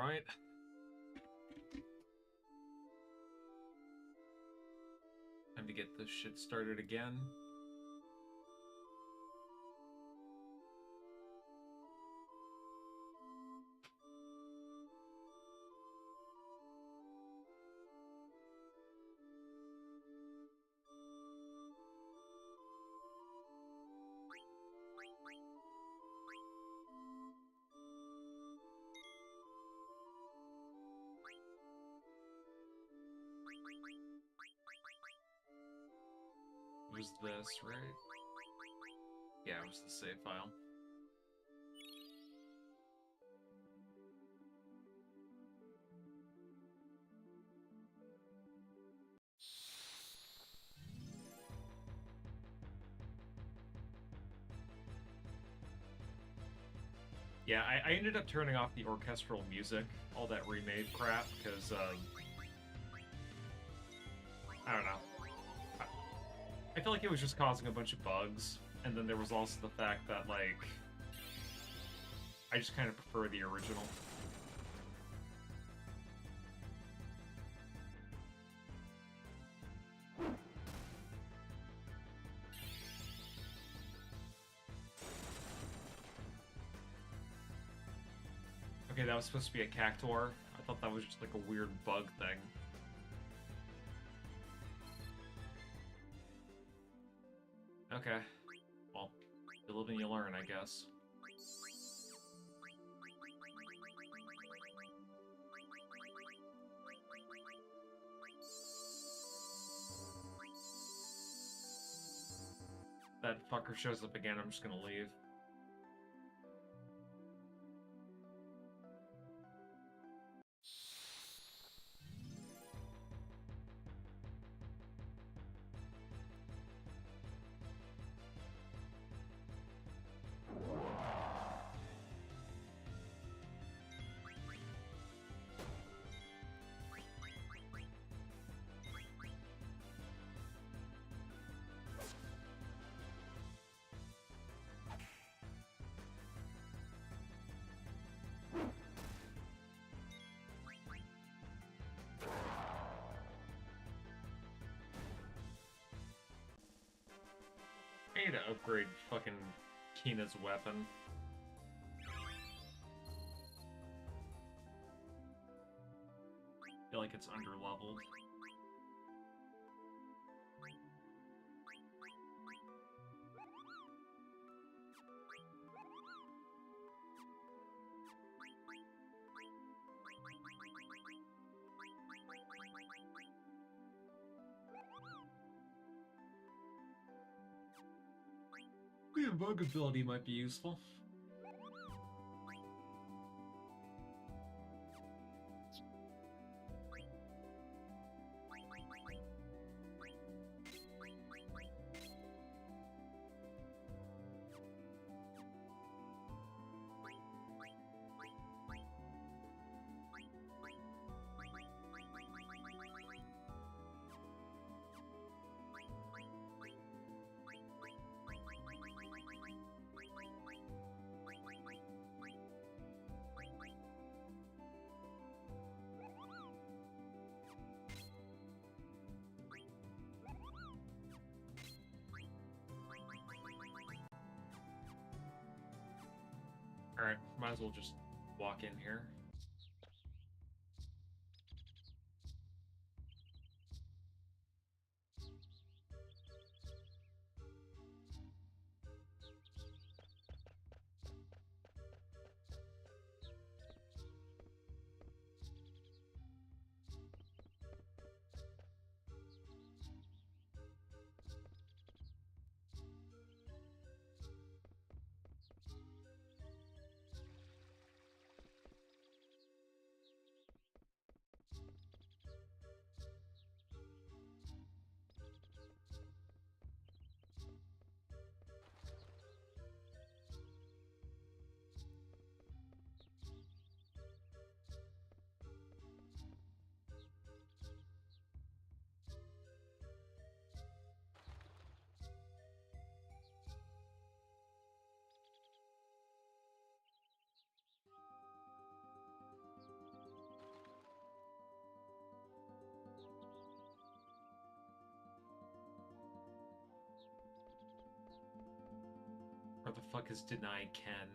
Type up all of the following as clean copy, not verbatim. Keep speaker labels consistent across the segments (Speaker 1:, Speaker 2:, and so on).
Speaker 1: right. Time to get this shit started again. It was this, right? Yeah, it was the save file. Yeah, I ended up turning off the orchestral music, all that remade crap, because, I don't know. I feel like it was just causing a bunch of bugs, and then there was also the fact that, like, I just kind of prefer the original. Okay, that was supposed to be a cactuar. I thought that was just like a weird bug thing. Okay. Well, you live and you learn, I guess. That fucker shows up again, I'm just gonna leave. I need to upgrade fucking Kina's weapon. I feel like it's underleveled. The bug ability might be useful. Alright, might as well just walk in here. Where the fuck is Deny Ken?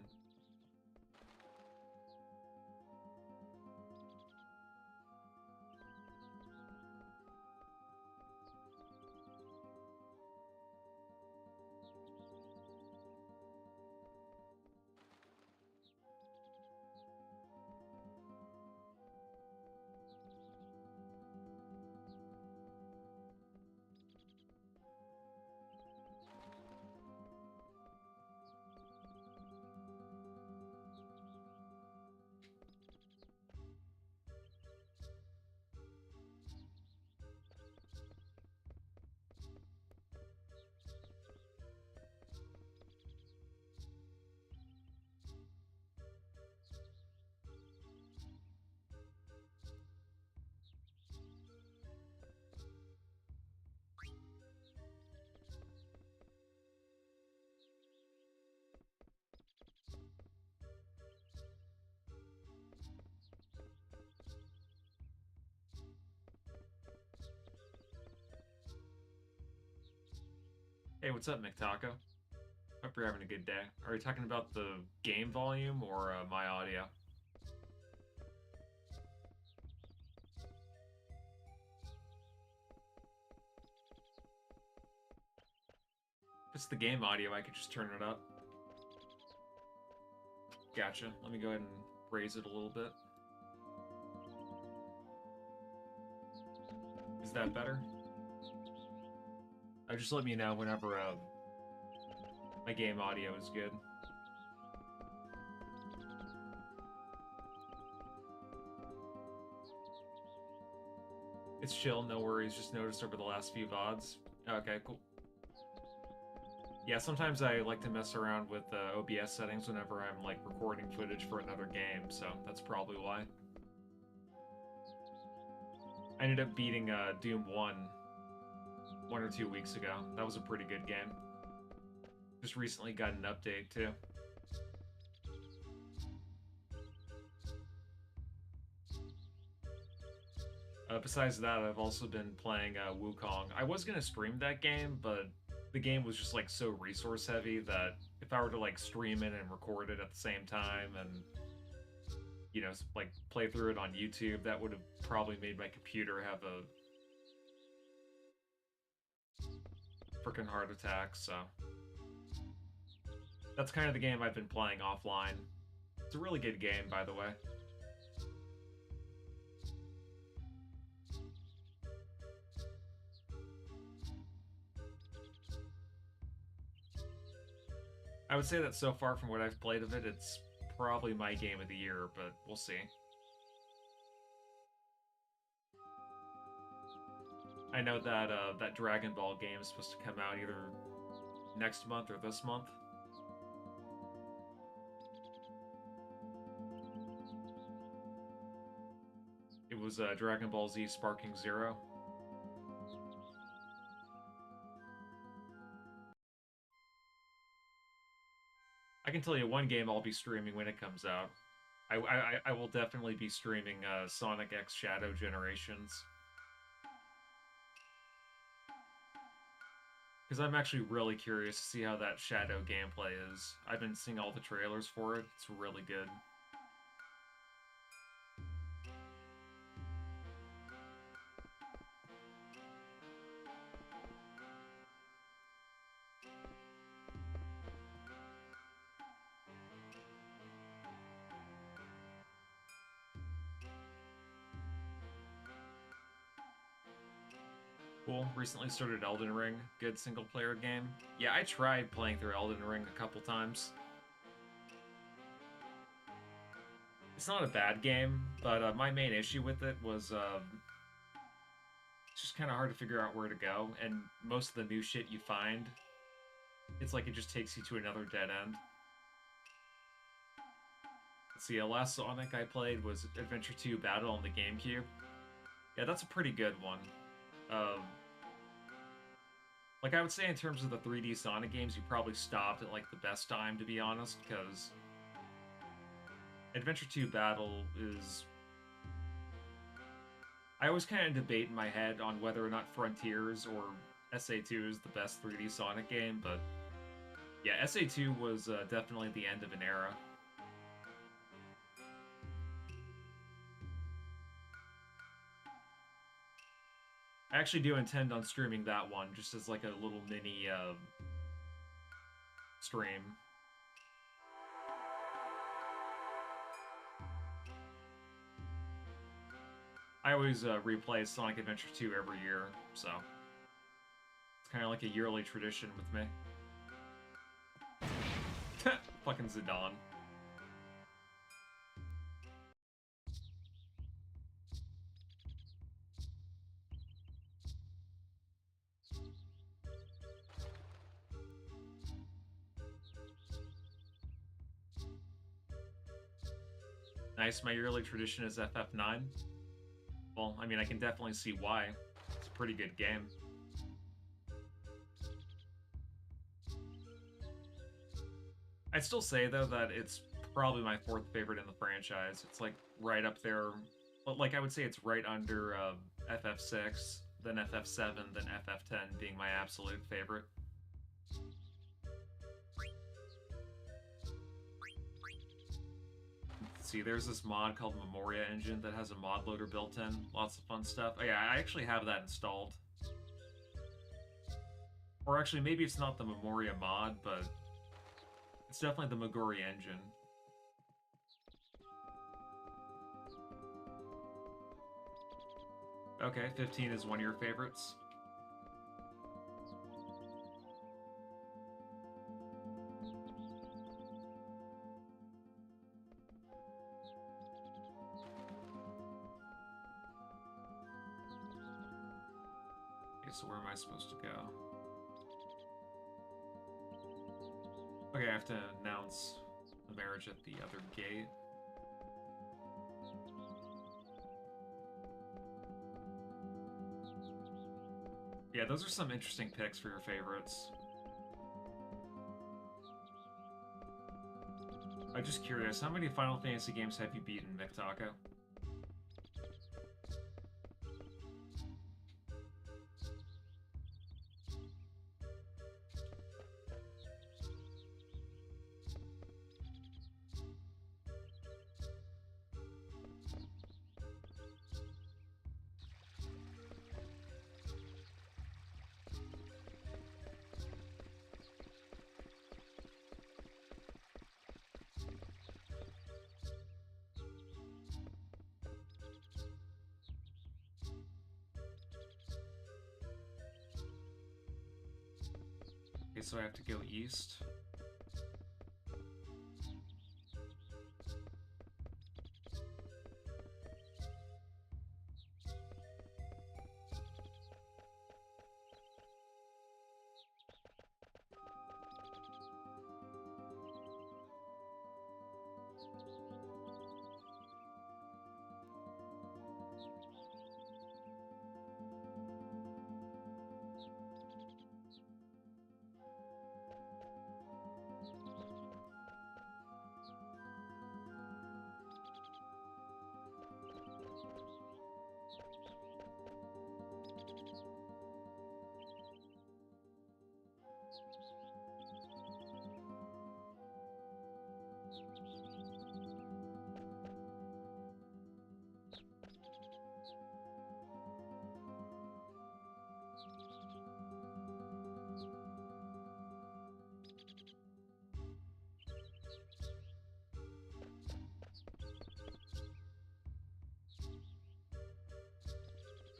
Speaker 1: Hey, what's up, McTaco? Hope you're having a good day. Are we talking about the game volume or my audio? If it's the game audio, I could just turn it up. Gotcha. Let me go ahead and raise it a little bit. Is that better? Just let me know whenever my game audio is good. It's chill, no worries. Just noticed over the last few VODs. Okay, cool. Yeah, sometimes I like to mess around with OBS settings whenever I'm like recording footage for another game, so that's probably why. I ended up beating Doom 1 or 2 weeks ago. That was a pretty good game. Just recently got an update too. Besides that, I've also been playing Wukong. I was gonna stream that game, but the game was just like so resource heavy that if I were to like stream it and record it at the same time and you know like play through it on YouTube, that would have probably made my computer have a freaking heart attack. So that's kind of the game I've been playing offline. It's a really good game, by the way. I would say that so far from what I've played of it, it's probably my game of the year, but we'll see. I know that that Dragon Ball game is supposed to come out either next month or this month. It was Dragon Ball Z Sparking Zero. I can tell you one game I'll be streaming when it comes out. I will definitely be streaming Sonic X Shadow Generations. Because I'm actually really curious to see how that Shadow gameplay is. I've been seeing all the trailers for it. It's really good. Cool. Recently started Elden Ring. Good single-player game. Yeah, I tried playing through Elden Ring a couple times. It's not a bad game, but my main issue with it was it's just kind of hard to figure out where to go, and most of the new shit you find, it's like it just takes you to another dead end. Let's see, the last Sonic I played was Adventure 2 Battle on the GameCube. Yeah, that's a pretty good one. Like, I would say in terms of the 3D Sonic games, you probably stopped at, like, the best time, to be honest, because Adventure 2 Battle is... I always kind of debate in my head on whether or not Frontiers or SA2 is the best 3D Sonic game, but Yeah, SA2 was definitely the end of an era. I actually do intend on streaming that one just as like a little mini stream. I always replay Sonic Adventure 2 every year, so it's kind of like a yearly tradition with me. Fucking Zidane. Nice, my yearly tradition is FF9. Well, I mean, I can definitely see why. It's a pretty good game. I'd still say, though, that it's probably my fourth favorite in the franchise. It's, like, right up there. Like, I would say it's right under FF6, then FF7, then FF10 being my absolute favorite. See, there's this mod called Memoria Engine that has a mod loader built in. Lots of fun stuff. Oh, yeah, I actually have that installed. Or actually, maybe it's not the Memoria mod, but it's definitely the Meguri engine. Okay, 15 is one of your favorites. Okay, so where am I supposed to go? Okay, I have to announce the marriage at the other gate. Yeah, those are some interesting picks for your favorites. I'm just curious, how many Final Fantasy games have you beaten, McTaco? Okay, so I have to go east.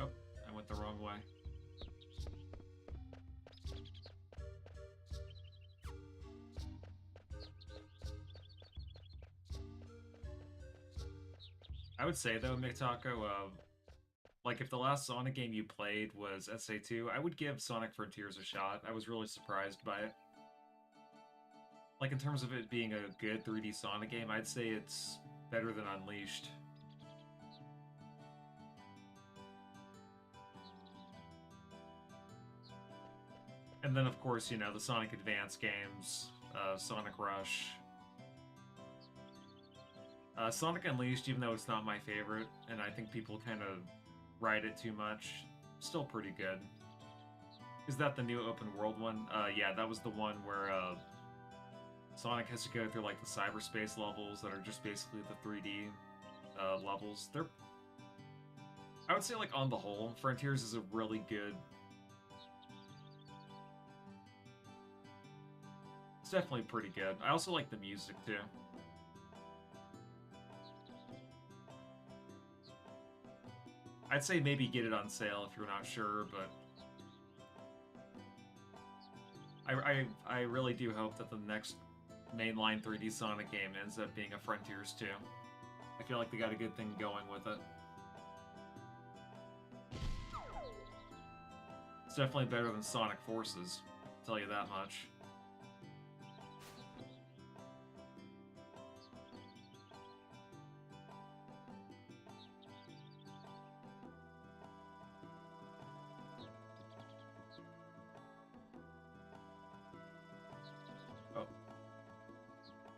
Speaker 1: Oh, I went the wrong way. I would say though, McTaco, like if the last Sonic game you played was SA2, I would give Sonic Frontiers a shot. I was really surprised by it. Like in terms of it being a good 3D Sonic game, I'd say it's better than Unleashed. And then of course, you know, the Sonic Advance games, Sonic Rush. Sonic Unleashed, even though it's not my favorite, and I think people kind of ride it too much, still pretty good. Is that the new open world one? Yeah, that was the one where Sonic has to go through like the cyberspace levels that are just basically the 3D levels. They're, I would say, like on the whole, Frontiers is a really good. It's definitely pretty good. I also like the music too. I'd say maybe get it on sale if you're not sure, but I really do hope that the next mainline 3D Sonic game ends up being a Frontiers 2. I feel like they got a good thing going with it. It's definitely better than Sonic Forces, I'll tell you that much. Oh.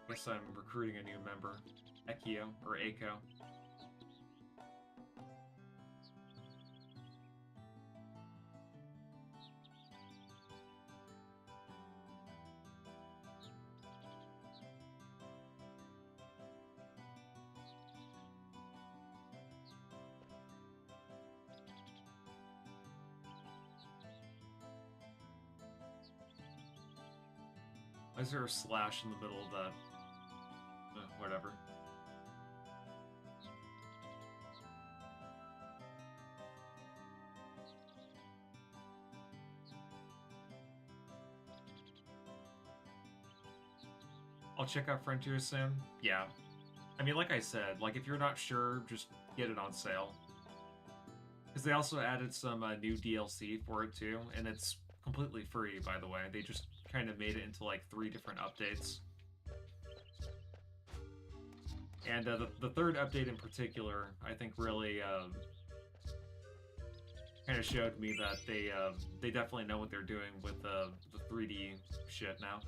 Speaker 1: Guess I'm recruiting a new member. Ekio, or Eiko. Why is there a slash in the middle of that? Whatever. I'll check out Frontiers soon. Yeah. I mean, like I said, like if you're not sure, just get it on sale. Because they also added some new DLC for it too, and it's completely free, by the way. They just kind of made it into like 3 different updates. And the third update in particular, I think really kind of showed me that they definitely know what they're doing with the 3D shit now.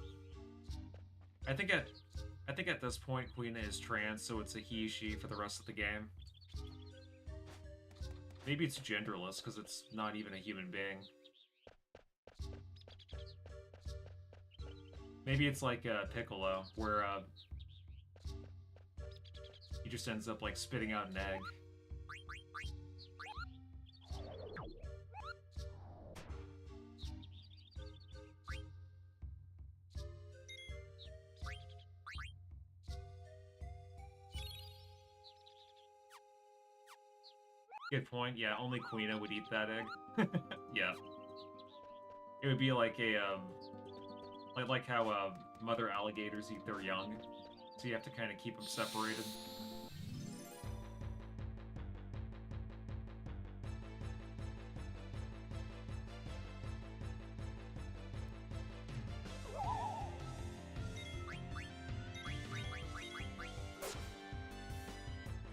Speaker 1: I think at this point, Quina is trans, so it's a he/she for the rest of the game. Maybe it's genderless because it's not even a human being. Maybe it's like Piccolo, where he just ends up like spitting out an egg. Good point. Yeah, only Quina would eat that egg. Yeah. It would be like a like how mother alligators eat their young, so you have to kind of keep them separated.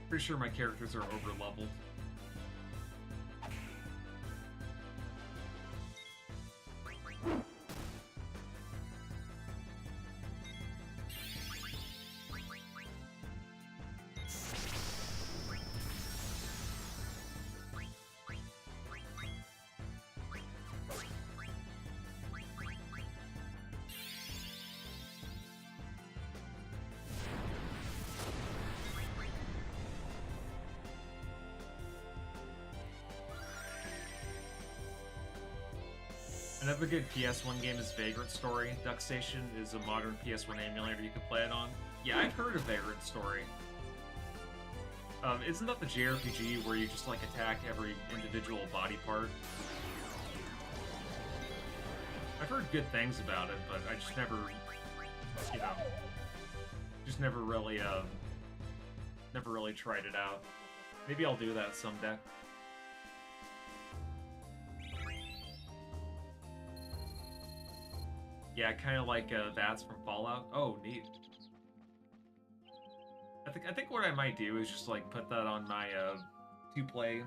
Speaker 1: Pretty sure my characters are over-leveled. Another good PS1 game is Vagrant Story. DuckStation is a modern PS1 emulator you can play it on. Yeah, I've heard of Vagrant Story. Isn't that the JRPG where you just like attack every individual body part? I've heard good things about it, but I just never, you know, just never really tried it out. Maybe I'll do that someday. Yeah, kind of like VATS from Fallout. Oh, neat. I think what I might do is just like put that on my to play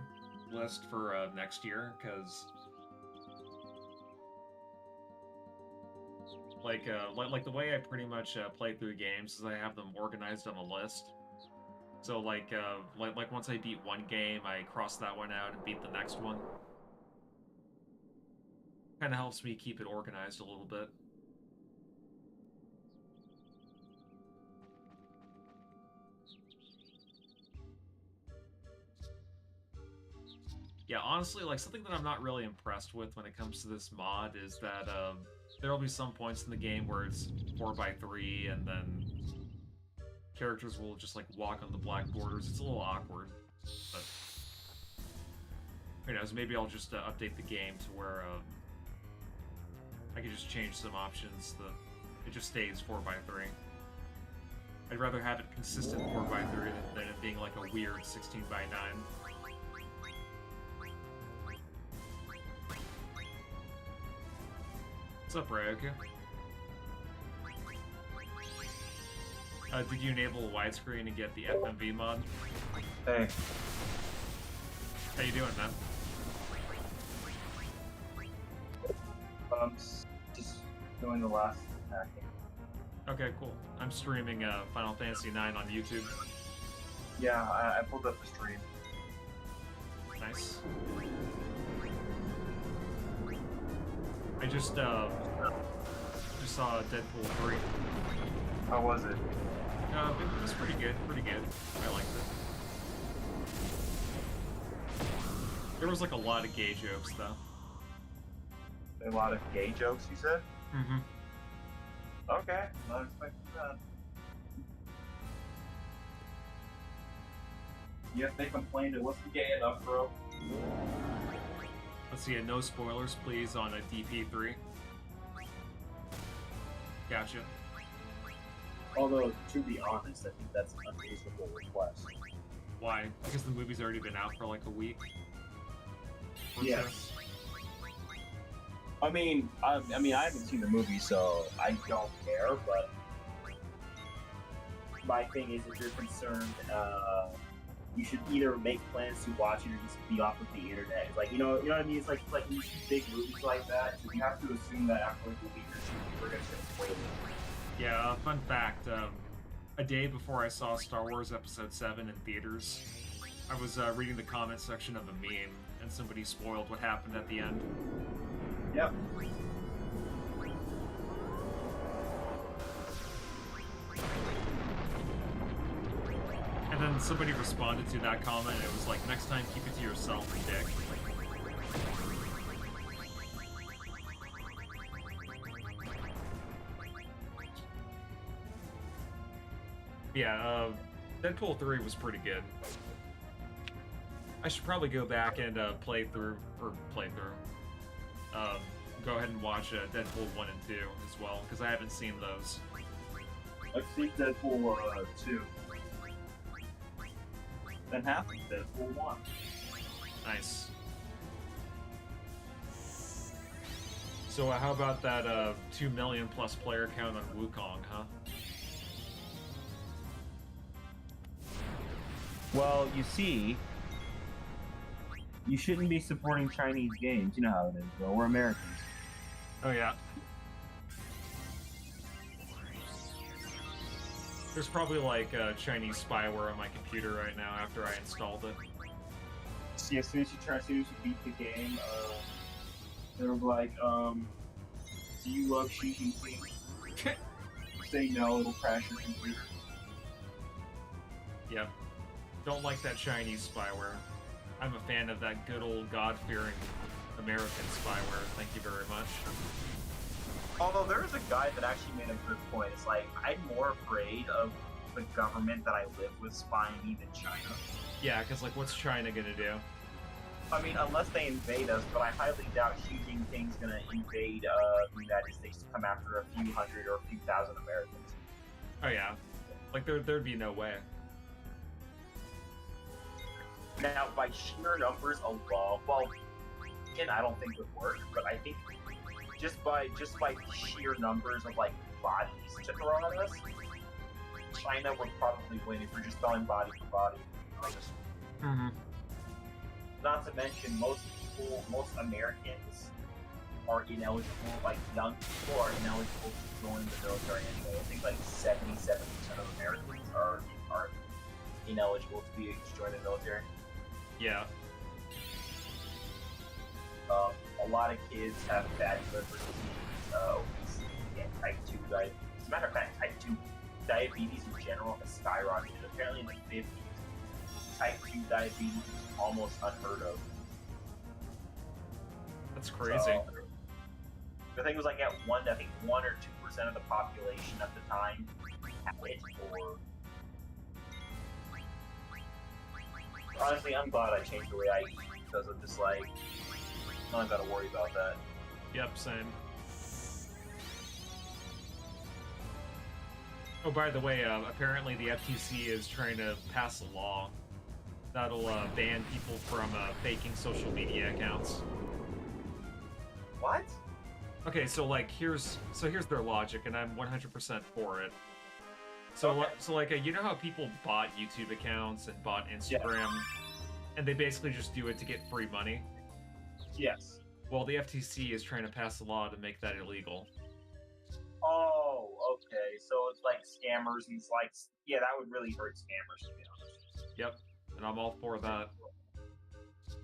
Speaker 1: list for next year, because like the way I pretty much play through games is I have them organized on a list. So like once I beat one game, I cross that one out and beat the next one. Kind of helps me keep it organized a little bit. Yeah, honestly, like something that I'm not really impressed with when it comes to this mod is that there'll be some points in the game where it's 4x3 and then characters will just like walk on the black borders. It's a little awkward, but who knows? Maybe I'll just update the game to where I can just change some options. It just stays 4x3. I'd rather have it consistent 4x3 than it being like a weird 16x9. What's up, Ryoka? Did you enable widescreen and get the FMV mod?
Speaker 2: Hey.
Speaker 1: How you doing, man?
Speaker 2: Just doing the last hacking.
Speaker 1: Okay, cool. I'm streaming Final Fantasy IX on YouTube.
Speaker 2: Yeah, I pulled up the stream.
Speaker 1: Nice. I just saw Deadpool 3.
Speaker 2: How was it?
Speaker 1: It was pretty good, I liked it. There was like a lot of gay jokes though.
Speaker 2: A lot of gay jokes, you said?
Speaker 1: Mm-hmm.
Speaker 2: Okay, not expecting that. Yeah, if they complained it wasn't gay enough, bro.
Speaker 1: Let's see, no spoilers, please, on a DP3. Gotcha.
Speaker 3: Although, to be honest, I think that's an unreasonable request.
Speaker 1: Why? Because the movie's already been out for like a week.
Speaker 3: Yes.
Speaker 2: I mean, I haven't seen the movie, so I don't care. But
Speaker 3: My thing is, if you're concerned, you should either make plans to watch it or just be off of the internet. It's like, you know what I mean? It's like when you see big movies like that, so you have to assume that after like a week or two, people are gonna start spoiling it.
Speaker 1: Yeah, fun fact, a day before I saw Star Wars Episode 7 in theaters, I was reading the comment section of a meme, and somebody spoiled what happened at the end.
Speaker 2: yep.
Speaker 1: And then somebody responded to that comment, and it was like, next time keep it to yourself, dick. Yeah, Deadpool 3 was pretty good. I should probably go back and go ahead and watch Deadpool 1 and 2 as well, because I haven't seen those.
Speaker 2: I've seen Deadpool 2. Then half of Deadpool 1.
Speaker 1: Nice. So how about that 2 million plus player count on Wukong, huh?
Speaker 2: Well, you see, you shouldn't be supporting Chinese games. You know how it is, bro. We're Americans.
Speaker 1: Oh yeah. There's probably like Chinese spyware on my computer right now after I installed it.
Speaker 2: See, as soon as you beat the game, they're like, do you love Xi Jinping? Say no, it'll crash your computer.
Speaker 1: Yep. Don't like that Chinese spyware. I'm a fan of that good old God-fearing American spyware. Thank you very much.
Speaker 3: Although there is a guy that actually made a good point. It's like, I'm more afraid of the government that I live with spying me than China.
Speaker 1: Yeah, because like, what's China gonna do?
Speaker 3: I mean, unless they invade us, but I highly doubt Xi Jinping's gonna invade the United States to come after a few hundred or a few thousand Americans.
Speaker 1: Oh yeah. Like, there'd be no way.
Speaker 3: Now, by sheer numbers alone, well, again, I don't think it would work, but I think just by sheer numbers of like bodies to throw at us, China would probably win if we're just throwing body for body.
Speaker 1: Mm-hmm.
Speaker 3: Not to mention, most Americans are ineligible. Like young people are ineligible to join the military anyway. I think like 77% of Americans are ineligible to join the military.
Speaker 1: Yeah.
Speaker 3: A lot of kids have fatty liver disease, obesity, and type 2 diabetes. As a matter of fact, type 2 diabetes in general has skyrocketed. Apparently in the 50s, type 2 diabetes is almost unheard of.
Speaker 1: That's crazy.
Speaker 3: So, I think it was like at I think 1 or 2% of the population at the time had it, or honestly, I'm glad I changed the way I eat because I'm just like, I don't gotta worry about that.
Speaker 1: Yep, same. Oh, by the way, apparently the FTC is trying to pass a law that'll ban people from faking social media accounts.
Speaker 3: What?
Speaker 1: Okay, so like here's their logic, and I'm 100% for it. So
Speaker 3: Okay.
Speaker 1: you know how people bought YouTube accounts and bought Instagram, and they basically just do it to get free money?
Speaker 3: Yes.
Speaker 1: Well, the FTC is trying to pass a law to make that illegal.
Speaker 3: Oh, okay. So it's like scammers. He's like, yeah, that would really hurt scammers, to be honest.
Speaker 1: Yep, and I'm all for that.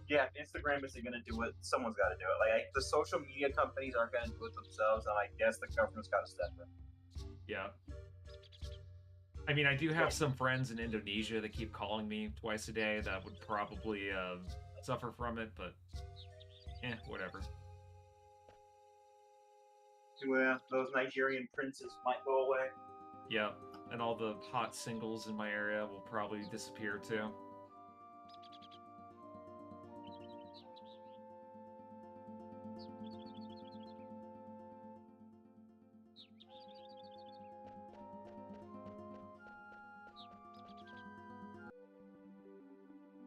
Speaker 3: Yeah, if Instagram isn't gonna do it, someone's got to do it. Like the social media companies aren't gonna do it themselves, and I guess the government's got to step in.
Speaker 1: Yeah. I mean, I do have some friends in Indonesia that keep calling me twice a day that would probably suffer from it, but whatever.
Speaker 3: Well, those Nigerian princes might go away.
Speaker 1: Yeah, and all the hot singles in my area will probably disappear too.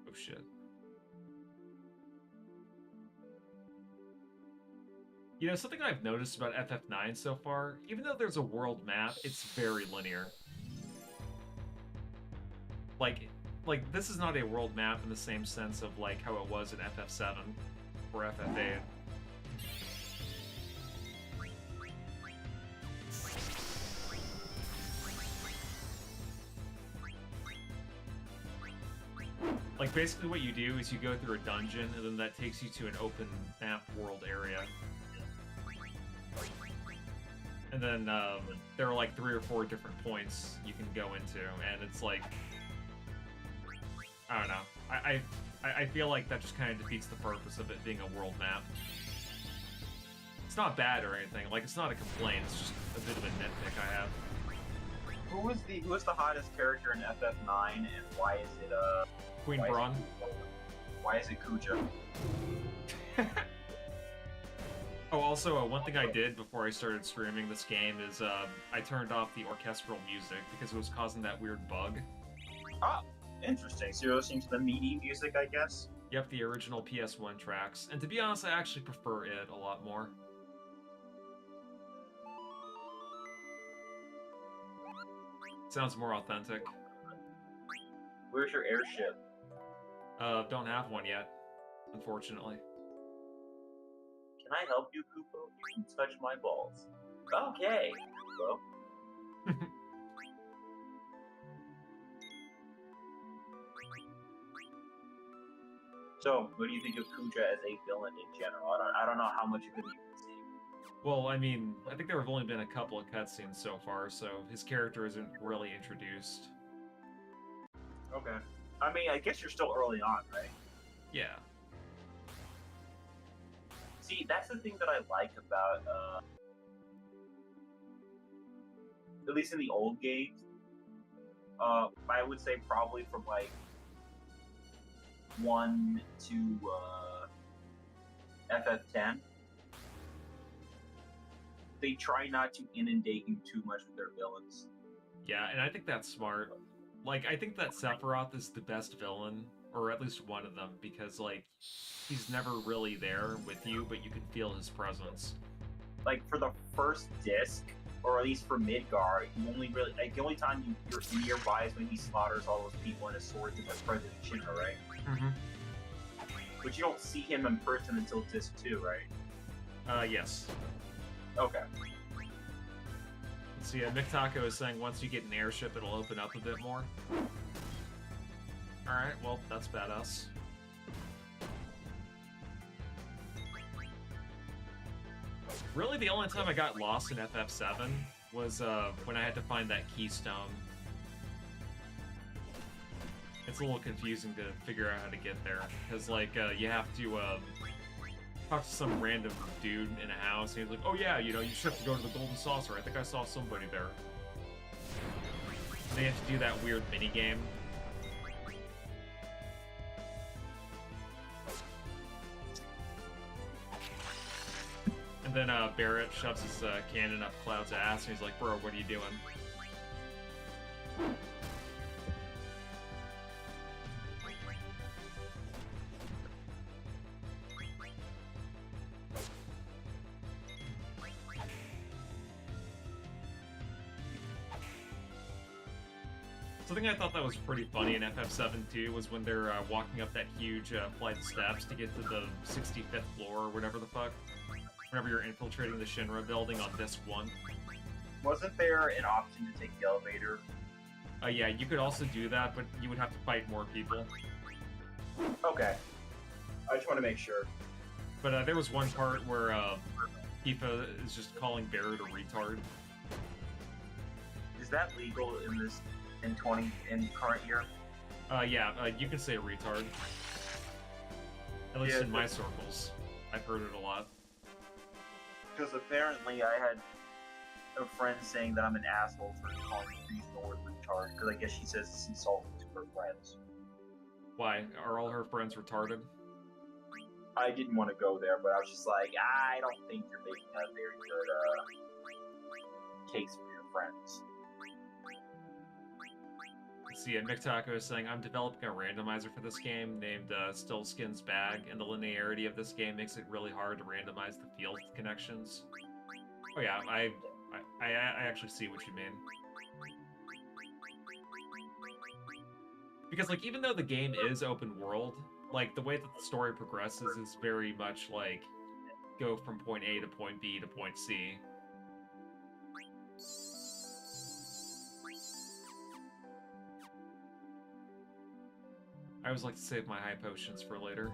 Speaker 1: Oh shit. You know, something I've noticed about FF9 so far, even though there's a world map, it's very linear. Like this is not a world map in the same sense of like how it was in FF7 or FF8. Like, basically what you do is you go through a dungeon, and then that takes you to an open map world area. And then, there are like 3 or 4 different points you can go into, and it's like... I don't know. I feel like that just kind of defeats the purpose of it being a world map. It's not bad or anything, like, it's not a complaint, it's just a bit of a nitpick I have.
Speaker 3: Who is the hottest character in FF9, and why is it
Speaker 1: Queen Braun.
Speaker 3: Why is it Kuja?
Speaker 1: Oh, also, one thing I did before I started streaming this game is I turned off the orchestral music because it was causing that weird bug.
Speaker 3: Ah, interesting. So you're listening to the MIDI music, I guess?
Speaker 1: Yep, the original PS1 tracks. And to be honest, I actually prefer it a lot more. Sounds more authentic.
Speaker 3: Where's your airship?
Speaker 1: Don't have one yet, unfortunately.
Speaker 3: Can I help you, Koopo? You can touch my balls. Okay, Koopo. So, what do you think of Kuja as a villain in general? I don't know how much you could even see.
Speaker 1: Well, I mean, I think there have only been a couple of cutscenes so far, so his character isn't really introduced.
Speaker 3: Okay. I mean, I guess you're still early on, right?
Speaker 1: Yeah.
Speaker 3: See, that's the thing that I like about, at least in the old games, I would say probably from, like, 1 to, FF10, they try not to inundate you too much with their villains.
Speaker 1: Yeah, and I think that's smart. Like, I think that Sephiroth is the best villain, or at least one of them, because, like, he's never really there with you, but you can feel his presence.
Speaker 3: Like, for the first disc, or at least for Midgar, you only really, like, the only time you're nearby is when he slaughters all those people in his swords and his President Shinra, right?
Speaker 1: Mm-hmm.
Speaker 3: But you don't see him in person until disc 2, right?
Speaker 1: Yes.
Speaker 3: Okay.
Speaker 1: So yeah, Miktako is saying once you get an airship, it'll open up a bit more. Alright, well, that's badass. Really, the only time I got lost in FF7 was when I had to find that keystone. It's a little confusing to figure out how to get there, because, like, you have to talk to some random dude in a house, and he's like, "Oh yeah, you know, you just have to go to the Golden Saucer. I think I saw somebody there." They have to do that weird mini game. And then Barrett shoves his cannon up Cloud's ass, and he's like, "Bro, what are you doing?" Something I thought that was pretty funny in FF7 too was when they're walking up that huge flight of steps to get to the 65th floor or whatever the fuck. Whenever you're infiltrating the Shinra building on disc 1.
Speaker 3: Wasn't there an option to take the elevator?
Speaker 1: Yeah, you could also do that, but you would have to fight more people.
Speaker 3: Okay. I just want to make sure.
Speaker 1: But there was one part where Tifa is just calling Barrett a retard.
Speaker 3: Is that legal in current year?
Speaker 1: Yeah, you can say retard. At least
Speaker 3: Yeah,
Speaker 1: in my circles. I've heard it a lot.
Speaker 3: Because apparently I had a friend saying that I'm an asshole for calling using the word retard, because I guess she says it's insulting to her friends.
Speaker 1: Why? Are all her friends retarded?
Speaker 3: I didn't want to go there, but I was just like, I don't think you're making a very good case for your friends.
Speaker 1: See, Mictaco is saying, I'm developing a randomizer for this game named Stillskin's Bag, and the linearity of this game makes it really hard to randomize the field connections. Oh yeah, I actually see what you mean. Because, like, even though the game is open world, like, the way that the story progresses is very much like, go from point A to point B to point C. I always like to save my high potions for later.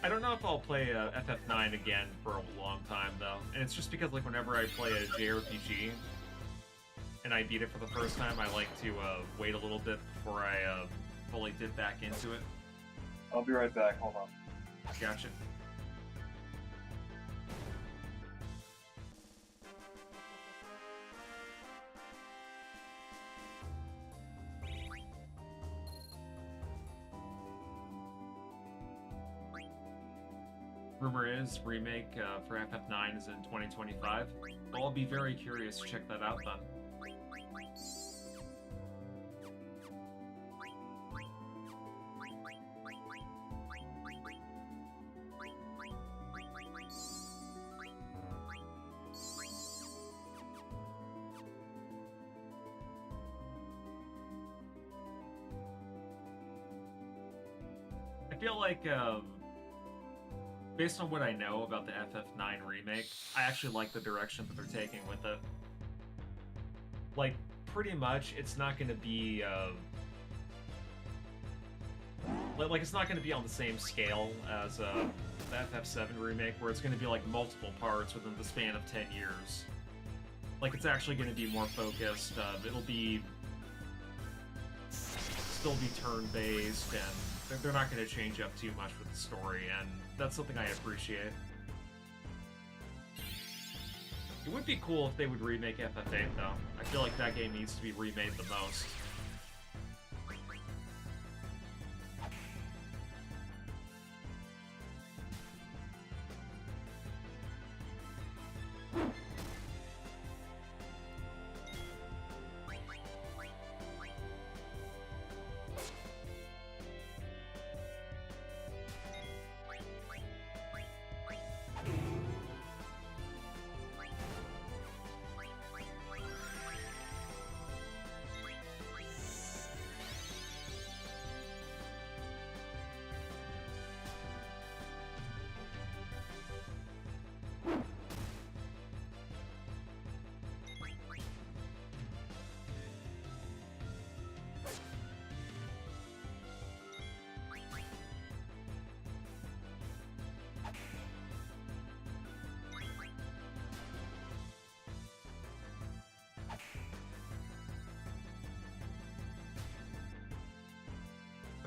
Speaker 1: I don't know if I'll play FF9 again for a long time, though. And it's just because, like, whenever I play a JRPG, and I beat it for the first time, I like to wait a little bit before I fully dip back into it.
Speaker 2: I'll be right back. Hold on.
Speaker 1: Gotcha. Rumor is remake for FF9 is in 2025. I'll be very curious to check that out then. I feel like, based on what I know about the FF9 remake, I actually like the direction that they're taking with it. Like, pretty much, it's not going to be, like, it's not going to be on the same scale as the FF7 remake, where it's going to be, like, multiple parts within the span of 10 years. Like, it's actually going to be more focused. It'll be... still be turn-based, and they're not going to change up too much with the story, and that's something I appreciate. It would be cool if they would remake FF8, though. I feel like that game needs to be remade the most.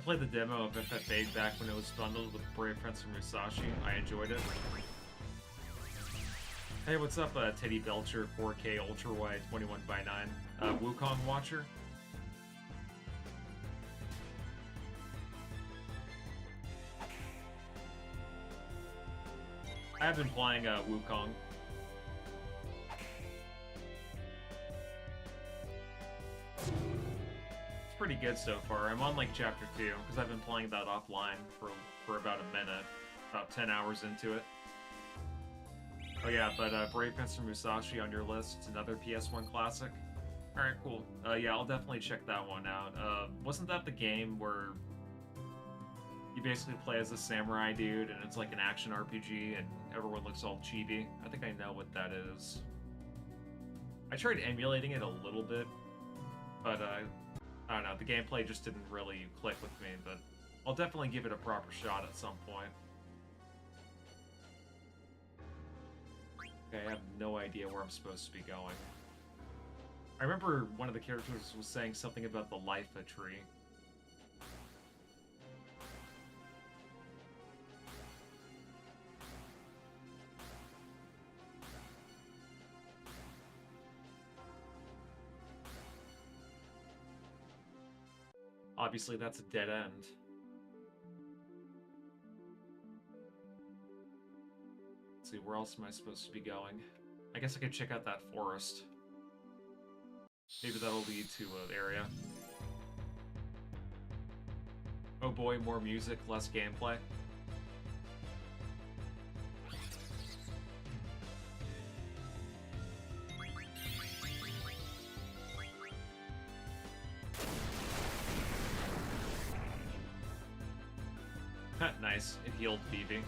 Speaker 1: played the demo of FF8 back when it was bundled with Brave Prince and Musashi. I enjoyed it. Hey, what's up, Teddy Belcher, 4K Ultra Wide 21x9, Wukong Watcher? I have been playing Wukong. It's pretty good so far. I'm on like chapter 2 because I've been playing that offline for about a minute, about 10 hours into it. Oh yeah, but Brave Prince and Musashi on your list. It's another PS1 classic. All right, cool. Yeah, I'll definitely check that one out. Wasn't that the game where you basically play as a samurai dude, and it's like an action RPG, and everyone looks all chibi? I think I know what that is. I tried emulating it a little bit, but I don't know, the gameplay just didn't really click with me, but I'll definitely give it a proper shot at some point. Okay, I have no idea where I'm supposed to be going. I remember one of the characters was saying something about the Lifa tree. Obviously, that's a dead end. Let's see, where else am I supposed to be going? I guess I could check out that forest. Maybe that'll lead to an area. Oh boy, more music, less gameplay. Nice, it healed Vivi.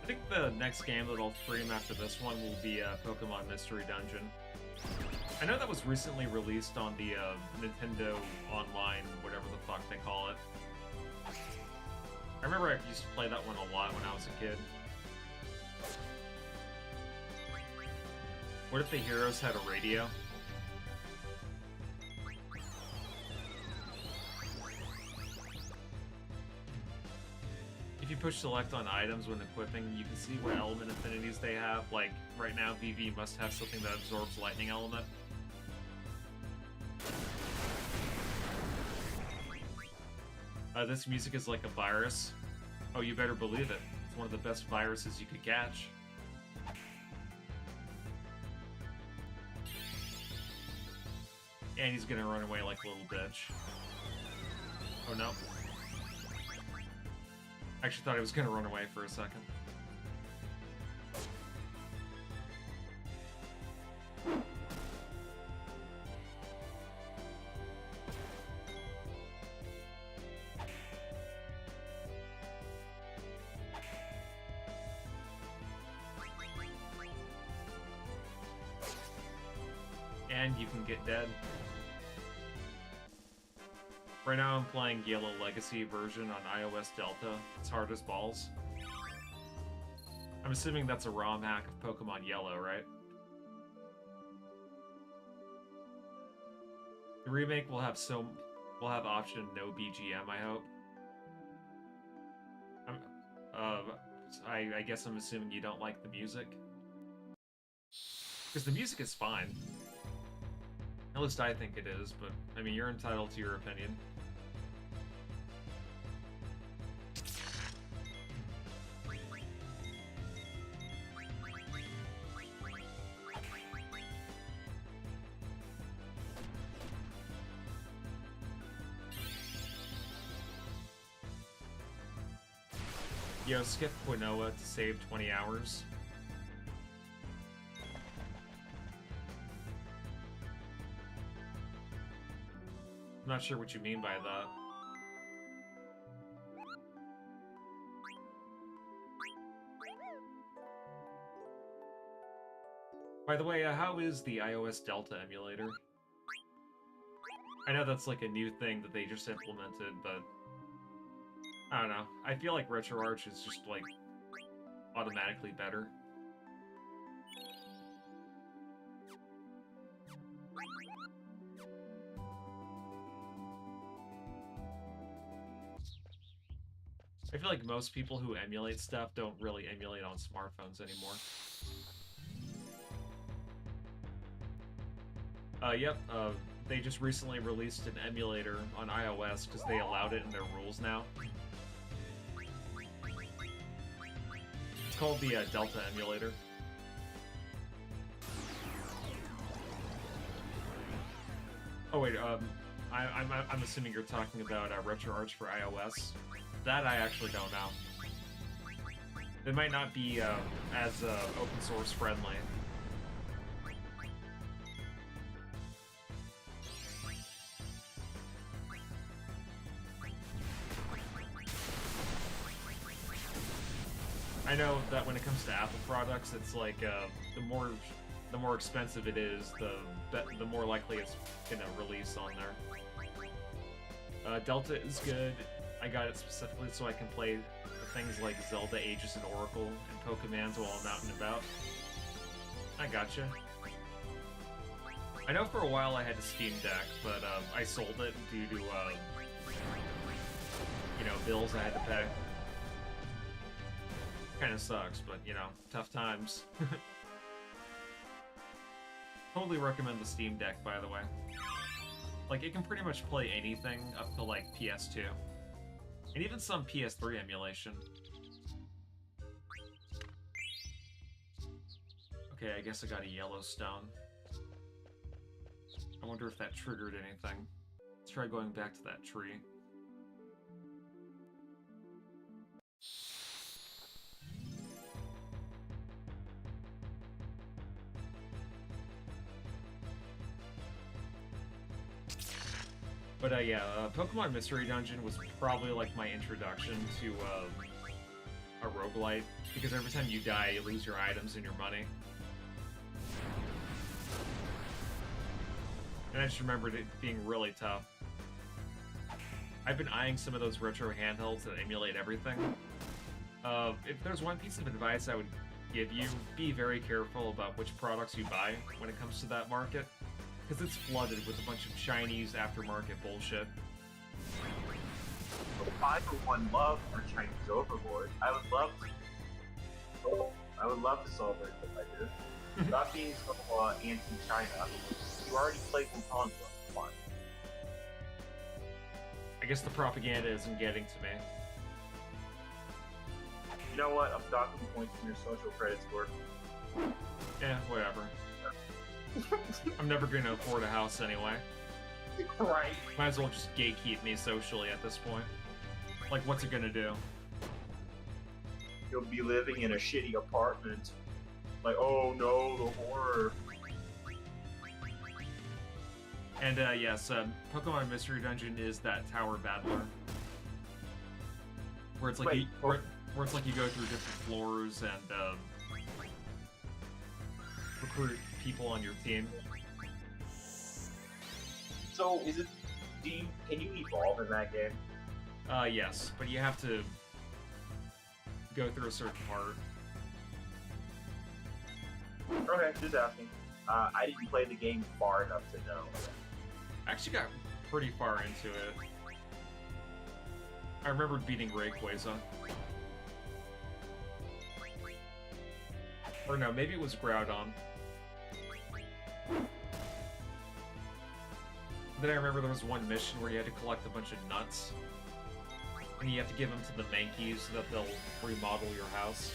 Speaker 1: I think the next game that I'll stream after this one will be Pokemon Mystery Dungeon. I know that was recently released on the Nintendo Online, whatever the fuck they call it. I remember I used to play that one a lot when I was a kid. What if the heroes had a radio? If you push select on items when equipping, you can see what element affinities they have. Like, right now, Vivi must have something that absorbs lightning element. This music is like a virus. Oh, you better believe it. It's one of the best viruses you could catch. And he's gonna run away like a little bitch. Oh no. I actually thought he was gonna run away for a second. And you can get dead. Right now I'm playing Yellow Legacy version on iOS Delta. It's hard as balls. I'm assuming that's a ROM hack of Pokemon Yellow, right? The remake will have option no BGM, I hope. I guess I'm assuming you don't like the music. Because the music is fine. At least I think it is, but, I mean, you're entitled to your opinion. Yo, skip Quinoa to save 20 hours. I'm not sure what you mean by that. By the way, how is the iOS Delta emulator? I know that's like a new thing that they just implemented, but I don't know. I feel like RetroArch is just like automatically better. I feel like most people who emulate stuff don't really emulate on smartphones anymore. Yep, they just recently released an emulator on iOS because they allowed it in their rules now. It's called the Delta emulator. Oh wait, I'm assuming you're talking about RetroArch for iOS. That I actually don't know. It might not be as open source friendly. I know that when it comes to Apple products, it's like the more expensive it is, the more likely it's gonna release on there. Delta is good. I got it specifically so I can play things like Zelda Ages and Oracle and Pokemans while I'm out and about. I gotcha. I know for a while I had a Steam Deck, but I sold it due to, you know, bills I had to pay. Kinda sucks, but, you know, tough times. Totally recommend the Steam Deck, by the way. Like, it can pretty much play anything up to, like, PS2. And even some PS3 emulation. Okay, I guess I got a Yellowstone. I wonder if that triggered anything. Let's try going back to that tree. But yeah, Pokemon Mystery Dungeon was probably like my introduction to a roguelite, because every time you die, you lose your items and your money. And I just remembered it being really tough. I've been eyeing some of those retro handhelds that emulate everything. If there's one piece of advice I would give you, be very careful about which products you buy when it comes to that market. Because it's flooded with a bunch of Chinese aftermarket bullshit.
Speaker 3: I for one love our Chinese overlord. I would love to solve it if I did. Not being so anti-China. You already played Wukong. Come on.
Speaker 1: I guess the propaganda isn't getting to me.
Speaker 3: You know what? I'm docking points in your social credit score.
Speaker 1: Yeah, whatever. I'm never gonna afford a house anyway.
Speaker 3: Right.
Speaker 1: Might as well just gatekeep me socially at this point. Like, what's it gonna do?
Speaker 3: You'll be living in a shitty apartment. Like, oh no, the horror.
Speaker 1: And yes, Pokemon Mystery Dungeon is that tower battler. Where it's like where it's like you go through different floors and recruit people on your team.
Speaker 3: So is it? Can you evolve in that game?
Speaker 1: Yes, but you have to go through a certain part.
Speaker 3: Okay, just asking. I didn't play the game far enough to know.
Speaker 1: I actually got pretty far into it. I remembered beating Rayquaza. Or no, maybe it was Groudon. Then I remember there was one mission where you had to collect a bunch of nuts. And you have to give them to the Mankeys so that they'll remodel your house.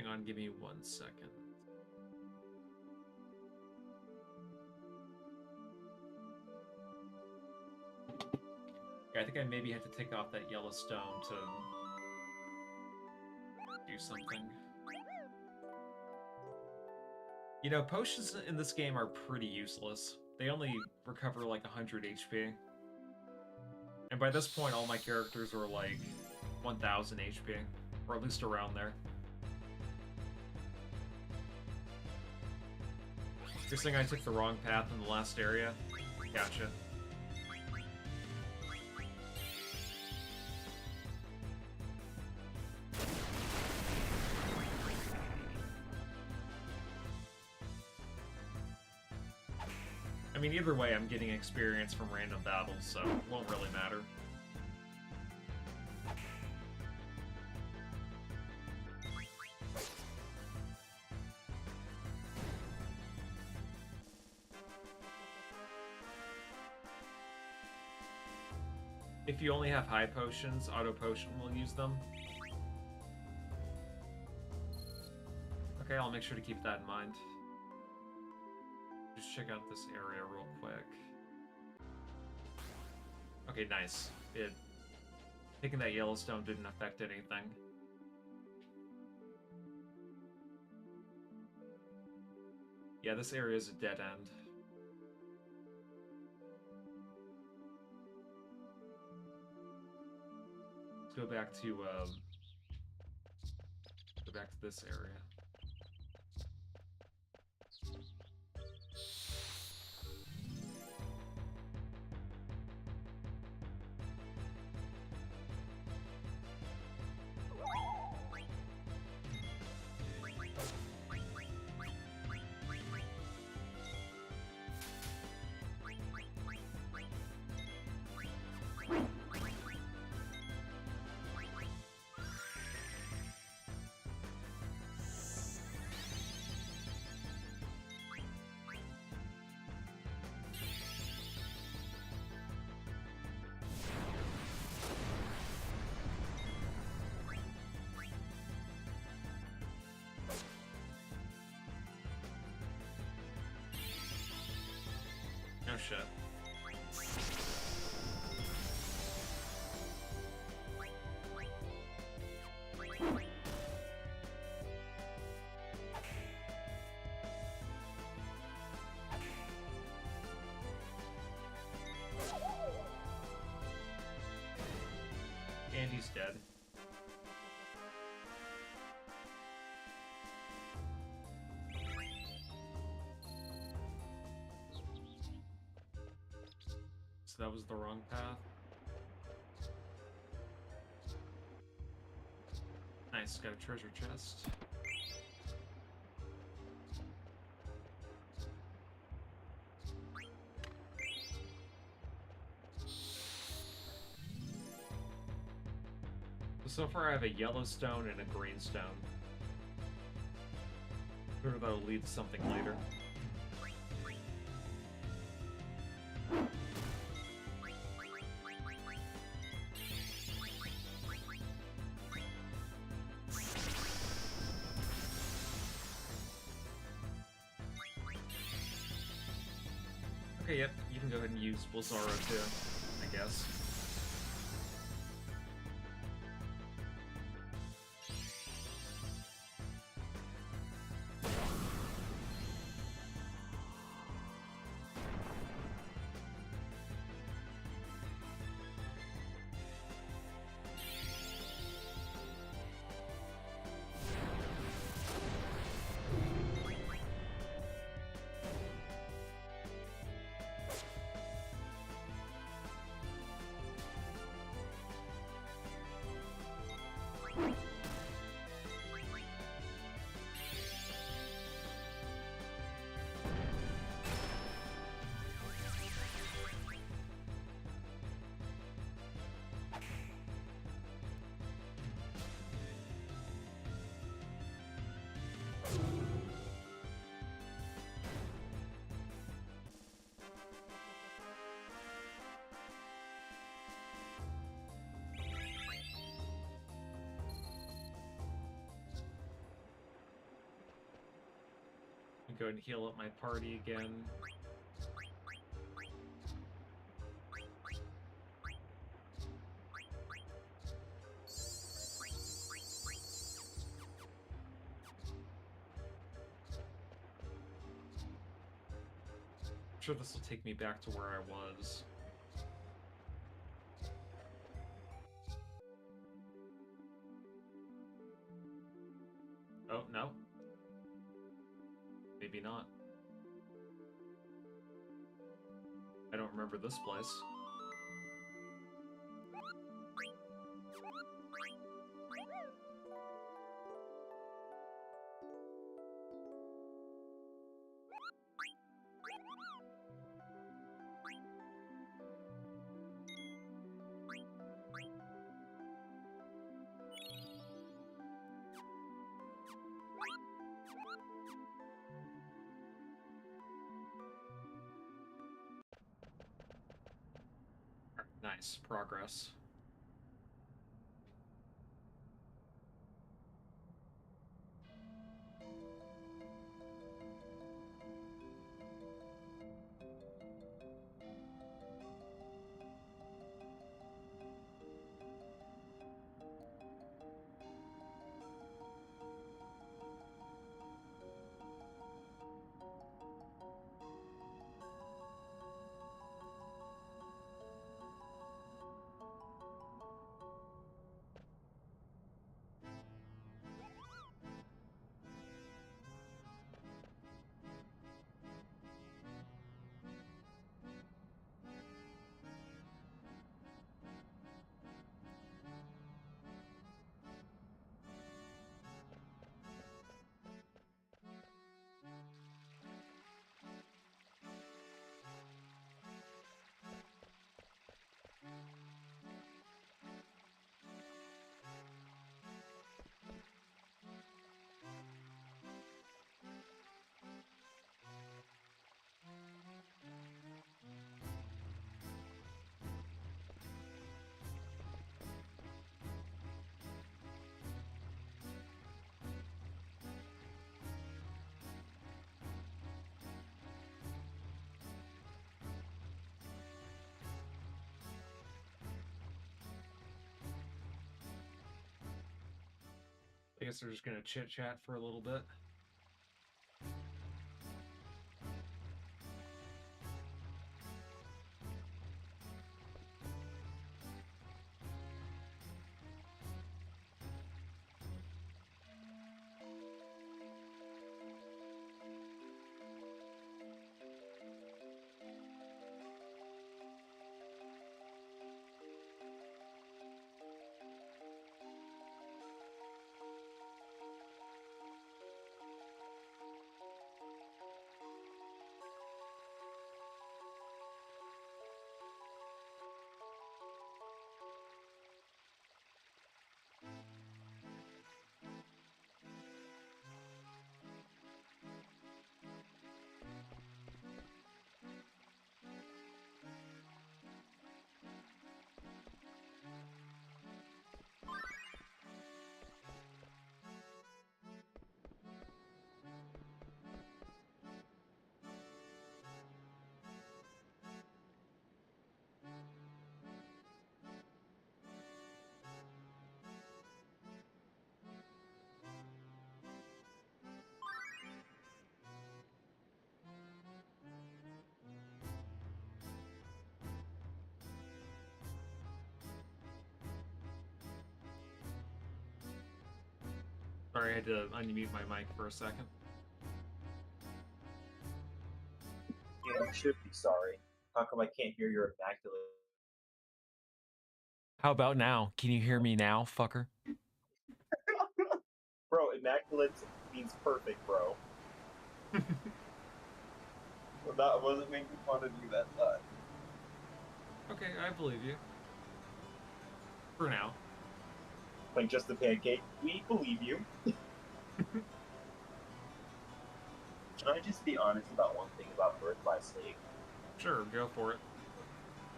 Speaker 1: on, give me 1 second. Yeah, I think I maybe had to take off that yellow stone to do something. You know, potions in this game are pretty useless. They only recover like 100 HP. And by this point, all my characters are like 1000 HP, or at least around there. You're saying I took the wrong path in the last area? Gotcha. I mean, either way, I'm getting experience from random battles, so it won't really matter. If you only have high potions, auto potion will use them. Okay, I'll make sure to keep that in mind. Just check out this area real quick. Okay, nice. Taking that Yellowstone didn't affect anything. Yeah, this area is a dead end. Let's go back to this area. No shit. Andy's dead. So that was the wrong path. Nice, got a treasure chest. So far I have a yellow stone and a green stone. Sure, that'll lead to something later. Okay, yep, you can go ahead and use Blizzara too, I guess. Go ahead and heal up my party again. I'm sure this will take me back to where I was. Oh, no. Maybe not. I don't remember this place. Nice progress. I guess they're just gonna chit chat for a little bit. Sorry, I had to unmute my mic for a second.
Speaker 3: Yeah, you should be sorry. How come I can't hear your immaculate?
Speaker 1: How about now? Can you hear me now, fucker?
Speaker 3: Bro, immaculate means perfect, bro. Well, that wasn't making fun of you that time.
Speaker 1: Okay, I believe you. For now.
Speaker 3: Like just the pancake. We believe you. Can I just be honest about one thing about Birth by Sleep?
Speaker 1: Sure, go for it.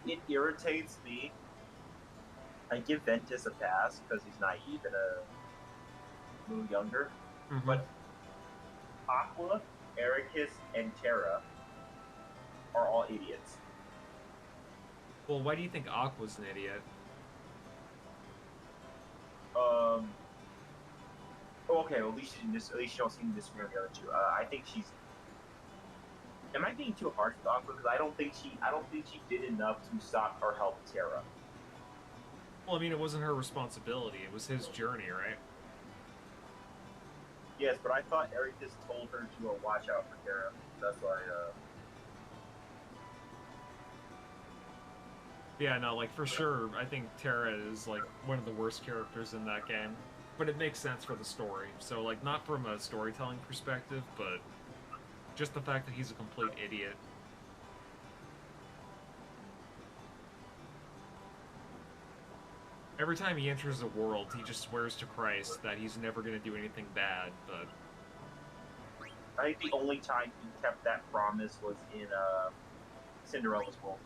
Speaker 3: It irritates me. I give Ventus a pass because he's naive and a little younger.
Speaker 1: Mhm.
Speaker 3: But Aqua Ericus and Terra are all idiots.
Speaker 1: Well, why do you think Aqua's an idiot?
Speaker 3: Okay, well, at least you don't seem to disagree with the other two. I think she's. Am I being too harsh with Aqua? Because I don't think she did enough to stop or help Terra.
Speaker 1: Well, I mean, it wasn't her responsibility. It was his journey, right?
Speaker 3: Yes, but I thought Eric just told her to watch out for Terra. That's why.
Speaker 1: Yeah, no, like, for sure, I think Terra is, like, one of the worst characters in that game. But it makes sense for the story. So, like, not from a storytelling perspective, but just the fact that he's a complete idiot. Every time he enters a world, he just swears to Christ that he's never going to do anything bad, but...
Speaker 3: I think the only time he kept that promise was in Cinderella's world.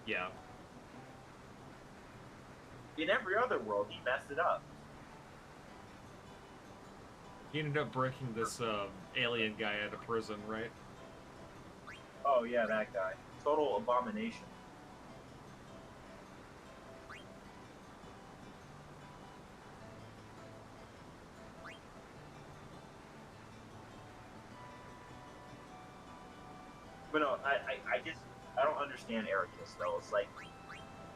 Speaker 1: Yeah.
Speaker 3: In every other world, he messed it up.
Speaker 1: He ended up breaking this alien guy out of prison, right?
Speaker 3: Oh yeah, that guy. Total abomination. But no, I don't understand Ericus though. It's like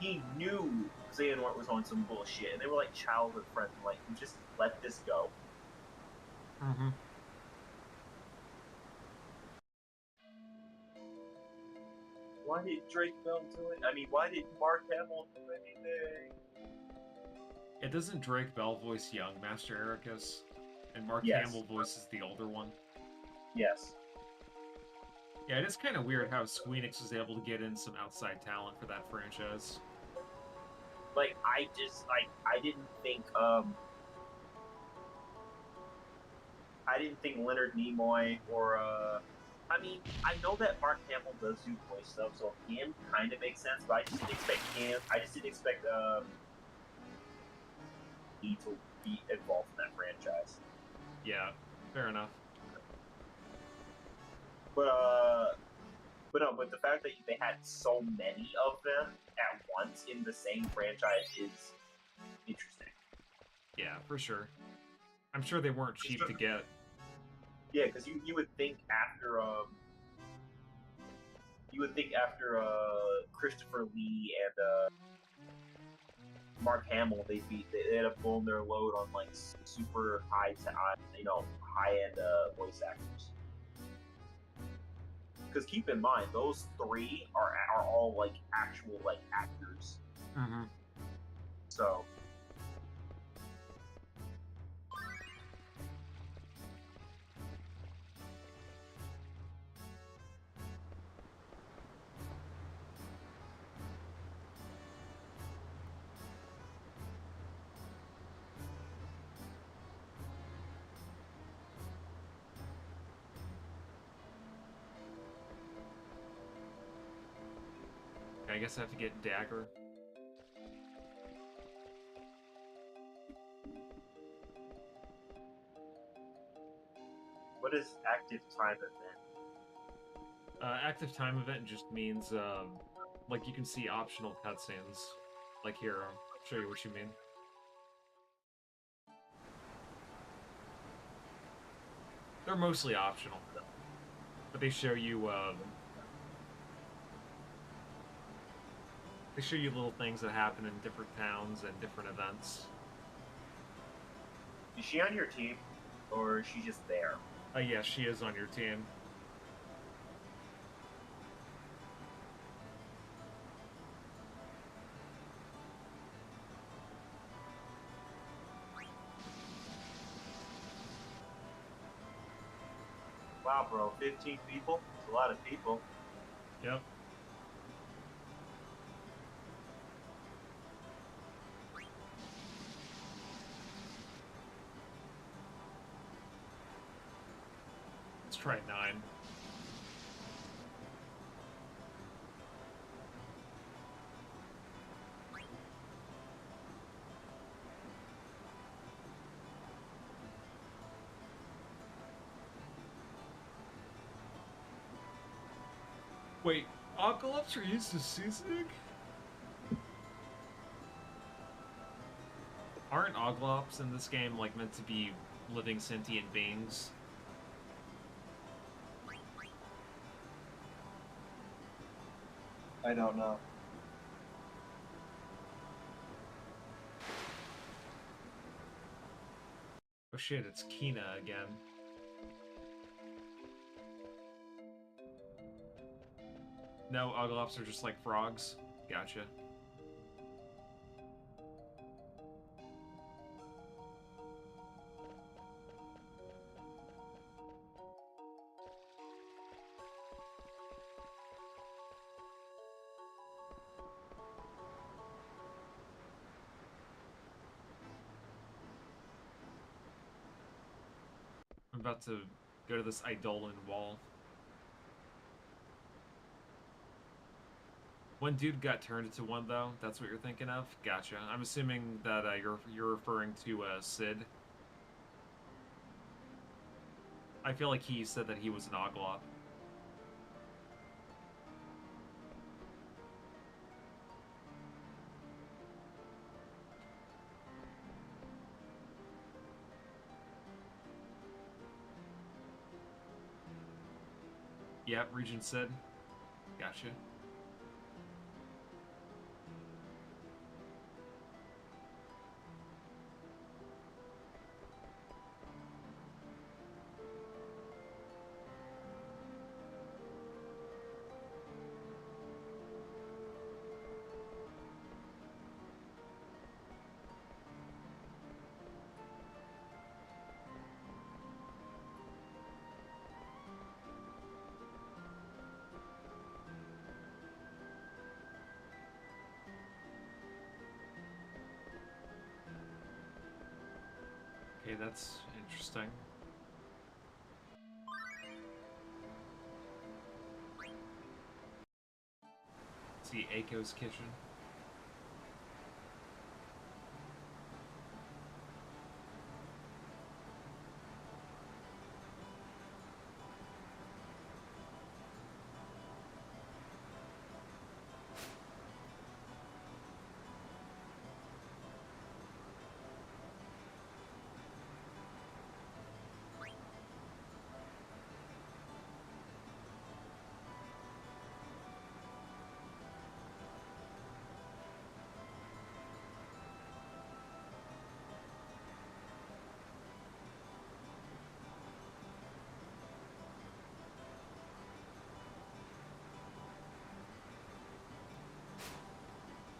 Speaker 3: he knew Xehanort was on some bullshit, and they were like childhood friends. Like, just let this go.
Speaker 1: Mm-hmm.
Speaker 3: Why did Drake Bell do it? I mean, why did Mark Hamill do anything?
Speaker 1: It doesn't Drake Bell voice young Master Ericus, and Mark
Speaker 3: Yes.
Speaker 1: Hamill voices the older one.
Speaker 3: Yes.
Speaker 1: Yeah, it is kind of weird how Squeenix was able to get in some outside talent for that franchise.
Speaker 3: Like, I didn't think Leonard Nimoy or I mean, I know that Mark Hamill does do voice stuff, so him kind of makes sense, but I just didn't expect him. I just didn't expect he to be involved in that franchise.
Speaker 1: Yeah, fair enough.
Speaker 3: But the fact that they had so many of them at once in the same franchise is interesting.
Speaker 1: Yeah, for sure. I'm sure they weren't cheap to get.
Speaker 3: Yeah, because you would think after Christopher Lee and Mark Hamill, they'd end up blowing their load on like super high end voice actors. Because keep in mind, those three are all like actual like actors.
Speaker 1: Mm-hmm.
Speaker 3: So.
Speaker 1: I guess I have to get Dagger.
Speaker 3: What is active time event?
Speaker 1: Active time event just means, like, you can see optional cutscenes. Like here, I'll show you what you mean. They're mostly optional. But they show you, they show you little things that happen in different towns and different events.
Speaker 3: Is she on your team, or is she just there?
Speaker 1: Yeah, she is on your team.
Speaker 3: Wow, bro, 15 people? That's a lot of people.
Speaker 1: Yep. Let's try 9. Wait, Oglops are used as seasoning? Aren't Oglops in this game like meant to be living sentient beings?
Speaker 2: I don't know.
Speaker 1: Oh shit, it's Kina again. No, Oglops are just like frogs. Gotcha. I'm about to go to this Eidolon wall. One dude got turned into one, though. That's what you're thinking of? Gotcha. I'm assuming that you're referring to Sid. I feel like he said that he was an Oglop. Yep, Regent Sid. Gotcha. Okay, that's interesting. See Aiko's kitchen.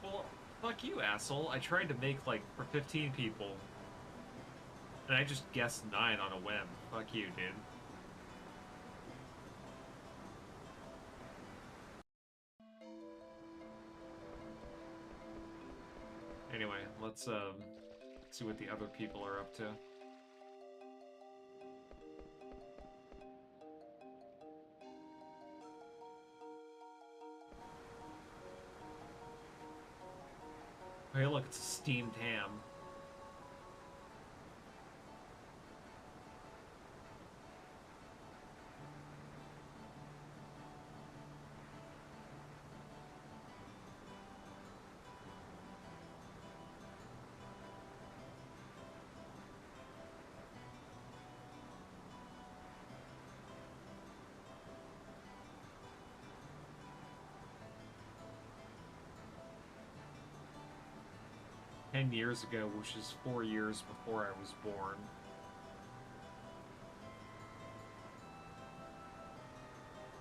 Speaker 1: Well, fuck you, asshole. I tried to make, like, for 15 people. And I just guessed 9 on a whim. Fuck you, dude. Anyway, let's see what the other people are up to. Hey, look, it's a steamed ham. Years ago, which is 4 years before I was born.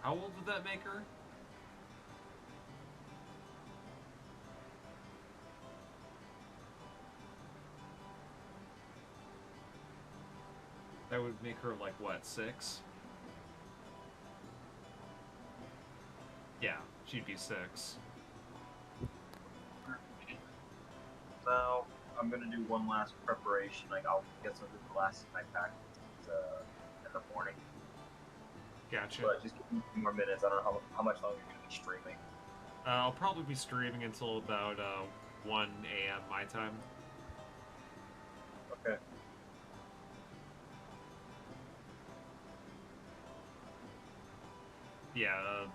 Speaker 1: How old would that make her? That would make her, like, what, 6? Yeah, she'd be 6.
Speaker 3: So I'm gonna do one last preparation. Like I'll get some of the last in my pack in the morning.
Speaker 1: Gotcha.
Speaker 3: But just give me a few more minutes. I don't know how much longer you're gonna be streaming.
Speaker 1: I'll probably be streaming until about 1 a.m. my time.
Speaker 3: Okay.
Speaker 1: Yeah,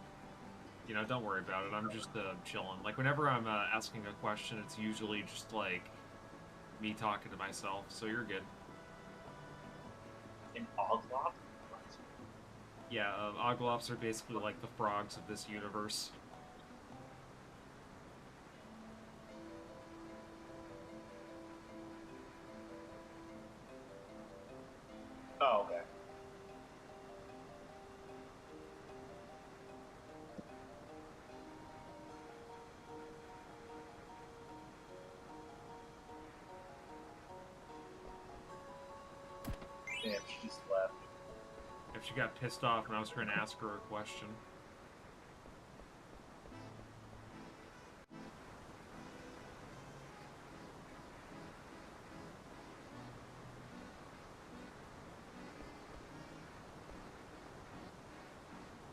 Speaker 1: You know, don't worry about it. I'm just chilling. Like, whenever I'm asking a question, it's usually just like me talking to myself, so you're good.
Speaker 3: An Oglop?
Speaker 1: Yeah, Oglops are basically like the frogs of this universe.
Speaker 3: Oh, okay. Damn, she just left.
Speaker 1: If she got pissed off when I was trying to ask her a question.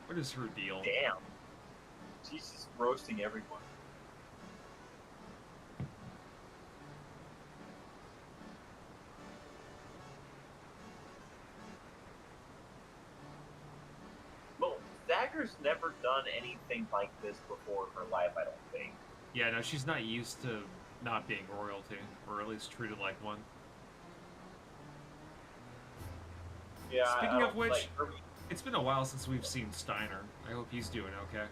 Speaker 1: What is her deal?
Speaker 3: Damn. She's just roasting everyone. Well, Dagger's never done anything like this before in her life, I don't think.
Speaker 1: Yeah, no, she's not used to not being royalty, or at least treated like one.
Speaker 3: Yeah.
Speaker 1: Speaking of which,
Speaker 3: like,
Speaker 1: it's been a while since we've seen Steiner. I hope he's doing okay.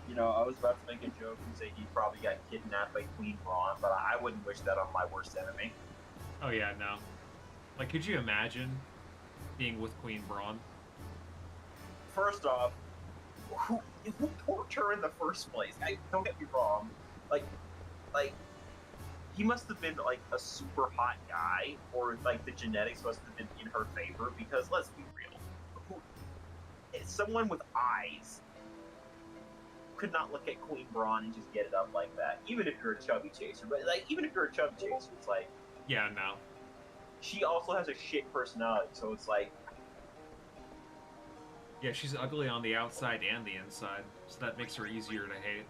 Speaker 3: you know, I was about to make a joke and say he probably got kidnapped by Queen Braun, but I wouldn't wish that on my worst enemy.
Speaker 1: Oh yeah, no. Like, could you imagine being with Queen Braun?
Speaker 3: First off, who porked her in the first place? Don't get me wrong. Like, he must have been like a super hot guy, or like the genetics must have been in her favor. Because let's be real, someone with eyes could not look at Queen Braun and just get it up like that. Even if you're a chubby chaser, but like even if you're a chubby chaser, it's like
Speaker 1: Yeah, no.
Speaker 3: she also has a shit personality. So it's like,
Speaker 1: Yeah, she's ugly on the outside and the inside, so that makes her easier to hate.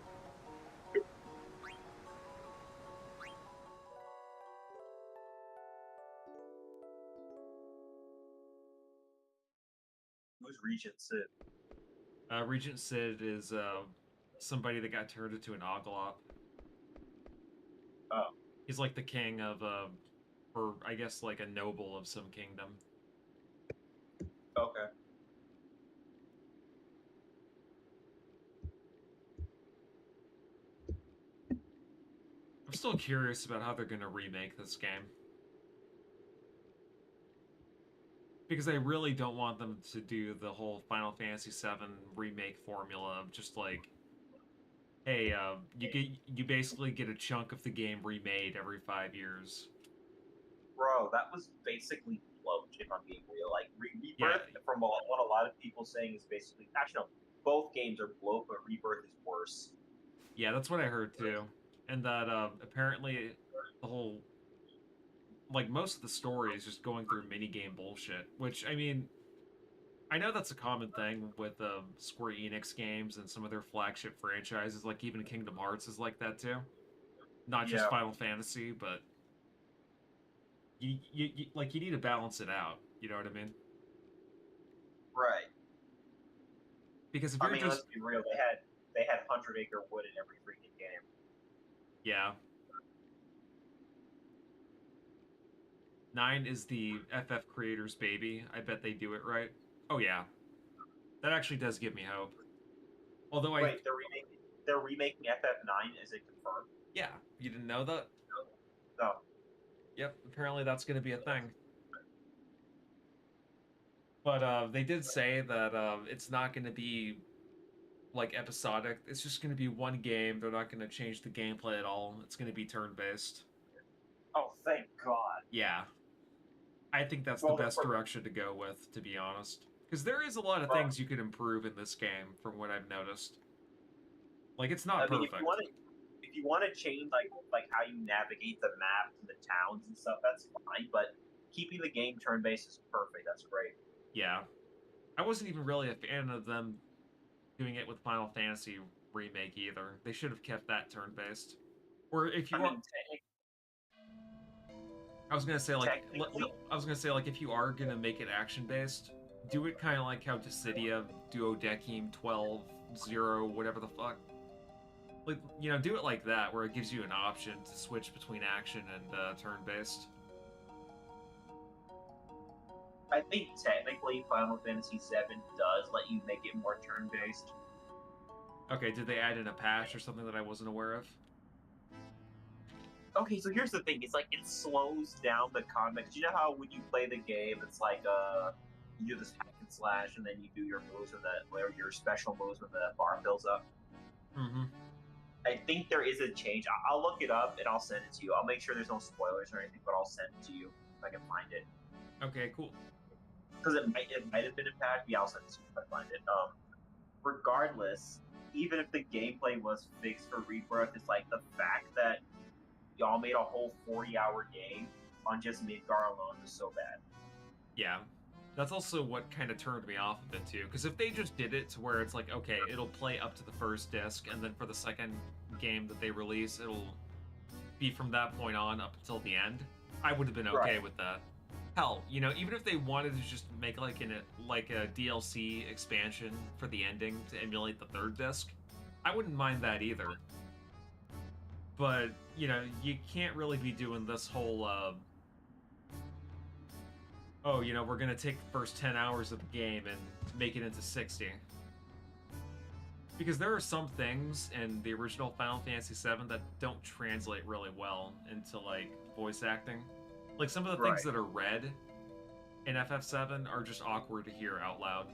Speaker 3: who's Regent Sid?
Speaker 1: Regent Sid is somebody that got turned into an Oglop.
Speaker 3: Oh.
Speaker 1: He's like the king of, or I guess like a noble of some kingdom.
Speaker 3: Okay.
Speaker 1: I'm still curious about how they're going to remake this game. Because I really don't want them to do the whole Final Fantasy VII remake formula of just like, hey, you basically get a chunk of the game remade every 5 years.
Speaker 3: Bro, that was basically bloat, if I'm being real. Like, Rebirth,
Speaker 1: Yeah.
Speaker 3: from what a lot of people saying, is basically... Actually, no. Both games are bloat, but Rebirth is worse.
Speaker 1: Yeah, that's what I heard too. And that apparently the whole, like, most of the story is just going through minigame bullshit. Which, I mean, I know that's a common thing with Square Enix games and some of their flagship franchises, like even Kingdom Hearts is like that too. Not just
Speaker 3: Yeah.
Speaker 1: Final Fantasy, but you like you need to balance it out. You know what I mean?
Speaker 3: Right.
Speaker 1: Because if
Speaker 3: I
Speaker 1: you're
Speaker 3: mean,
Speaker 1: just
Speaker 3: let's be real. They had 100 Acre Wood in every freaking game.
Speaker 1: yeah. 9 is the FF creators' baby. I bet they do it right. Oh yeah. That actually does give me hope. Although
Speaker 3: Wait, they're remaking FF9. Is it confirmed?
Speaker 1: yeah, you didn't know that?
Speaker 3: No.
Speaker 1: Yep, apparently that's going to be a thing. But they did say that it's not going to be like episodic. It's just going to be one game. They're not going to change the gameplay at all. It's going to be turn-based.
Speaker 3: Oh, thank God.
Speaker 1: Yeah. I think that's
Speaker 3: Well,
Speaker 1: the best direction to go with, to be honest. Because there is a lot of
Speaker 3: Well-
Speaker 1: things you could improve in this game, from what I've noticed. Like, it's not
Speaker 3: I mean,
Speaker 1: perfect.
Speaker 3: if you want to change like how you navigate the map and the towns and stuff, that's fine. But keeping the game turn-based is perfect. That's great.
Speaker 1: Yeah. I wasn't even really a fan of them doing it with Final Fantasy Remake either. They should have kept that turn-based. Or if you
Speaker 3: I
Speaker 1: are...
Speaker 3: mean,
Speaker 1: I was gonna say, like,
Speaker 3: technically-
Speaker 1: I was gonna say, like, if you are gonna make it action-based, do it kind of like how Dissidia, Duodecim, 12, 0, whatever the fuck. Like, you know, do it like that, where it gives you an option to switch between action and turn-based.
Speaker 3: I think technically Final Fantasy VII does let you make it more turn-based.
Speaker 1: Okay, did they add in a patch or something that I wasn't aware of?
Speaker 3: Okay, so here's the thing: it's like it slows down the combat. You know how when you play the game, it's like you do this hack and slash, and then you do your moves and or your special moves when the bar fills up.
Speaker 1: Mm-hmm.
Speaker 3: I think there is a change. I'll look it up and I'll send it to you. I'll make sure there's no spoilers or anything, but I'll send it to you if I can find it.
Speaker 1: Okay, cool.
Speaker 3: Because it might have been a patch. Yeah, I'll send it to you if I find it. Regardless, even if the gameplay was fixed for Rebirth, it's like the fact that y'all made a whole 40-hour game on just Midgar alone was so bad.
Speaker 1: Yeah. That's also what kind of turned me off of it, too. Because if they just did it to where it's like, okay, it'll play up to the first disc, and then for the second game that they release, it'll be from that point on up until the end, I would have been okay with that. Hell, you know, even if they wanted to just make like a DLC expansion for the ending to emulate the third disc, I wouldn't mind that either. But, you know, you can't really be doing this whole, oh, you know, we're gonna take the first 10 hours of the game and make it into 60. Because there are some things in the original Final Fantasy VII that don't translate really well into, like, voice acting. Like, some of the things that are read in FF7 are just awkward to hear out loud.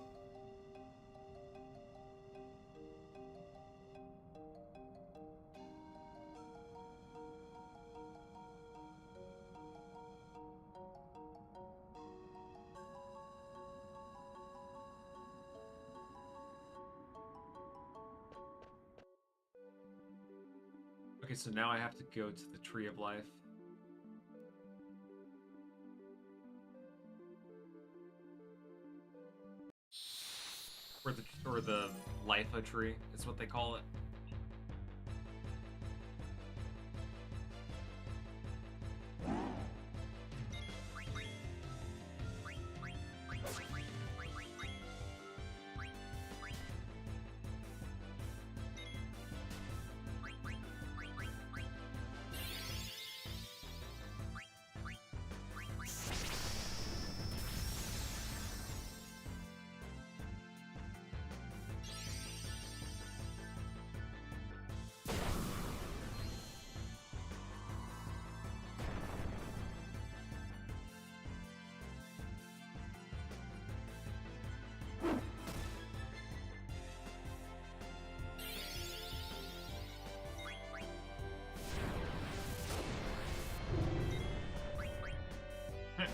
Speaker 1: Okay, so now I have to go to the Tree of Life. Or the Lifa tree is what they call it.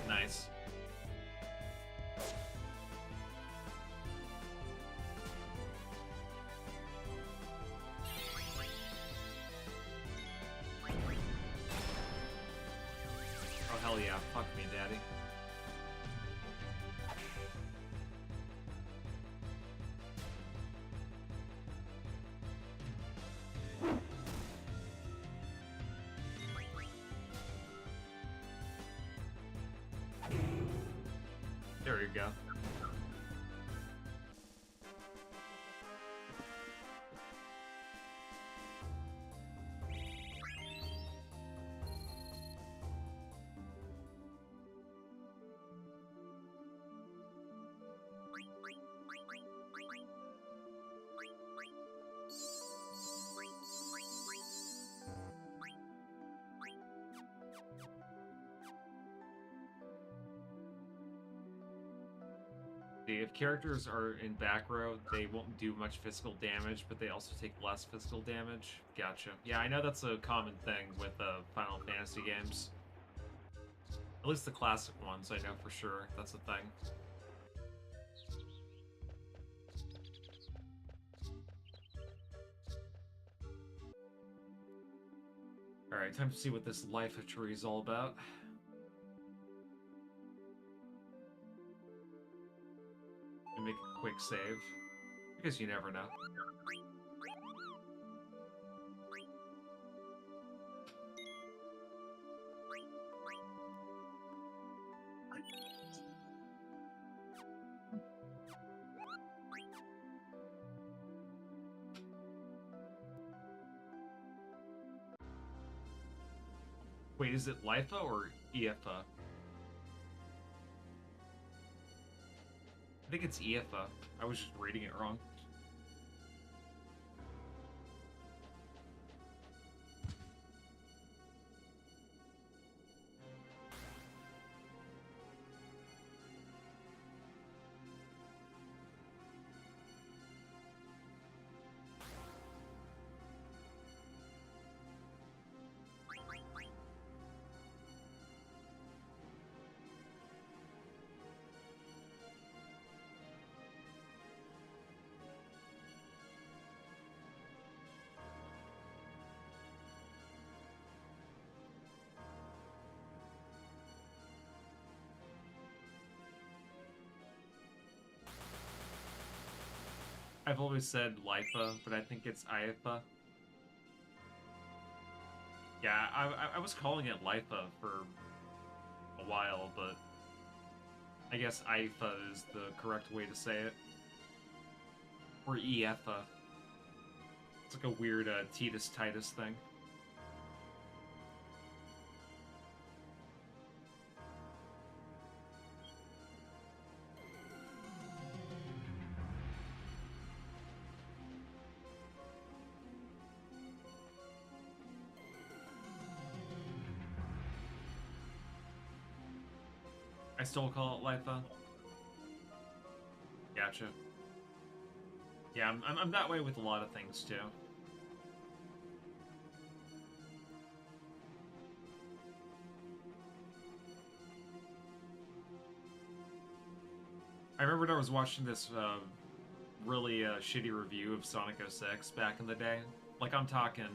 Speaker 1: Nice. Oh, hell yeah. Fuck me, daddy. There you go. If characters are in back row, they won't do much physical damage, but they also take less physical damage. Gotcha. Yeah, I know that's a common thing with Final Fantasy games. At least the classic ones, I know for sure. That's a thing. Alright, time to see what this Life of Tree is all about. And make a quick save, because you never know. Wait, is it LIFA or EFA? I think it's EFA. I was just reading it wrong. I've always said LIFA, but I think it's IFA. Yeah, I was calling it LIFA for a while, but I guess IFA is the correct way to say it. Or EFA. It's like a weird Titus Titus thing. I still call it LIFA. Gotcha. Yeah, I'm that way with a lot of things too. I remember when I was watching this really shitty review of Sonic 06 back in the day. Like, I'm talking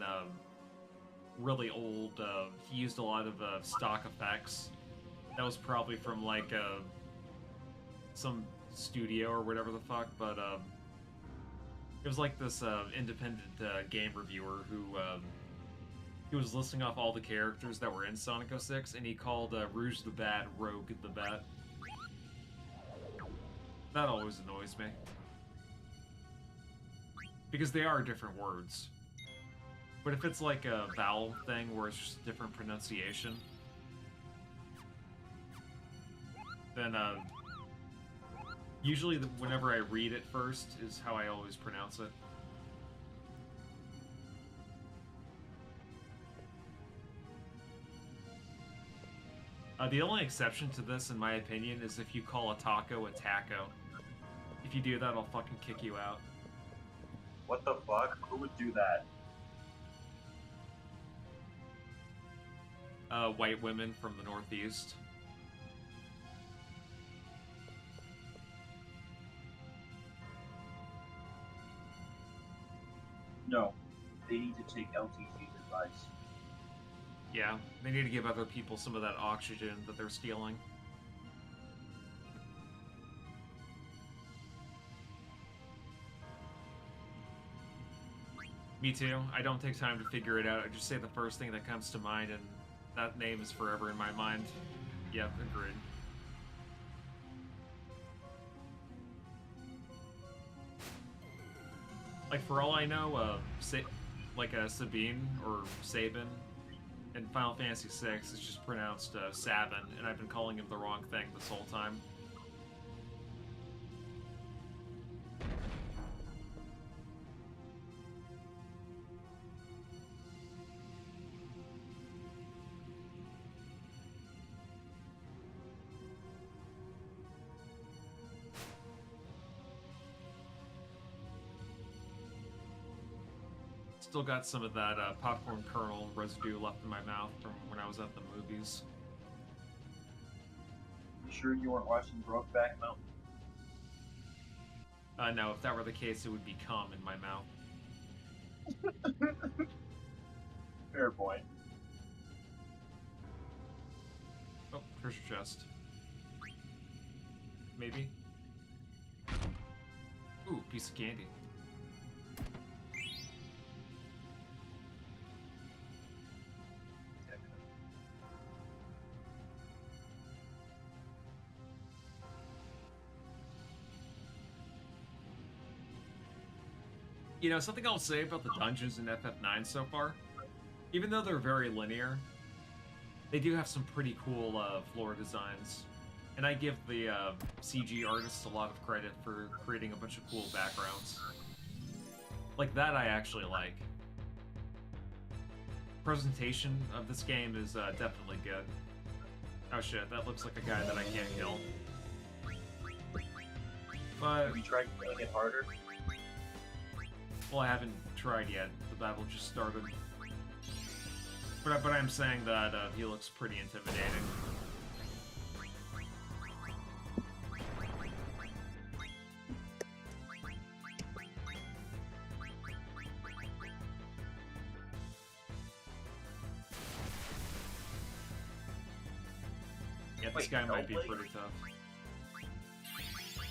Speaker 1: really old. He used a lot of stock effects. That was probably from like some studio or whatever the fuck, but it was like this independent game reviewer who he was listing off all the characters that were in Sonic 06, and he called Rouge the Bat Rogue the Bat. That always annoys me. Because they are different words. But if it's like a vowel thing where it's just a different pronunciation, then usually whenever I read it first is how I always pronounce it. The only exception to this, in my opinion, is if you call a taco a taco. If you do that, I'll fucking kick you out.
Speaker 3: What the fuck? Who would do that?
Speaker 1: White women from the Northeast.
Speaker 2: No, they need to take LTC's advice.
Speaker 1: Yeah, they need to give other people some of that oxygen that they're stealing. Me too. I don't take time to figure it out. I just say the first thing that comes to mind, and that name is forever in my mind. Yep, agreed. Like, for all I know, Sabine or Sabin in Final Fantasy VI is just pronounced Sabin, and I've been calling him the wrong thing this whole time. Still got some of that popcorn kernel residue left in my mouth from when I was at the movies.
Speaker 2: You sure you weren't watching Brokeback Mountain?
Speaker 1: No, if that were the case, it would be cum in my mouth.
Speaker 2: Fair point.
Speaker 1: Oh, treasure chest. Maybe? Ooh, piece of candy. You know, something I'll say about the dungeons in FF9 so far, even though they're very linear, They do have some pretty cool floor designs. And I give the CG artists a lot of credit for creating a bunch of cool backgrounds. Like, that I actually like. Presentation of this game is definitely good. Oh shit, that looks like a guy that I can't kill. But,
Speaker 3: Have you tried making it harder?
Speaker 1: well, I haven't tried yet. The battle just started. But I'm saying that he looks pretty intimidating. Yeah, this
Speaker 3: Wait,
Speaker 1: guy might be
Speaker 3: Hellblade?
Speaker 1: pretty tough.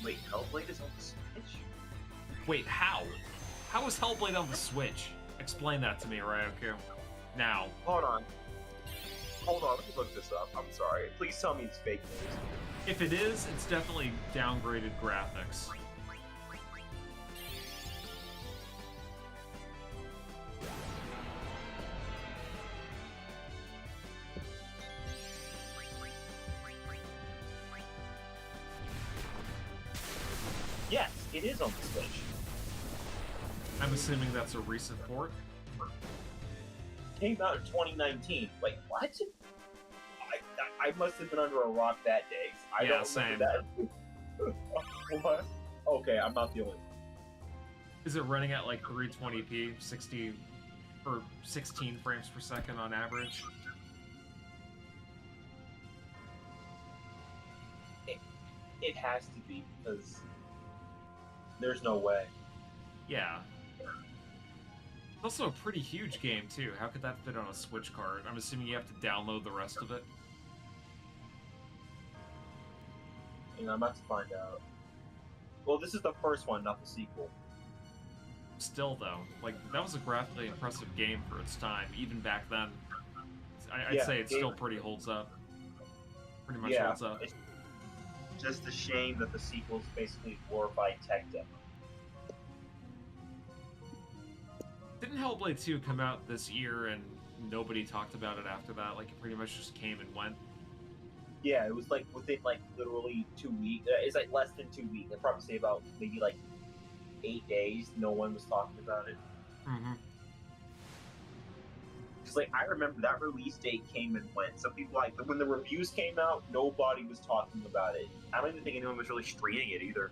Speaker 3: Wait, Hellblade is on the Switch?
Speaker 1: Wait, how? How is Hellblade on the Switch? Explain that to me, Ryoku. Now.
Speaker 3: Hold on. Let me look this up. I'm sorry. Please tell me it's fake news.
Speaker 1: If it is, it's definitely downgraded graphics.
Speaker 3: Yes, it is on the Switch.
Speaker 1: I'm assuming that's a recent port.
Speaker 3: Came out in 2019. Wait, what? I must have been under a rock that day. I
Speaker 1: Yeah,
Speaker 3: don't
Speaker 1: same.
Speaker 3: remember that. What? Okay, I'm not the only.
Speaker 1: Is it running at like 320p, 60 or 16 frames per second on average?
Speaker 3: It has to be because there's no way.
Speaker 1: Yeah. It's also a pretty huge game too. How could that fit on a Switch card? I'm assuming you have to download the rest of it.
Speaker 3: And I'm about to find out. Well, this is the first one, not the sequel.
Speaker 1: Still though, like that was a graphically impressive game for its time, even back then. I'd
Speaker 3: Yeah,
Speaker 1: say it
Speaker 3: it-
Speaker 1: still pretty holds up. Pretty much
Speaker 3: Yeah,
Speaker 1: holds up.
Speaker 3: it's just a shame that the sequel's basically glorified tech demo.
Speaker 1: Didn't Hellblade 2 come out this year and nobody talked about it after that? Like it pretty much just came and went.
Speaker 3: Yeah, it was like within like literally 2 weeks. It's like less than 2 weeks. I'd probably say about maybe like 8 days. No one was talking about it.
Speaker 1: Mm-hmm.
Speaker 3: Because like I remember that release date came and went. Some people like when the reviews came out, nobody was talking about it. I don't even think anyone was really streaming it either.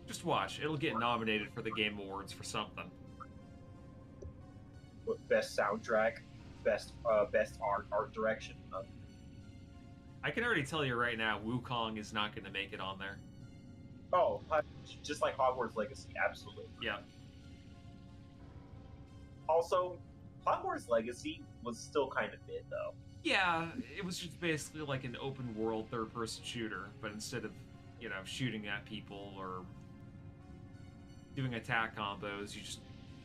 Speaker 1: Just watch. It'll get nominated for the Game Awards for something.
Speaker 3: Best soundtrack, best art direction.
Speaker 1: I can already tell you right now, Wukong is not going to make it on there.
Speaker 3: Oh, just like Hogwarts Legacy, absolutely.
Speaker 1: Yeah.
Speaker 3: Also, Hogwarts Legacy was still kind of mid though.
Speaker 1: Yeah, it was just basically like an open world third-person shooter, but instead of, you know, shooting at people or doing attack combos, you just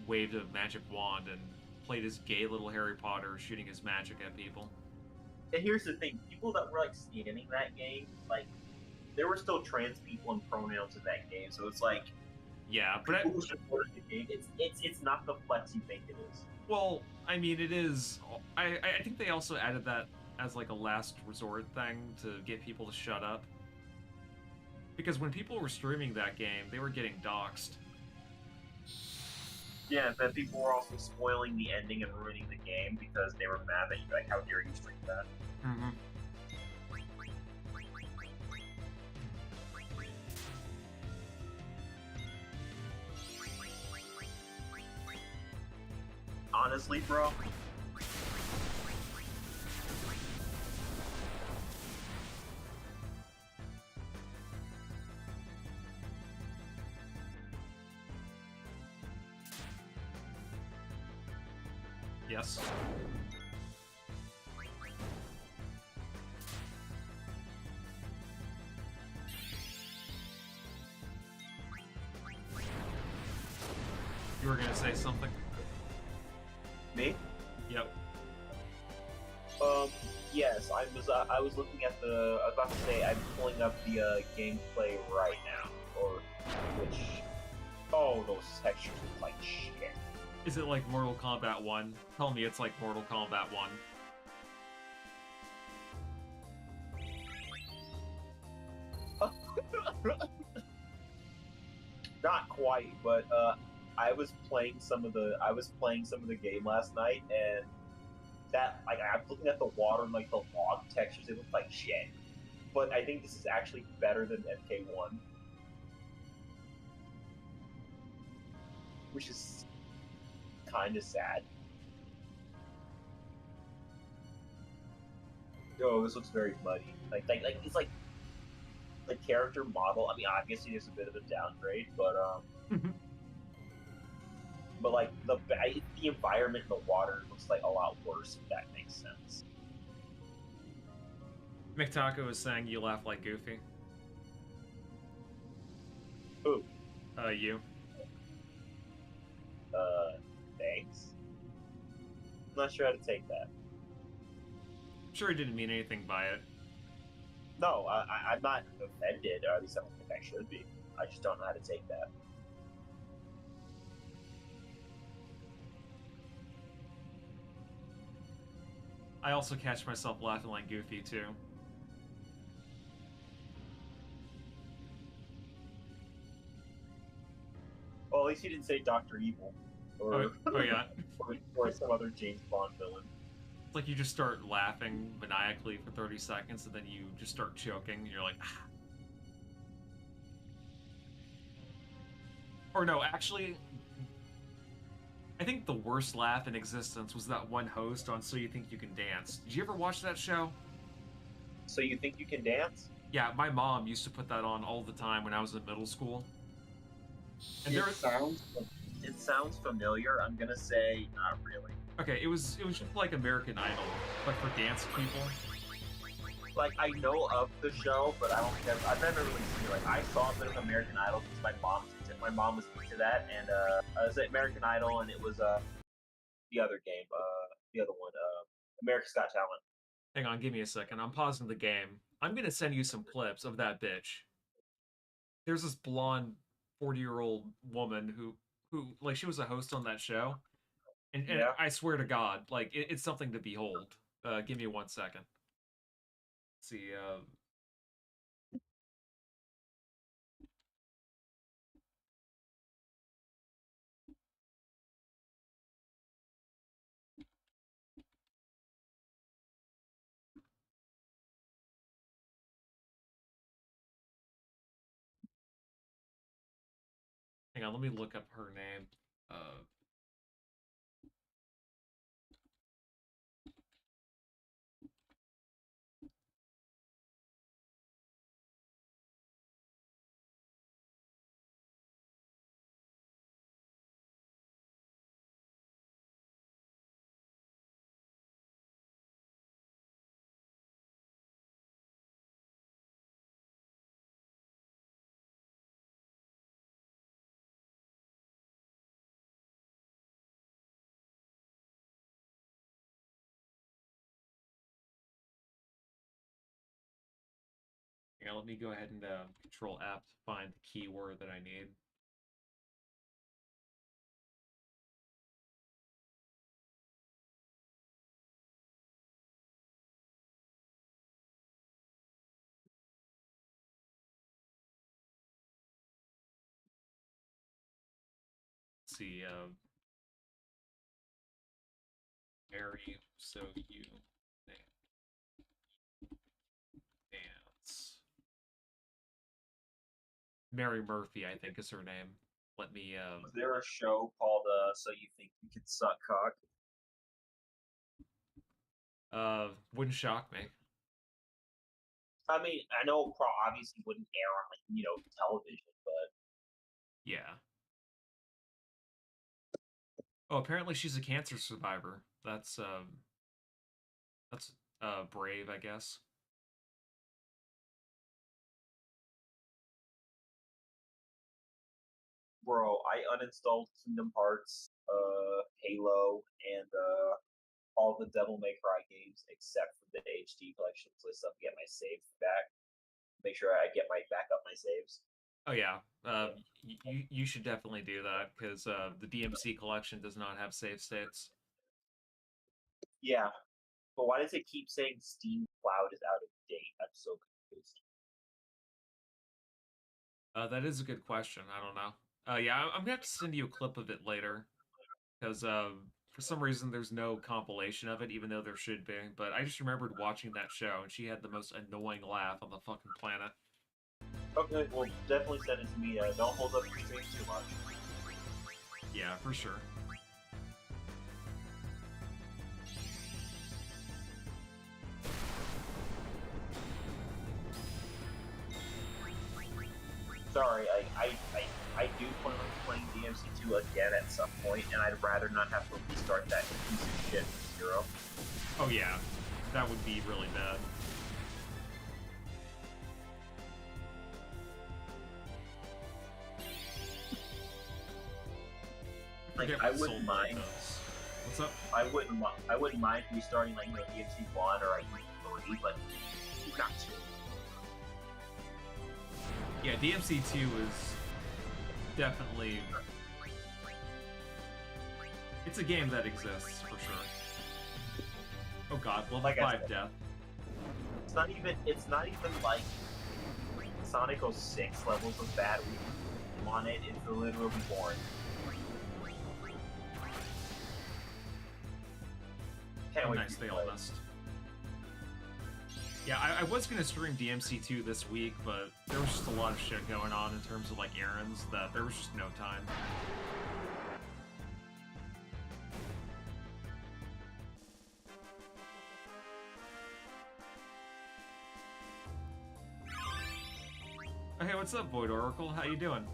Speaker 1: waved a magic wand and played as gay little Harry Potter shooting his magic at people.
Speaker 3: And here's the thing: people that were like scanning that game, like there were still trans people and pronouns in that game. So it's like,
Speaker 1: Yeah, but
Speaker 3: people who supported the game, it's not the flex you think it is.
Speaker 1: well, I mean, it is. I think they also added that as like a last resort thing to get people to shut up. Because when people were streaming that game, they were getting doxxed.
Speaker 3: Yeah, and then people were also spoiling the ending and ruining the game because they were mad that you like, how dare you stream that?
Speaker 1: Mm-hmm.
Speaker 3: Honestly, bro.
Speaker 1: Yes. You were gonna say something?
Speaker 3: Me?
Speaker 1: Yep.
Speaker 3: Yes, I was looking at the. I was about to say I'm pulling up the gameplay right now, oh, those textures look like shit.
Speaker 1: Is it like Mortal Kombat 1? Tell me it's like Mortal Kombat 1.
Speaker 3: Not quite, but I was playing some of the game last night, and that like I'm looking at the water and like the log textures, it looked like shit. But I think this is actually better than MK1, which is kind of sad. Oh, this looks very muddy. Like it's like the character model. I mean, obviously there's a bit of a downgrade, but like the environment in the water looks like a lot worse. If that makes sense.
Speaker 1: McTaco is saying you laugh like Goofy.
Speaker 3: Who?
Speaker 1: You.
Speaker 3: Thanks. I'm not sure how to take that.
Speaker 1: I'm sure he didn't mean anything by it.
Speaker 3: No, I'm not offended, or at least I don't think I should be. I just don't know how to take that.
Speaker 1: I also catch myself laughing like Goofy too.
Speaker 3: Well, at least you didn't say Doctor Evil, or
Speaker 1: Oh yeah.
Speaker 3: or some other James Bond villain.
Speaker 1: It's like you just start laughing maniacally for 30 seconds and then you just start choking and you're like, ah. Or no, actually, I think the worst laugh in existence was that one host on So You Think You Can Dance. Did you ever watch that show?
Speaker 3: So you think you can dance?
Speaker 1: Yeah, my mom used to put that on all the time when I was in middle school. And
Speaker 3: It sounds familiar. I'm gonna say not really.
Speaker 1: okay, it was just like American Idol, but for dance people.
Speaker 3: Like I know of the show, but I don't think I've never really seen it. Like I saw a bit of American Idol because my mom was into that, and I was at American Idol, and it was the other game, the other one, America's Got Talent.
Speaker 1: Hang on, give me a second. I'm pausing the game. I'm gonna send you some clips of that bitch. There's this blonde 40-year-old woman who like she was a host on that show, and
Speaker 3: Yeah.
Speaker 1: I swear to God, like it's something to behold. Give me 1 second. Let's see. Hang on, let me look up her name. Hang on, let me go ahead and Control F to find the keyword that I need. Let's see. Mary, so you dance. Mary Murphy, I think, is her name. Let me.
Speaker 3: Was there a show called So You Think You Can Suck Cock?
Speaker 1: Wouldn't shock me.
Speaker 3: I mean, I know obviously wouldn't air on like television, but
Speaker 1: Yeah. Oh, apparently she's a cancer survivor. That's brave, I guess.
Speaker 3: bro, I uninstalled Kingdom Hearts, Halo, and all the Devil May Cry games except for the HD collection list up to get my saves back. Make sure I get my back up my saves.
Speaker 1: Oh yeah. You should definitely do that because the DMC collection does not have save states.
Speaker 3: Yeah, but why does it keep saying Steam Cloud is out of date? I'm so confused.
Speaker 1: That is a good question. I don't know. Yeah, I'm gonna have to send you a clip of it later because for some reason there's no compilation of it, even though there should be. But I just remembered watching that show, and she had the most annoying laugh on the fucking planet.
Speaker 3: Okay, well, definitely send it to me. Don't hold up your stream too much.
Speaker 1: Yeah, for sure.
Speaker 3: Sorry, I do plan on playing DMC2 again at some point, and I'd rather not have to restart that piece of shit from zero.
Speaker 1: Oh yeah, that would be really bad.
Speaker 3: Like, I wouldn't mind.
Speaker 1: What's up?
Speaker 3: I wouldn't mind restarting like DMC1 or even 3, but you got to.
Speaker 1: Yeah, DMC2 is definitely... It's a game that exists, for sure. Oh god, level
Speaker 3: Like
Speaker 1: 5 death.
Speaker 3: It's not even like Sonic 06 levels of bad we want it, it's literally boring. Can't
Speaker 1: Oh,
Speaker 3: wait
Speaker 1: nice,
Speaker 3: to
Speaker 1: they
Speaker 3: play.
Speaker 1: all missed. Yeah, I was gonna stream DMC2 this week, but there was just a lot of shit going on in terms of like errands that there was just no time. Oh, hey, what's up, Void Oracle? How you doing?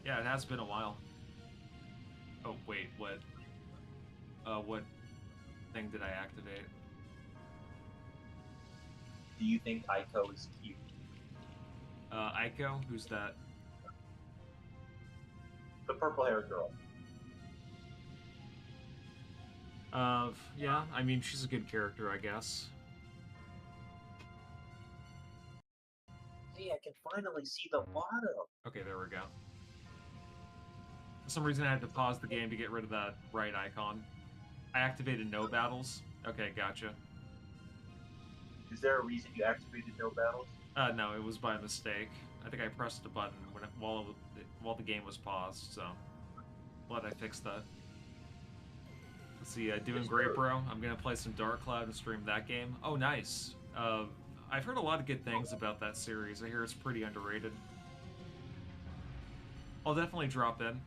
Speaker 1: Yeah, it has been a while. Oh wait, what thing did I activate?
Speaker 3: Do you think Aiko is cute?
Speaker 1: Aiko? Who's that?
Speaker 3: The purple-haired girl.
Speaker 1: Yeah, I mean, she's a good character, I guess.
Speaker 3: Hey, I can finally see the bottom.
Speaker 1: Okay, there we go. For some reason, I had to pause the game to get rid of that right icon. I activated no battles. Okay, gotcha.
Speaker 3: Is there a reason you activated no battles?
Speaker 1: No, it was by mistake. I think I pressed a button while the game was paused, so glad I fixed that. Let's see, doing great, bro. I'm gonna play some Dark Cloud and stream that game. Oh, nice. I've heard a lot of good things about that series. I hear it's pretty underrated. I'll definitely drop in.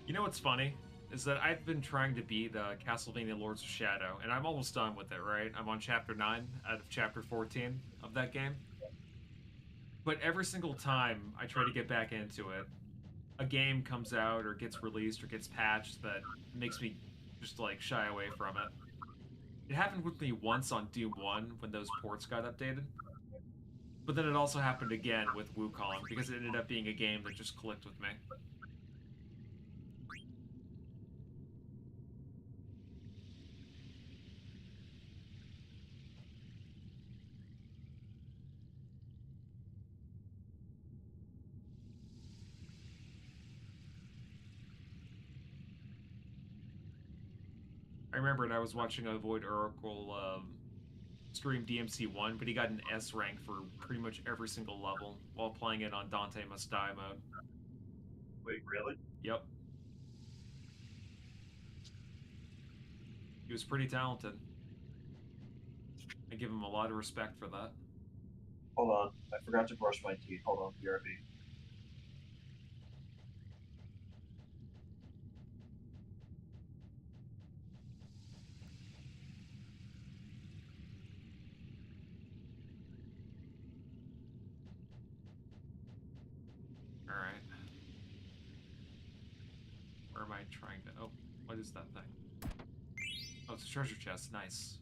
Speaker 1: You know what's funny? Is that I've been trying to beat Castlevania Lords of Shadow, and I'm almost done with it, right? I'm on Chapter 9 out of Chapter 14 of that game. But every single time I try to get back into it, a game comes out or gets released or gets patched that makes me just, like, shy away from it. It happened with me once on Doom 1 when those ports got updated. But then it also happened again with Wukong, because it ended up being a game that just clicked with me. I remembered I was watching a Void Oracle stream DMC1, but he got an S rank for pretty much every single level while playing it on Dante Must Die mode.
Speaker 3: Wait, really?
Speaker 1: Yep. He was pretty talented. I give him a lot of respect for that.
Speaker 2: Hold on, I forgot to brush my teeth. Hold on, BRB.
Speaker 1: Alright. Where am I trying to... Oh, what is that thing? Oh, it's a treasure chest. Nice.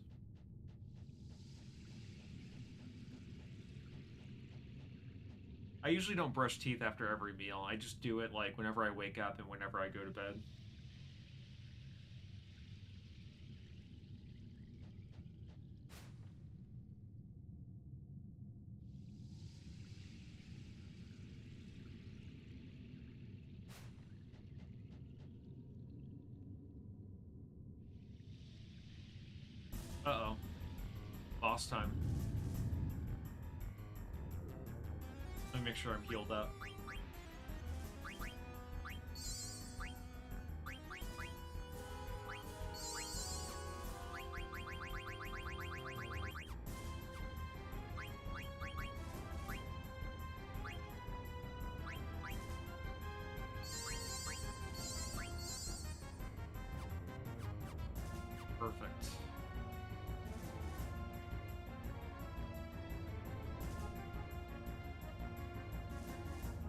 Speaker 1: I usually don't brush teeth after every meal. I just do it, like, whenever I wake up and whenever I go to bed. Uh-oh. Boss time. Let me make sure I'm healed up. Perfect.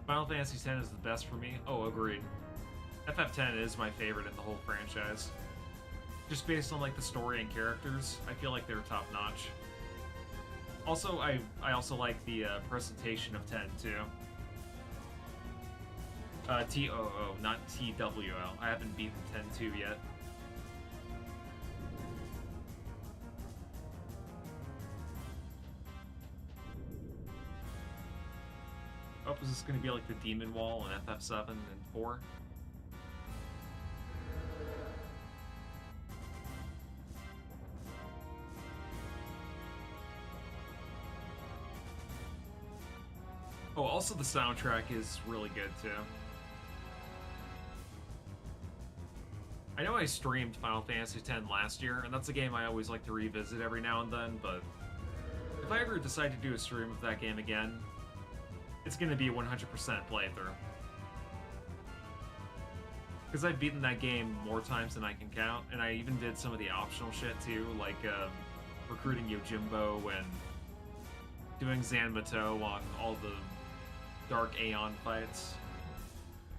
Speaker 1: Final Fantasy X is the best for me. Oh, agreed. FF10 is my favorite in the whole franchise. Just based on like the story and characters, I feel like they're top notch. Also, I also like the presentation of 10 too. TOO, not TWO. I haven't beaten 10-2 yet. Oh, is this going to be like the Demon Wall in FF7 and 4? Oh, also the soundtrack is really good too. I know I streamed Final Fantasy X last year, and that's a game I always like to revisit every now and then, but if I ever decide to do a stream of that game again, it's going to be a 100% playthrough. Because I've beaten that game more times than I can count, and I even did some of the optional shit too, like recruiting Yojimbo and doing Zanmato on all the Dark Aeon fights.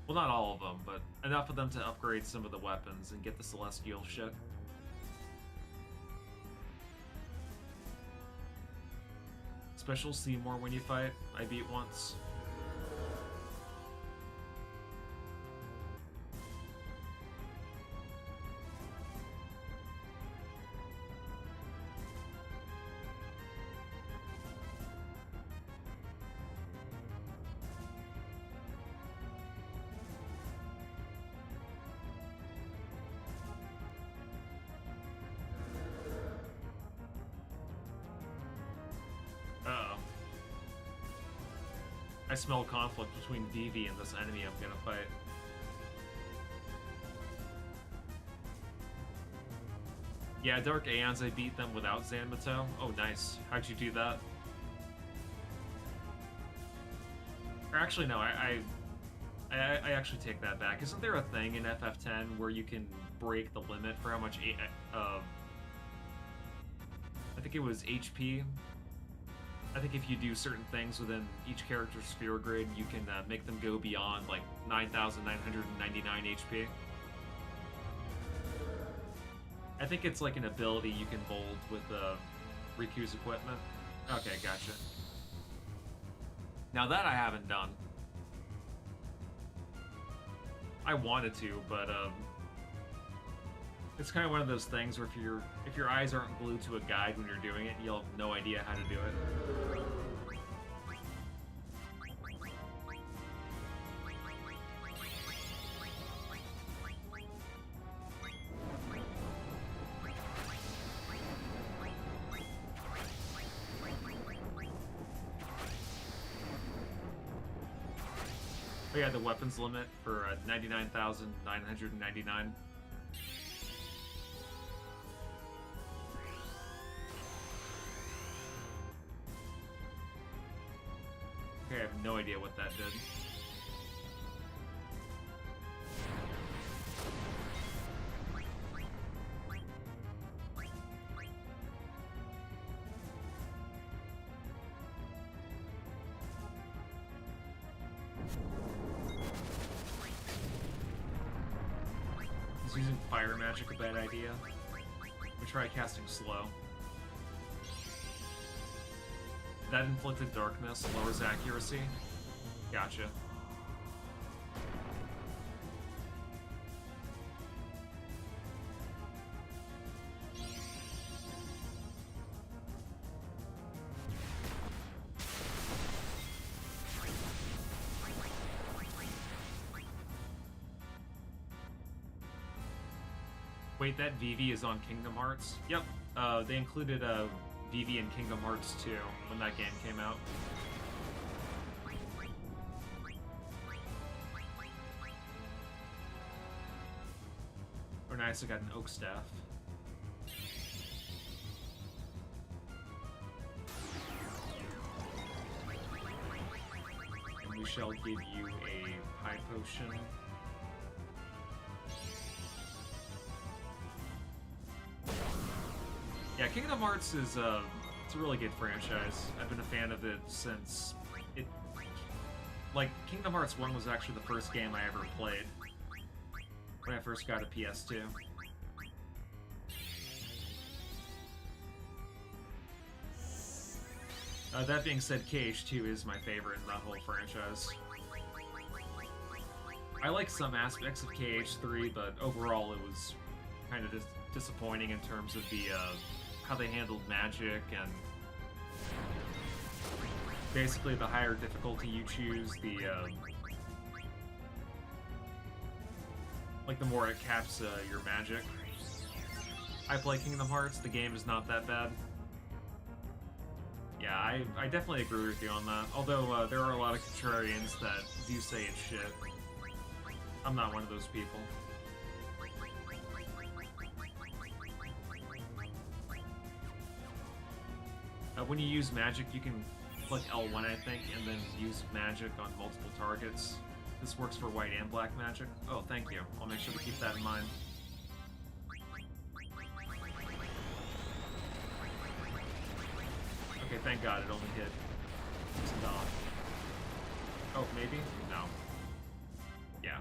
Speaker 1: Well, not all of them, but enough of them to upgrade some of the weapons and get the Celestial shit. Special Seymour when you fight, I beat once. Uh-oh. I smell conflict between Vivi and this enemy I'm gonna fight. Yeah, Dark Aeons, I beat them without Zanmato. Oh, nice. How'd you do that? Or actually, no, I actually take that back. Isn't there a thing in FF10 where you can break the limit for how much, I think it was HP? I think if you do certain things within each character's sphere grid, you can make them go beyond like 9,999 HP. I think it's like an ability you can bold with Riku's equipment. Okay, gotcha. Now that I haven't done. I wanted to, but it's kind of one of those things where if your eyes aren't glued to a guide when you're doing it, you'll have no idea how to do it. Oh yeah, the weapons limit for 99,999. Okay, I have no idea what that did. Is using fire magic a bad idea? We try casting slow. That inflicted darkness lowers accuracy. Gotcha. Wait, that Vivi is on Kingdom Hearts? Yep. They included Vivi in Kingdom Hearts 2 when that game came out. Oh, nice, I got an oak staff. And we shall give you a high potion. Yeah, Kingdom Hearts is it's a really good franchise. I've been a fan of it since it. Like, Kingdom Hearts 1 was actually the first game I ever played when I first got a PS2. That being said, KH2 is my favorite in that whole franchise. I like some aspects of KH3, but overall it was kind of disappointing in terms of the how they handled magic, and basically the higher difficulty you choose, the like the more it caps your magic. I play Kingdom Hearts, the game is not that bad. Yeah, I definitely agree with you on that, although there are a lot of contrarians that do say it's shit. I'm not one of those people. When you use magic, you can click L1, I think, and then use magic on multiple targets. This works for white and black magic. Oh, thank you. I'll make sure to keep that in mind. Okay, thank God it only hit. It's not. Oh, maybe? No. Yeah.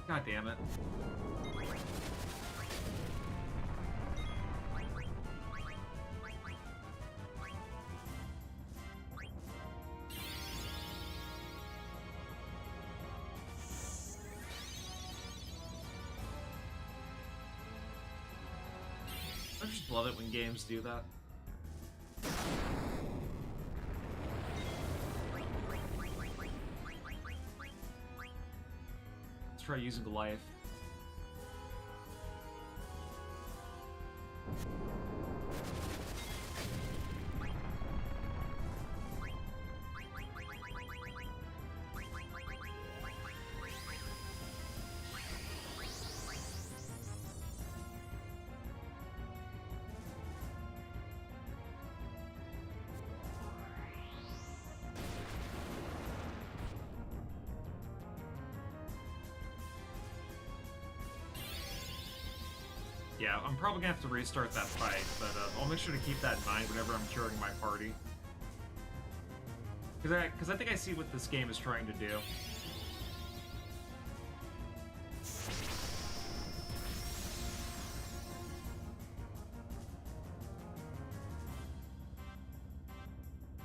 Speaker 1: God damn it. I just love it when games do that. Let's try using life. Yeah, I'm probably gonna have to restart that fight, but I'll make sure to keep that in mind whenever I'm curing my party. Because I think I see what this game is trying to do.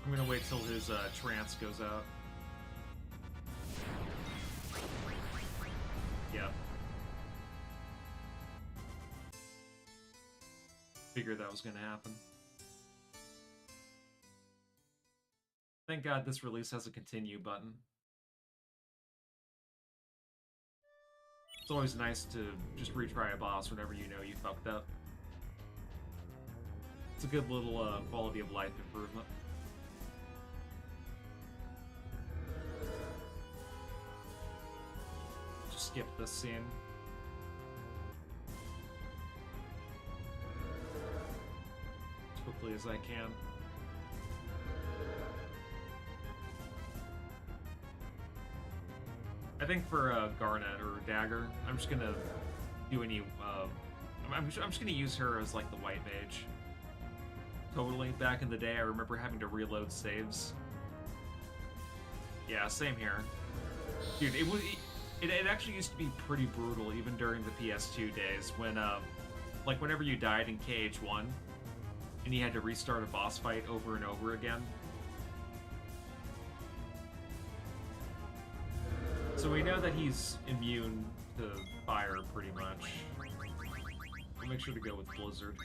Speaker 1: I'm gonna wait till his trance goes out. Yep. Figured that was gonna happen. Thank God this release has a continue button. It's always nice to just retry a boss whenever you know you fucked up. It's a good little quality of life improvement. Just skip this scene. As quickly as I can. I think for Garnet or Dagger, I'm just gonna do any. I'm just gonna use her as like the white mage. Totally. Back in the day, I remember having to reload saves. Yeah, same here, dude. It actually used to be pretty brutal even during the PS2 days when like whenever you died in KH1 and you had to restart a boss fight over and over again. So we know that he's immune to fire pretty much. We'll make sure to go with Blizzard.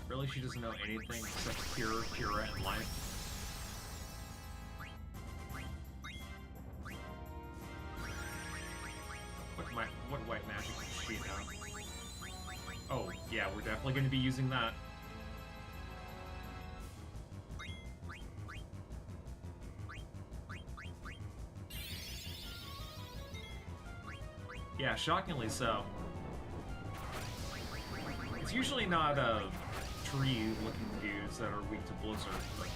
Speaker 1: Really, she doesn't know anything except Cure, Cura, and Life. What white magic does she know? Oh, yeah, we're definitely going to be using that. Yeah, shockingly so. It's usually not tree-looking dudes that are weak to Blizzard, but...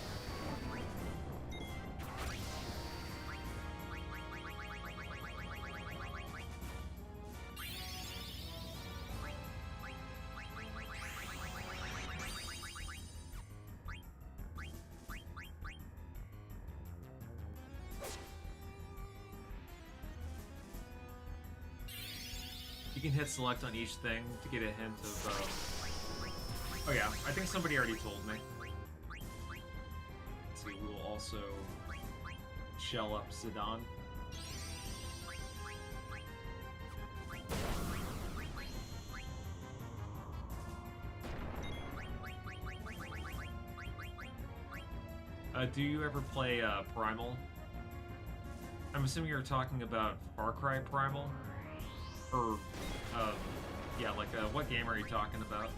Speaker 1: You can hit select on each thing to get a hint of, Oh yeah, I think somebody already told me. Let's see, we will also shell up Zidane. Do you ever play Primal? I'm assuming you're talking about Far Cry Primal? Or, yeah, like, what game are you talking about?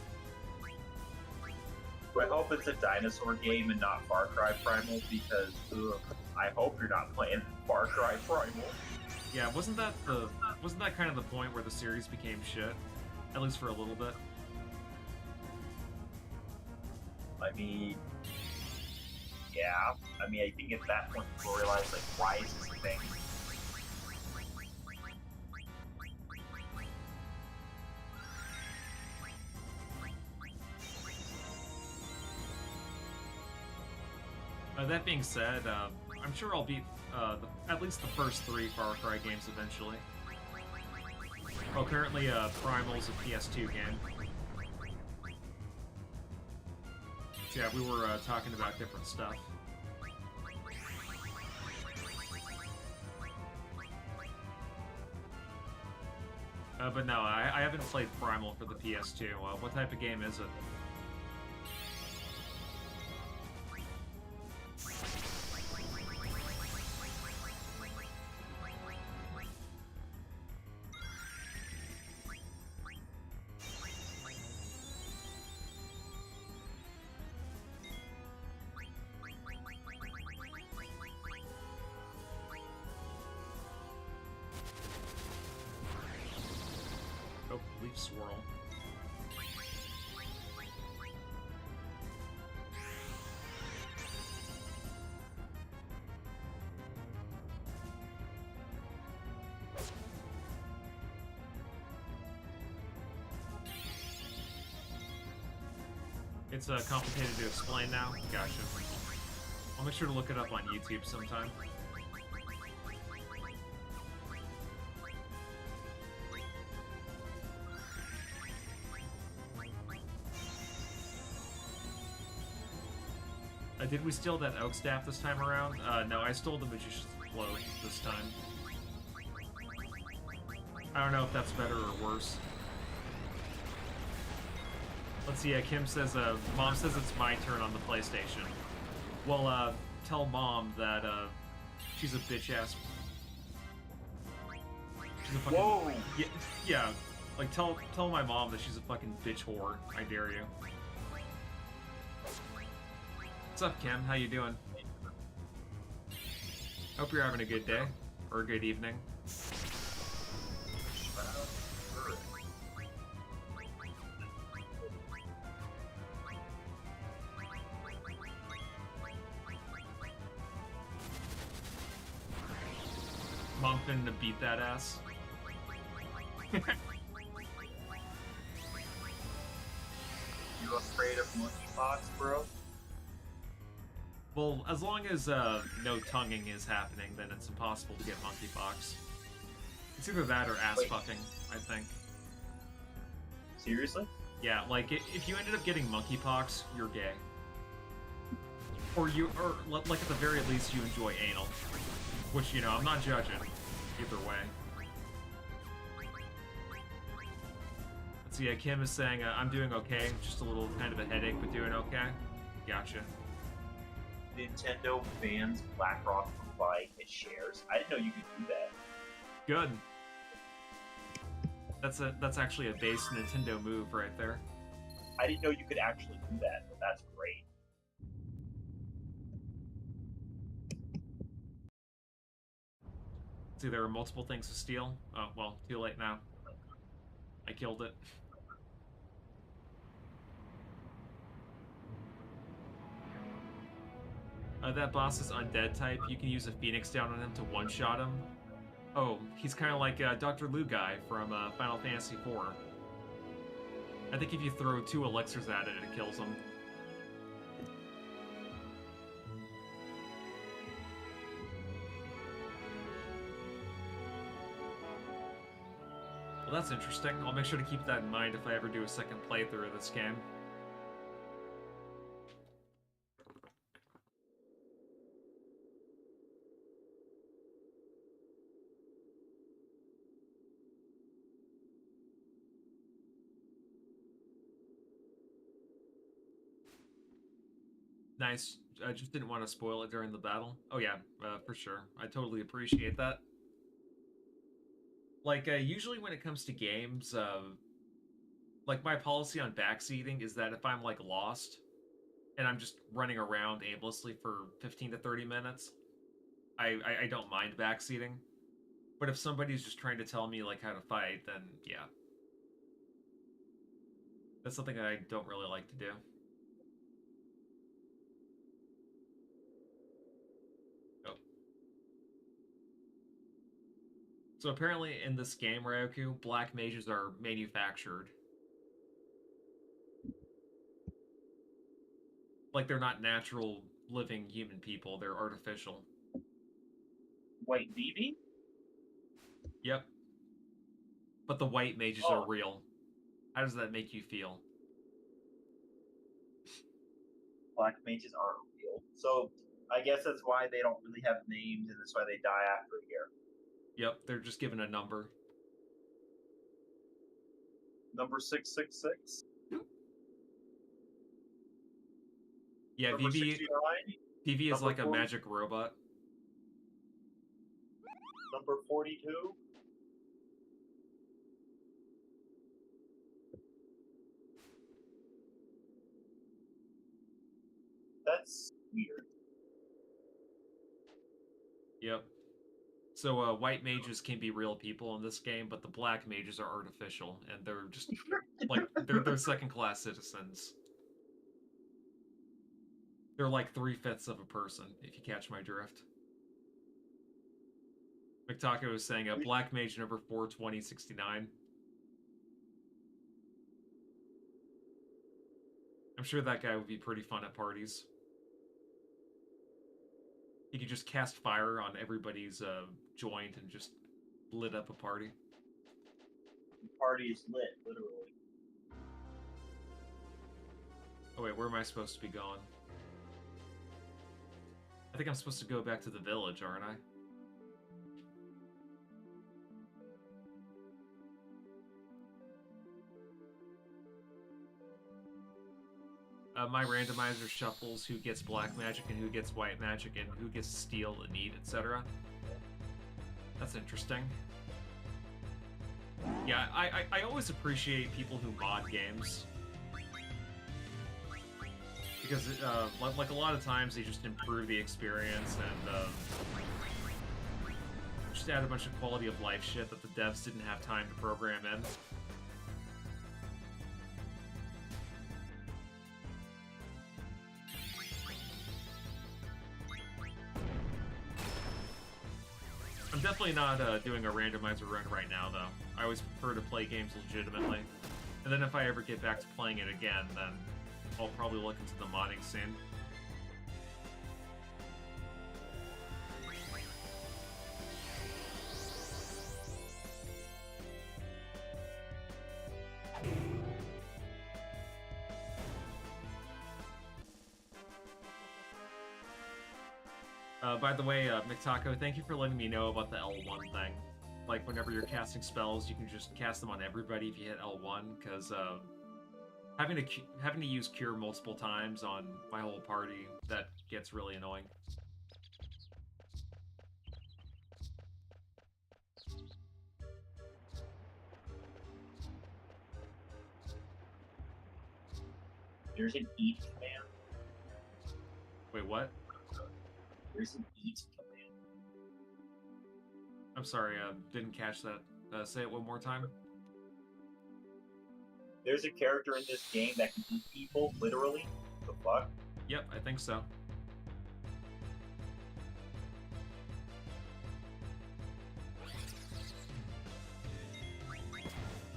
Speaker 3: I hope it's a dinosaur game and not Far Cry Primal, because I hope you're not playing Far Cry Primal.
Speaker 1: Yeah, wasn't that kind of the point where the series became shit? At least for a little bit.
Speaker 3: I mean, yeah. I mean, I think at that point people realized, like, why is this a thing?
Speaker 1: That being said, I'm sure I'll beat at least the first 3 Far Cry games eventually. Oh, currently Primal's a PS2 game. So yeah, we were talking about different stuff. But no, I haven't played Primal for the PS2. What type of game is it? Oh, leaf swirl. It's complicated to explain now. Gotcha. I'll make sure to look it up on YouTube sometime. Did we steal that oak staff this time around? No, I stole the magician's cloak this time. I don't know if that's better or worse. Let's see, Kim says, Mom says it's my turn on the PlayStation. Well, tell Mom that, she's a bitch-ass... She's a fucking...
Speaker 3: Whoa!
Speaker 1: Yeah, like, tell my mom that she's a fucking bitch whore. I dare you. What's up, Kim? How you doing? Hope you're having a good day. Or a good evening. Mom finna beat that ass.
Speaker 3: You afraid of monkeypox, bro?
Speaker 1: Well, as long as no tonguing is happening, then it's impossible to get monkeypox. It's either that or ass fucking, I think.
Speaker 3: Seriously?
Speaker 1: Yeah, like, if you ended up getting monkeypox, you're gay. like at the very least you enjoy anal, which, you know, I'm not judging either way. Let's see, Kim is saying, I'm doing okay, just a little kind of a headache, but doing okay. Gotcha.
Speaker 3: Nintendo bans BlackRock from buying its shares. I didn't know you could do that.
Speaker 1: Good. That's actually a base Nintendo move right there.
Speaker 3: I didn't know you could actually do that, but that's great.
Speaker 1: See, there are multiple things to steal. Oh, well, too late now. I killed it. That boss is undead type. You can use a Phoenix down on him to one-shot him. Oh, he's kind of like Dr. Lu guy from Final Fantasy IV. I think if you throw 2 elixirs at it, it kills him. Well, that's interesting. I'll make sure to keep that in mind if I ever do a second playthrough of this game. Nice. I just didn't want to spoil it during the battle. Oh yeah, for sure. I totally appreciate that. Like, usually when it comes to games, like, my policy on backseating is that if I'm, like, lost, and I'm just running around aimlessly for 15 to 30 minutes, I don't mind backseating. But if somebody's just trying to tell me, like, how to fight, then, yeah. That's something that I don't really like to do. So apparently in this game, Ryoku, black mages are manufactured. Like, they're not natural, living human people, they're artificial.
Speaker 3: Wait, Vivi?
Speaker 1: Yep. But the white mages are real. How does that make you feel?
Speaker 3: Black mages aren't real. So, I guess that's why they don't really have names, and that's why they die after a year.
Speaker 1: Yep, they're just given a number.
Speaker 3: Number 666?
Speaker 1: Yeah,
Speaker 3: Number
Speaker 1: Vivi
Speaker 3: 69?
Speaker 1: Vivi is
Speaker 3: Number
Speaker 1: like a
Speaker 3: 40?
Speaker 1: magic robot.
Speaker 3: Number 42? That's weird.
Speaker 1: Yep. So, white mages can be real people in this game, but the black mages are artificial, and they're just, like, they're second-class citizens. They're like 3/5 of a person, if you catch my drift. McTaco was saying, black mage number 42069. I'm sure that guy would be pretty fun at parties. He could just cast fire on everybody's joint and just lit up a party.
Speaker 3: The party is lit, literally.
Speaker 1: Oh wait, where am I supposed to be going? I think I'm supposed to go back to the village, aren't I? My randomizer shuffles who gets black magic and who gets white magic and who gets steal and eat, etc. That's interesting. Yeah, I always appreciate people who mod games. Because, like a lot of times, they just improve the experience and, just add a bunch of quality of life shit that the devs didn't have time to program in. I'm definitely not doing a randomizer run right now, though. I always prefer to play games legitimately. And then if I ever get back to playing it again, then I'll probably look into the modding scene. By the way, McTaco, thank you for letting me know about the L1 thing. Like, whenever you're casting spells, you can just cast them on everybody if you hit L1, because having to use Cure multiple times on my whole party, that gets really annoying.
Speaker 3: There's an eat command.
Speaker 1: Wait, what?
Speaker 3: There's an eat command.
Speaker 1: I'm sorry, didn't catch that. Say it one more time.
Speaker 3: There's a character in this game that can eat people, literally. The fuck?
Speaker 1: Yep, I think so.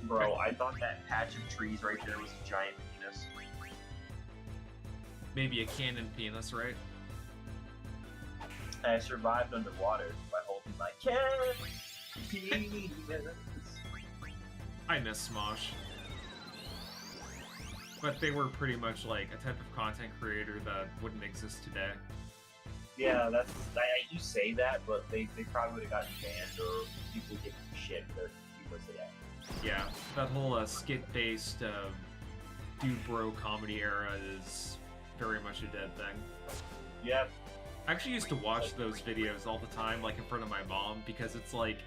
Speaker 3: Bro, I thought that patch of trees right there was a giant penis.
Speaker 1: Maybe a cannon penis, right?
Speaker 3: I survived underwater by holding my cannon penis.
Speaker 1: I miss Smosh. But they were pretty much like a type of content creator that wouldn't exist today.
Speaker 3: Yeah, you say that, but they probably would have gotten banned or people give them shit for their videos today.
Speaker 1: Yeah, that whole skit-based dude bro comedy era is very much a dead thing.
Speaker 3: Yep.
Speaker 1: I actually used to watch those videos all the time, like in front of my mom, because it's like,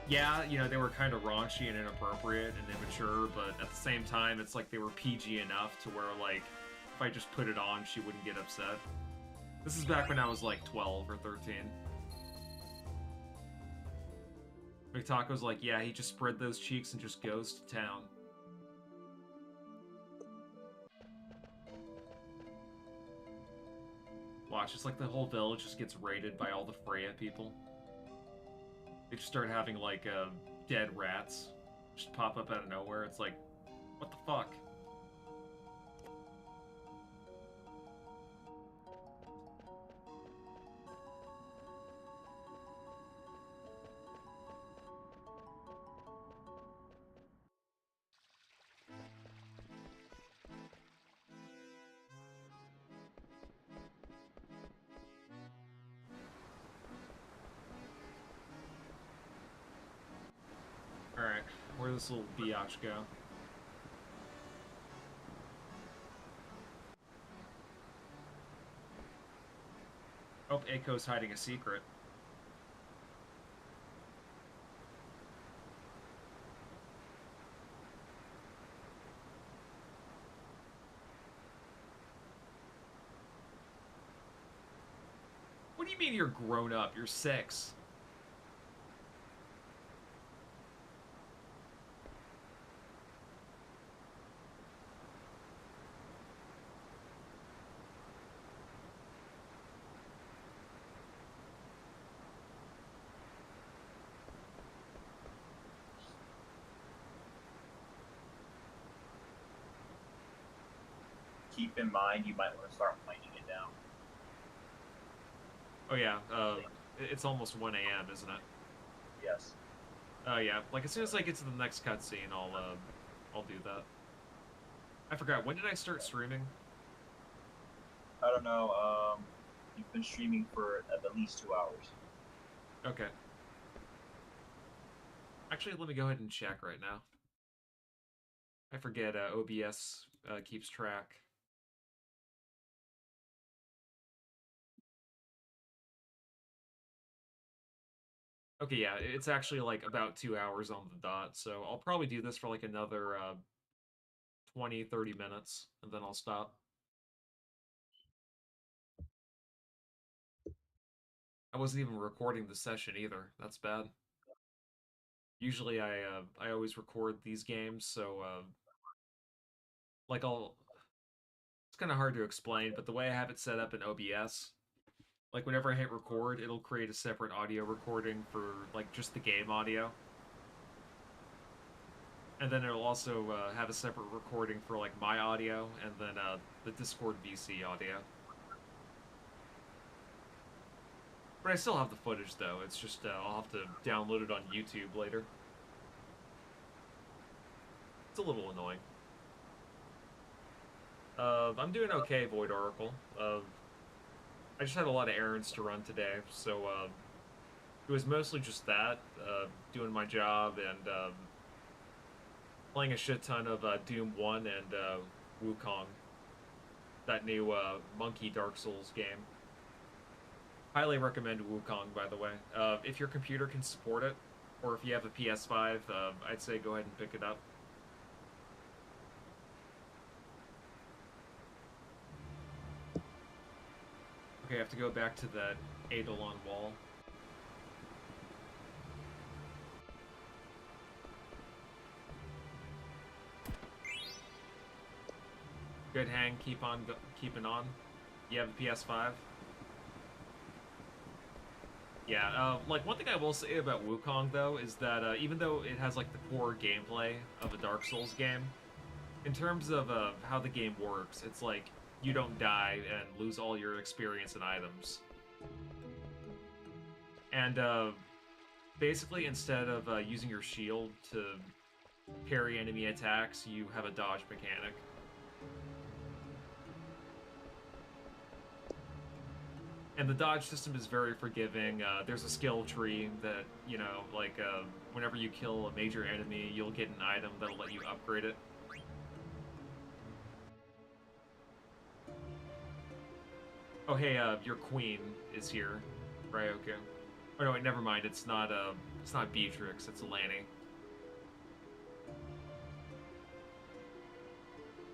Speaker 1: yeah, you know, they were kind of raunchy and inappropriate and immature, but at the same time, it's like they were PG enough to where, like, if I just put it on, she wouldn't get upset. This is back when I was like 12 or 13. McTaco's like, yeah, he just spread those cheeks and just goes to town. Watch, it's like the whole village just gets raided by all the Freya people. They just start having, like, dead rats just pop up out of nowhere. It's like, what the fuck? Alright, where'd this little biatch go? Oh, Aiko's hiding a secret. What do you mean you're grown up? You're 6.
Speaker 3: Keep in mind, you might want to start winding it down.
Speaker 1: Oh yeah, it's almost 1 a.m., isn't it?
Speaker 3: Yes.
Speaker 1: Oh yeah, like as soon as I get to the next cutscene, I'll do that. I forgot, when did I start streaming?
Speaker 3: I don't know, you've been streaming for at least 2 hours.
Speaker 1: Okay. Actually, let me go ahead and check right now. I forget, OBS keeps track. Okay, yeah, it's actually like about 2 hours on the dot, so I'll probably do this for like another 20, 30 minutes, and then I'll stop. I wasn't even recording the session either. That's bad. Usually I always record these games, so like it's kind of hard to explain, but the way I have it set up in OBS, like whenever I hit record, it'll create a separate audio recording for like just the game audio. And then it'll also have a separate recording for like my audio and then the Discord VC audio. But I still have the footage though, it's just I'll have to download it on YouTube later. It's a little annoying. I'm doing okay, Void Oracle. I just had a lot of errands to run today, so it was mostly just that, doing my job and playing a shit ton of Doom 1 and Wukong, that new monkey Dark Souls game. Highly recommend Wukong, by the way. If your computer can support it, or if you have a PS5, I'd say go ahead and pick it up. Okay, I have to go back to that Eidolon wall. Good hang, keeping on. You have a PS5? Yeah, like one thing I will say about Wukong though is that even though it has like the core gameplay of a Dark Souls game, in terms of how the game works, it's like you don't die and lose all your experience and items. And basically, instead of using your shield to parry enemy attacks, you have a dodge mechanic. And the dodge system is very forgiving. There's a skill tree that, you know, like, whenever you kill a major enemy, you'll get an item that'll let you upgrade it. Oh, hey, your queen is here. Ryoka. Oh, no, wait, never mind. It's not Beatrix, it's Alani.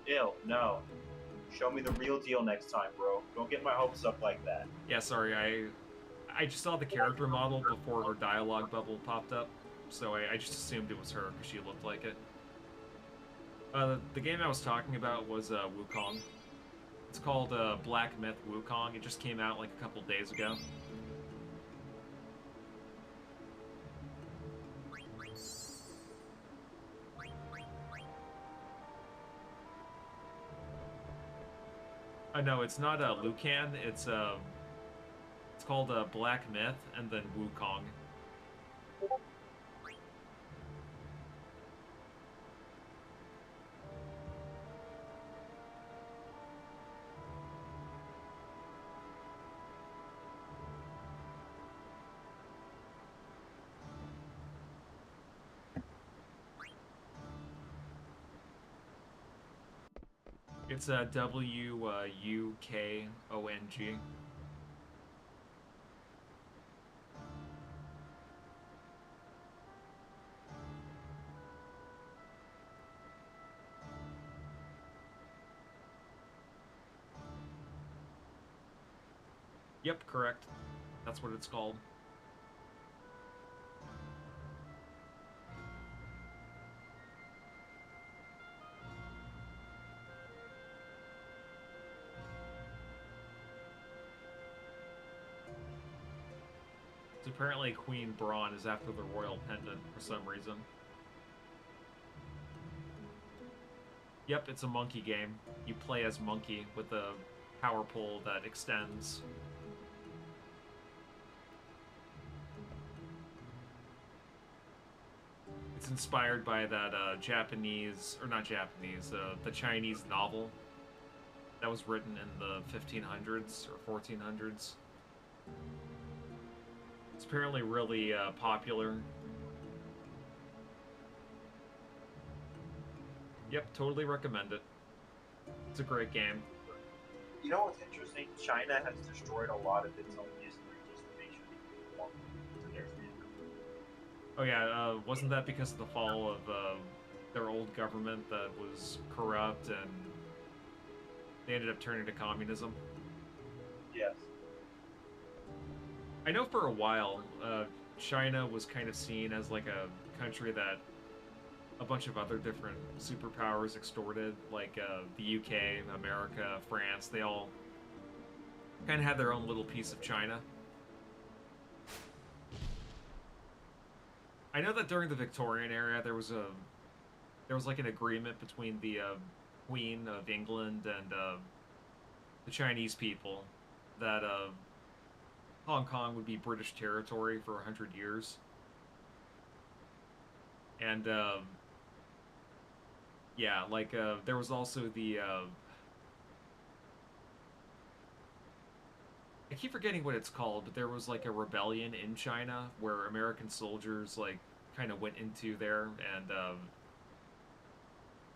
Speaker 3: Ew, no. Show me the real deal next time, bro. Don't get my hopes up like that.
Speaker 1: Yeah, sorry, I just saw the character model before her dialogue bubble popped up, so I just assumed it was her because she looked like it. The game I was talking about was Wukong. It's called Black Myth Wukong. It just came out like a couple days ago. No, it's not Lucan. It's called Black Myth and then Wukong. It's Wukong. Yep, correct. That's what it's called. So apparently Queen Braun is after the royal pendant for some reason. Yep, it's a monkey game. You play as Monkey with a power pole that extends. It's inspired by that Japanese, or not Japanese, the Chinese novel that was written in the 1500s or 1400s. It's apparently really popular. Yep, totally recommend it. It's a great game.
Speaker 3: You know what's interesting? China has destroyed a lot of its own history just to make sure people want to their standard.
Speaker 1: Oh yeah, wasn't that because of the fall of their old government that was corrupt and they ended up turning to communism?
Speaker 3: Yes.
Speaker 1: I know for a while, China was kind of seen as like a country that a bunch of other different superpowers extorted, like the UK, America, France. They all kind of had their own little piece of China. I know that during the Victorian era, there was like an agreement between the Queen of England and the Chinese people that Hong Kong would be British territory for 100 years. And yeah, like there was also the I keep forgetting what it's called, but there was like a rebellion in China where American soldiers like kind of went into there and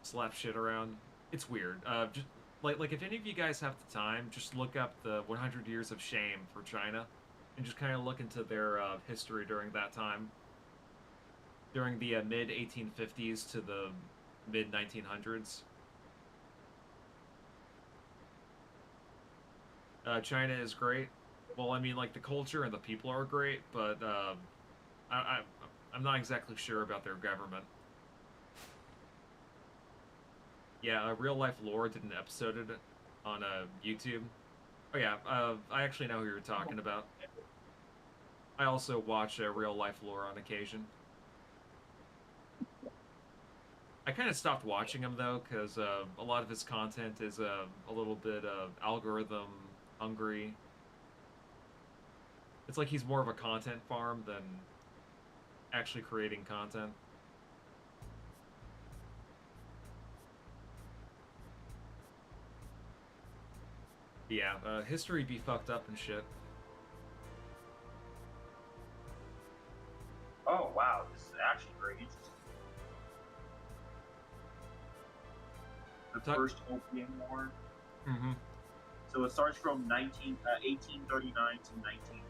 Speaker 1: slapped shit around. It's weird. Just like if any of you guys have the time, just look up the 100 Years of Shame for China, and just kind of look into their history during that time, during the mid 1850s to the mid 1900s. China is great. Well, I mean, like the culture and the people are great, but I, I I'm not exactly sure about their government. Yeah, Real Life Lore did an episode of it on YouTube. Oh yeah, I actually know who you're talking about. I also watch Real Life Lore on occasion. I kind of stopped watching him though, because a lot of his content is a little bit algorithm hungry. It's like he's more of a content farm than actually creating content. Yeah, history be fucked up and shit.
Speaker 3: Oh wow, this is actually very interesting. The first Opium War.
Speaker 1: Mm-hmm.
Speaker 3: So it starts from 1839 to 1949.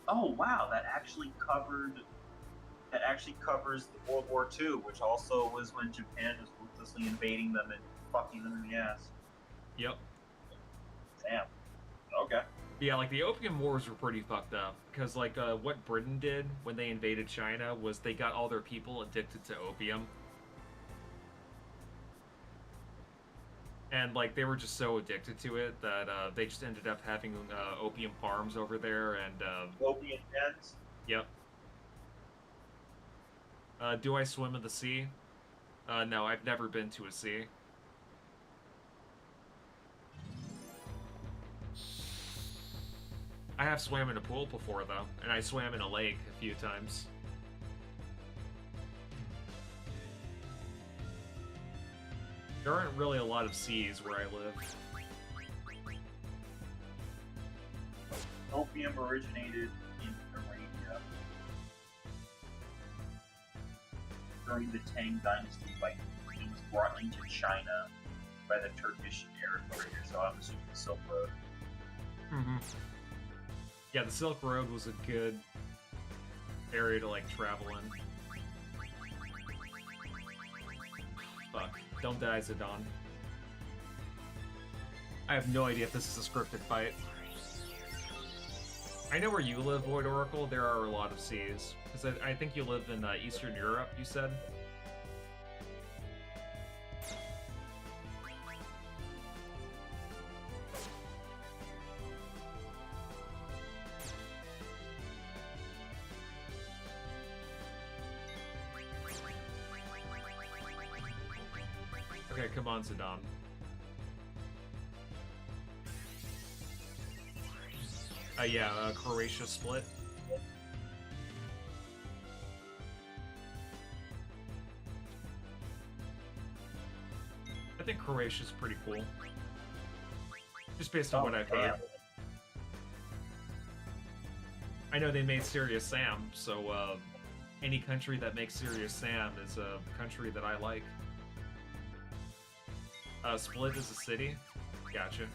Speaker 3: Oh wow, that actually covers the World War II, which also was when Japan was ruthlessly invading them and fucking them in the ass.
Speaker 1: Yep.
Speaker 3: Damn. Okay.
Speaker 1: Yeah, like the Opium Wars were pretty fucked up because like what Britain did when they invaded China was they got all their people addicted to opium. And like they were just so addicted to it that they just ended up having opium farms over there and
Speaker 3: Opium dens.
Speaker 1: Yep. Do I swim in the sea? No, I've never been to a sea. I have swam in a pool before though, and I swam in a lake a few times. There aren't really a lot of seas where I live.
Speaker 3: Opium originated in Arabia during the Tang Dynasty, like it was brought into China by the Turkish Arab traders, so I'm assuming the Silk Road.
Speaker 1: Mm-hmm. Yeah, the Silk Road was a good area to like travel in. Fuck. Don't die, Zidane. I have no idea if this is a scripted fight. I know where you live, Void Oracle. There are a lot of seas. Because I think you live in Eastern Europe, you said? Okay, come on, Zidane. Yeah, Croatia split. I think Croatia's pretty cool. Just based on what I've heard. I know they made Serious Sam, so any country that makes Serious Sam is a country that I like. Split is a city? Gotcha.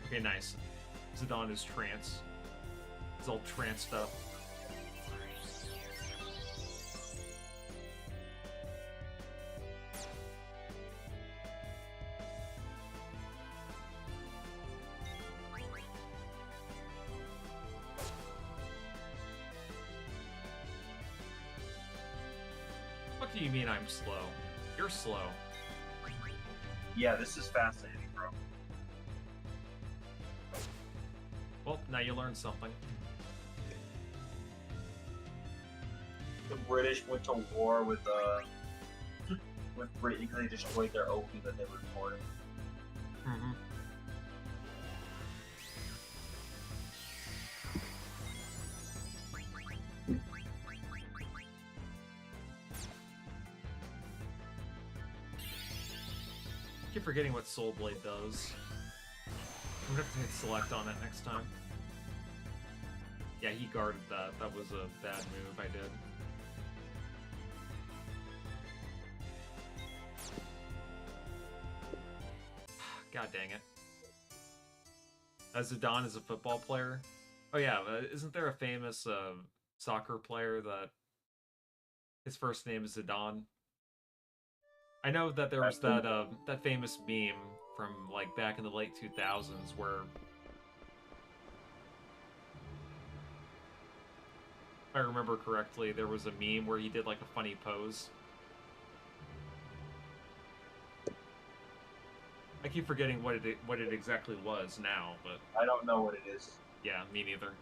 Speaker 1: Okay, nice. Zidane is trance. He's all tranced up. What do you mean I'm slow? You're slow.
Speaker 3: Yeah, this is fascinating, bro.
Speaker 1: Well, now you learned something.
Speaker 3: The British went to war with Britain because they destroyed their opium that they were importing.
Speaker 1: Mm-hmm. keep forgetting what Soul Blade does. I'm gonna have to hit select on it next time. Yeah, he guarded that. That was a bad move I did. God dang it. Zidane is a football player? Oh yeah, isn't there a famous soccer player that his first name is Zidane? I know that there was that famous meme from like back in the late 2000s where, if I remember correctly, there was a meme where he did like a funny pose. I keep forgetting what it exactly was now, but
Speaker 3: I don't know what it is.
Speaker 1: yeah, me neither.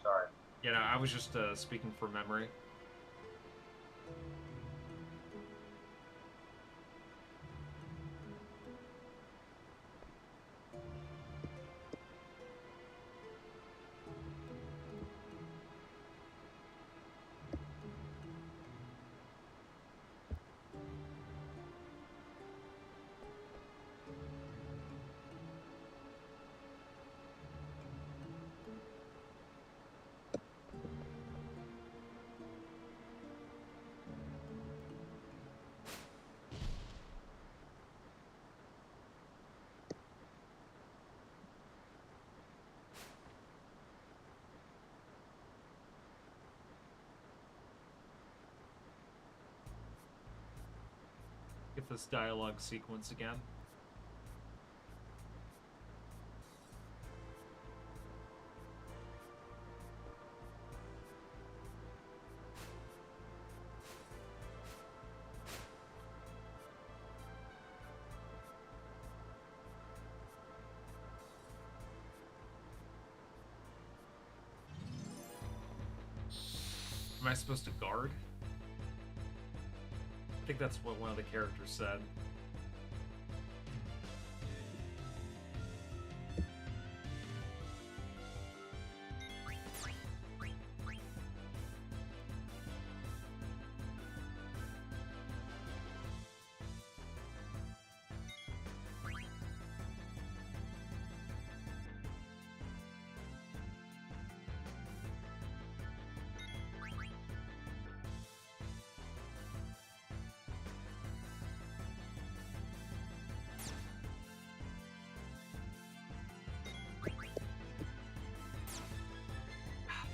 Speaker 3: Sorry.
Speaker 1: Yeah, no, I was just speaking from memory. Get this dialogue sequence again. Am I supposed to guard? I think that's what one of the characters said.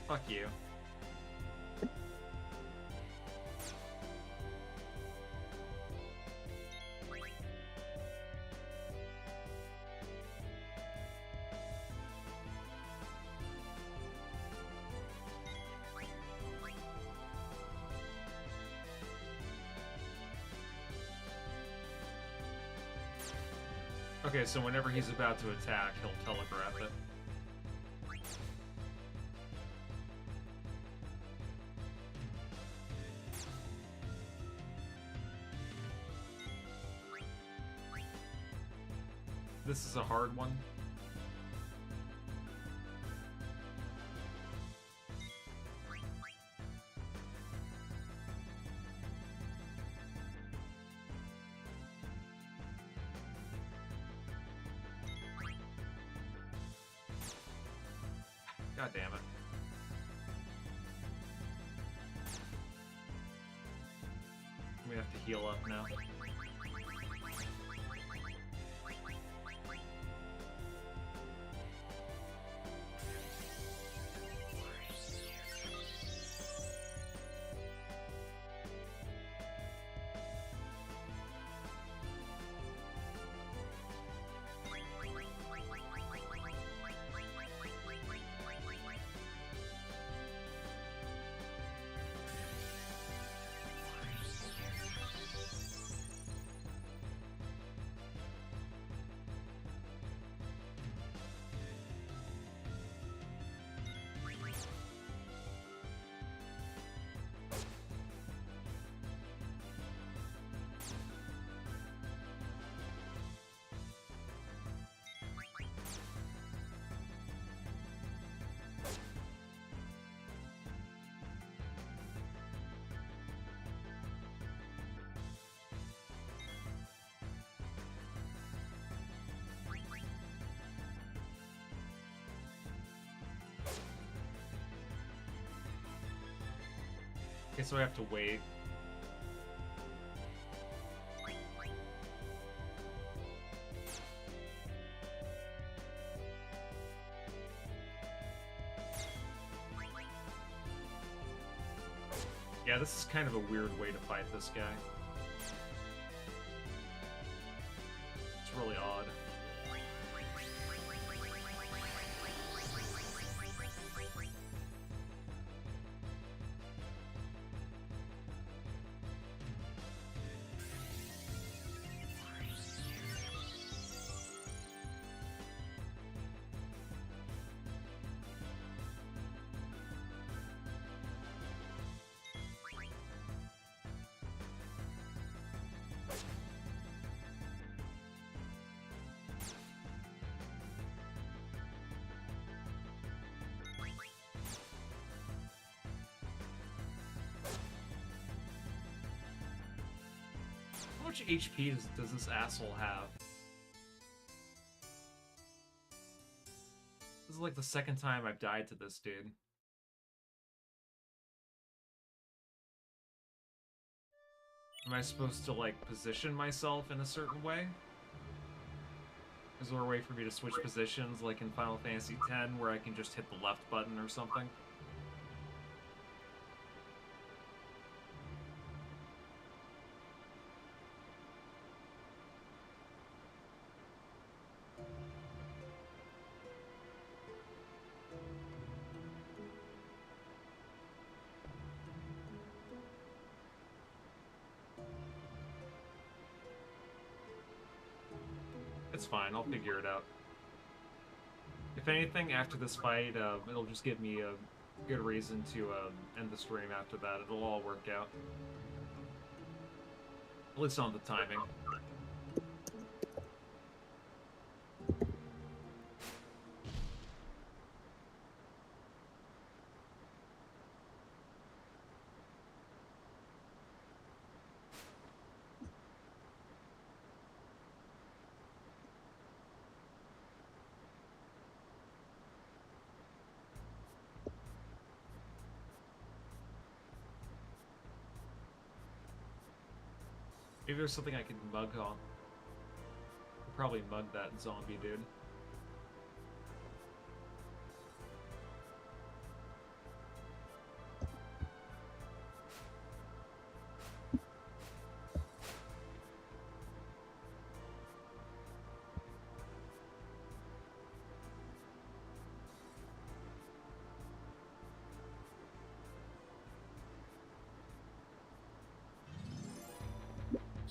Speaker 1: Fuck you. Okay, so whenever he's about to attack, he'll telegraph it. This is a hard one. God damn it. We have to heal up now. Okay, so I have to wait. Yeah, this is kind of a weird way to fight this guy. It's really odd. How much HP does this asshole have? This is like the second time I've died to this dude. Am I supposed to, like, position myself in a certain way? Is there a way for me to switch positions, like in Final Fantasy X, where I can just hit the left button or something? It's fine, I'll figure it out. If anything, after this fight, it'll just give me a good reason to end the stream after that. It'll all work out. At least on the timing. Maybe there's something I can mug on. I'll probably mug that zombie dude.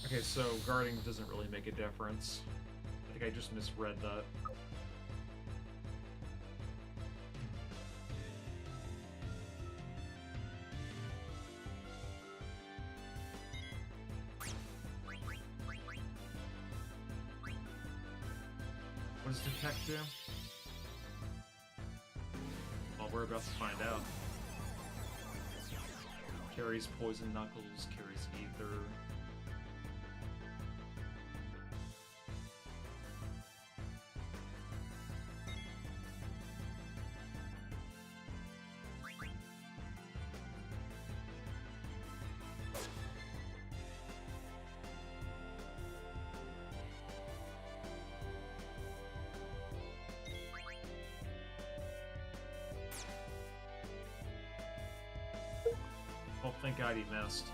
Speaker 1: Okay, so guarding doesn't really make a difference. I think I just misread that. What does detect do? Well, we're about to find out. Carries poison knuckles, carries ether. Oh, thank God he missed.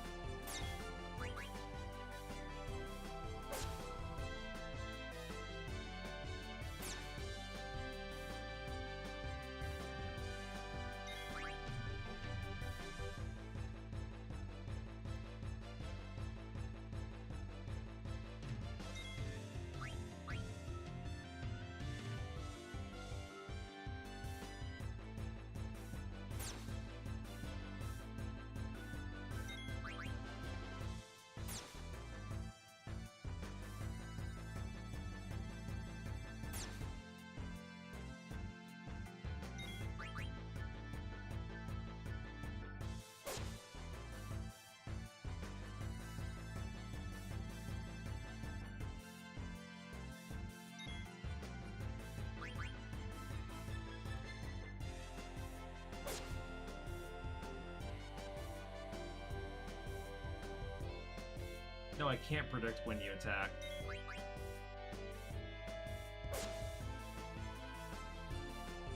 Speaker 1: No, I can't predict when you attack.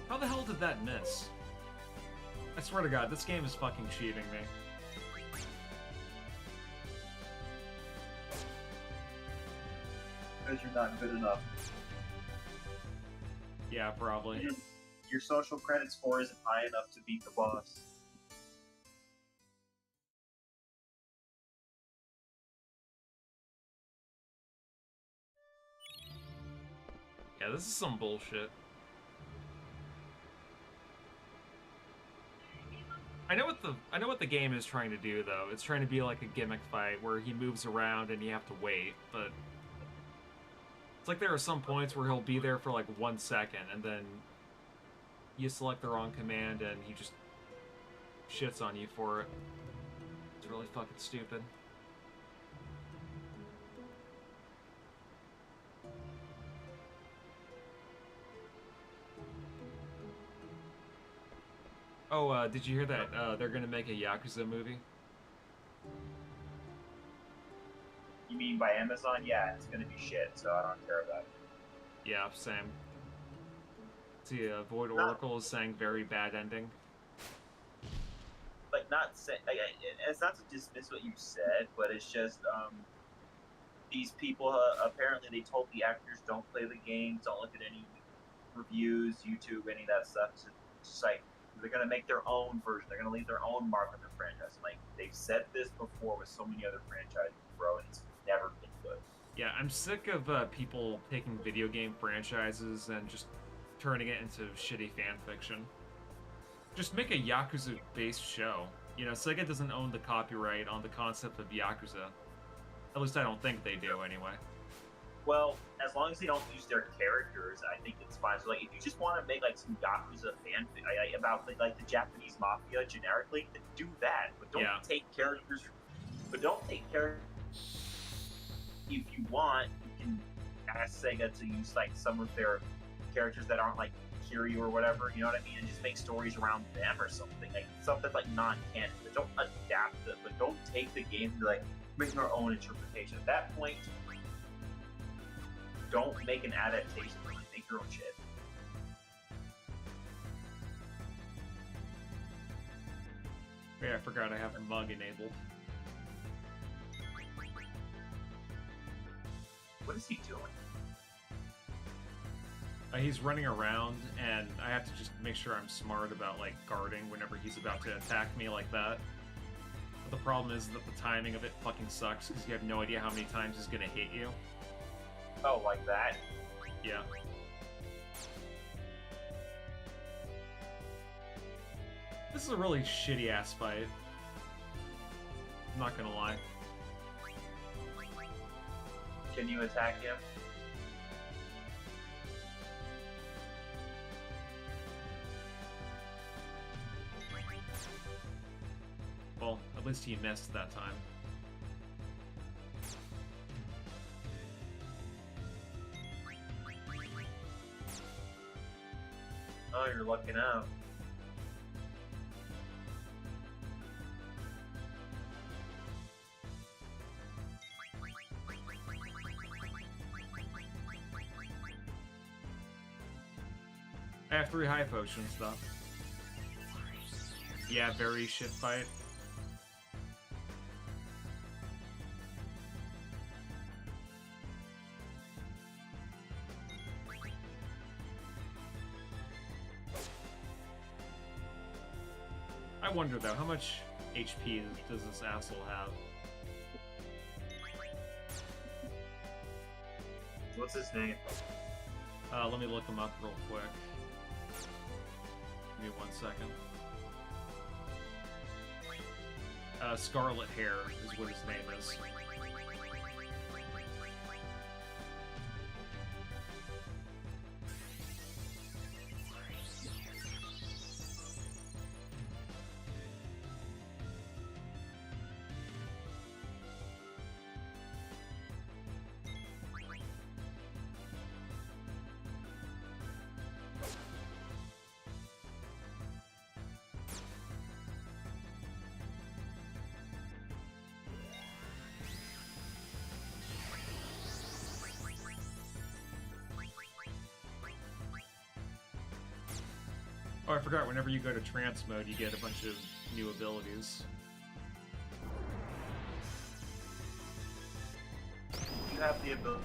Speaker 1: How the hell did that miss? I swear to God, this game is fucking cheating me.
Speaker 3: Because you're not good enough.
Speaker 1: Yeah, probably.
Speaker 3: Your social credit score isn't high enough to beat the boss.
Speaker 1: Yeah, this is some bullshit. I know what the game is trying to do though. It's trying to be like a gimmick fight where he moves around and you have to wait, but it's like there are some points where he'll be there for like 1 second and then you select the wrong command and he just shits on you for it. It's really fucking stupid. Oh, did you hear that? They're gonna make a Yakuza movie?
Speaker 3: You mean by Amazon? Yeah, it's gonna be shit, so I don't care about it.
Speaker 1: Yeah, same. See, Void Oracle is saying very bad ending.
Speaker 3: Like, not say, like, it's not to dismiss what you said, but it's just these people apparently they told the actors don't play the game, don't look at any reviews, YouTube, any of that stuff. So it's just like they're gonna make their own version. They're gonna leave their own mark on their franchise. Like they've said this before with so many other franchises, bro, and it's never been good.
Speaker 1: Yeah, I'm sick of people taking video game franchises and just turning it into shitty fan fiction. Just make a Yakuza-based show. You know, Sega doesn't own the copyright on the concept of Yakuza. At least I don't think they do, anyway.
Speaker 3: Well, as long as they don't use their characters, I think it's fine. So, like, if you just want to make like some Yakuza fanfic about like the Japanese mafia generically, then do that. But don't take characters. But don't take characters. If you want, you can ask Sega to use like some of their characters that aren't like Kiryu or whatever. You know what I mean? And just make stories around them or something. Like something like non-canon. But don't adapt it. But don't take the game and like make our own interpretation. At that point, don't make an adaptation. Make your own shit.
Speaker 1: Yeah, I forgot I have the mug enabled.
Speaker 3: What is he doing?
Speaker 1: He's running around, and I have to just make sure I'm smart about, like, guarding whenever he's about to attack me like that. But the problem is that the timing of it fucking sucks, because you have no idea how many times he's gonna hit you.
Speaker 3: Oh, like that?
Speaker 1: Yeah. This is a really shitty-ass fight. I'm not gonna lie.
Speaker 3: Can you attack him?
Speaker 1: Well, at least he missed that time.
Speaker 3: Oh, you're lucking out.
Speaker 1: I have 3 high potions, though. Yeah, very shit fight. I wonder, though, how much HP does this asshole have?
Speaker 3: What's his name?
Speaker 1: Let me look him up real quick. Give me 1 second. Scarlet Hair is what his name is. Oh, I forgot, whenever you go to trance mode, you get a bunch of new abilities.
Speaker 3: You have the ability.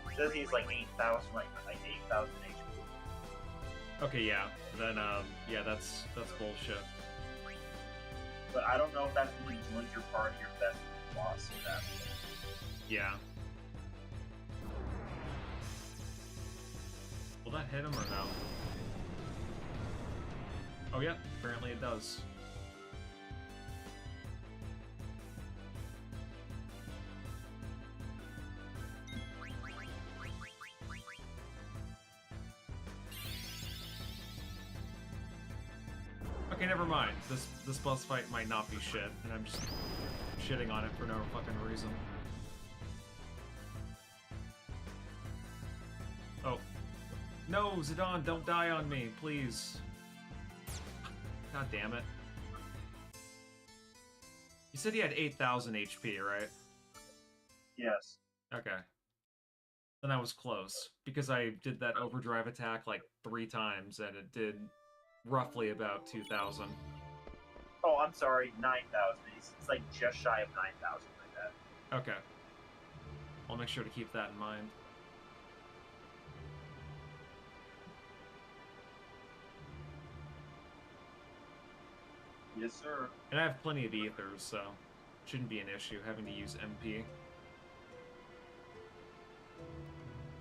Speaker 3: It says he's like 8,000, like 8,000 HP.
Speaker 1: Okay, yeah. Then, yeah, that's bullshit.
Speaker 3: But I don't know if that's when you join your party or if that's boss of that.
Speaker 1: Yeah. Will that hit him or no? Oh yeah, apparently it does. Okay, never mind. This boss fight might not be shit, and I'm just shitting on it for no fucking reason. Oh. No, Zidane, don't die on me, please. God damn it. You said he had 8,000 HP, right?
Speaker 3: Yes.
Speaker 1: Okay. Then I was close, because I did that overdrive attack like 3 times, and it did roughly about 2,000.
Speaker 3: Oh, I'm sorry, 9,000. It's like just shy of 9,000 like that.
Speaker 1: Okay. I'll make sure to keep that in mind.
Speaker 2: Yes, sir.
Speaker 1: And I have plenty of ethers, so shouldn't be an issue having to use MP.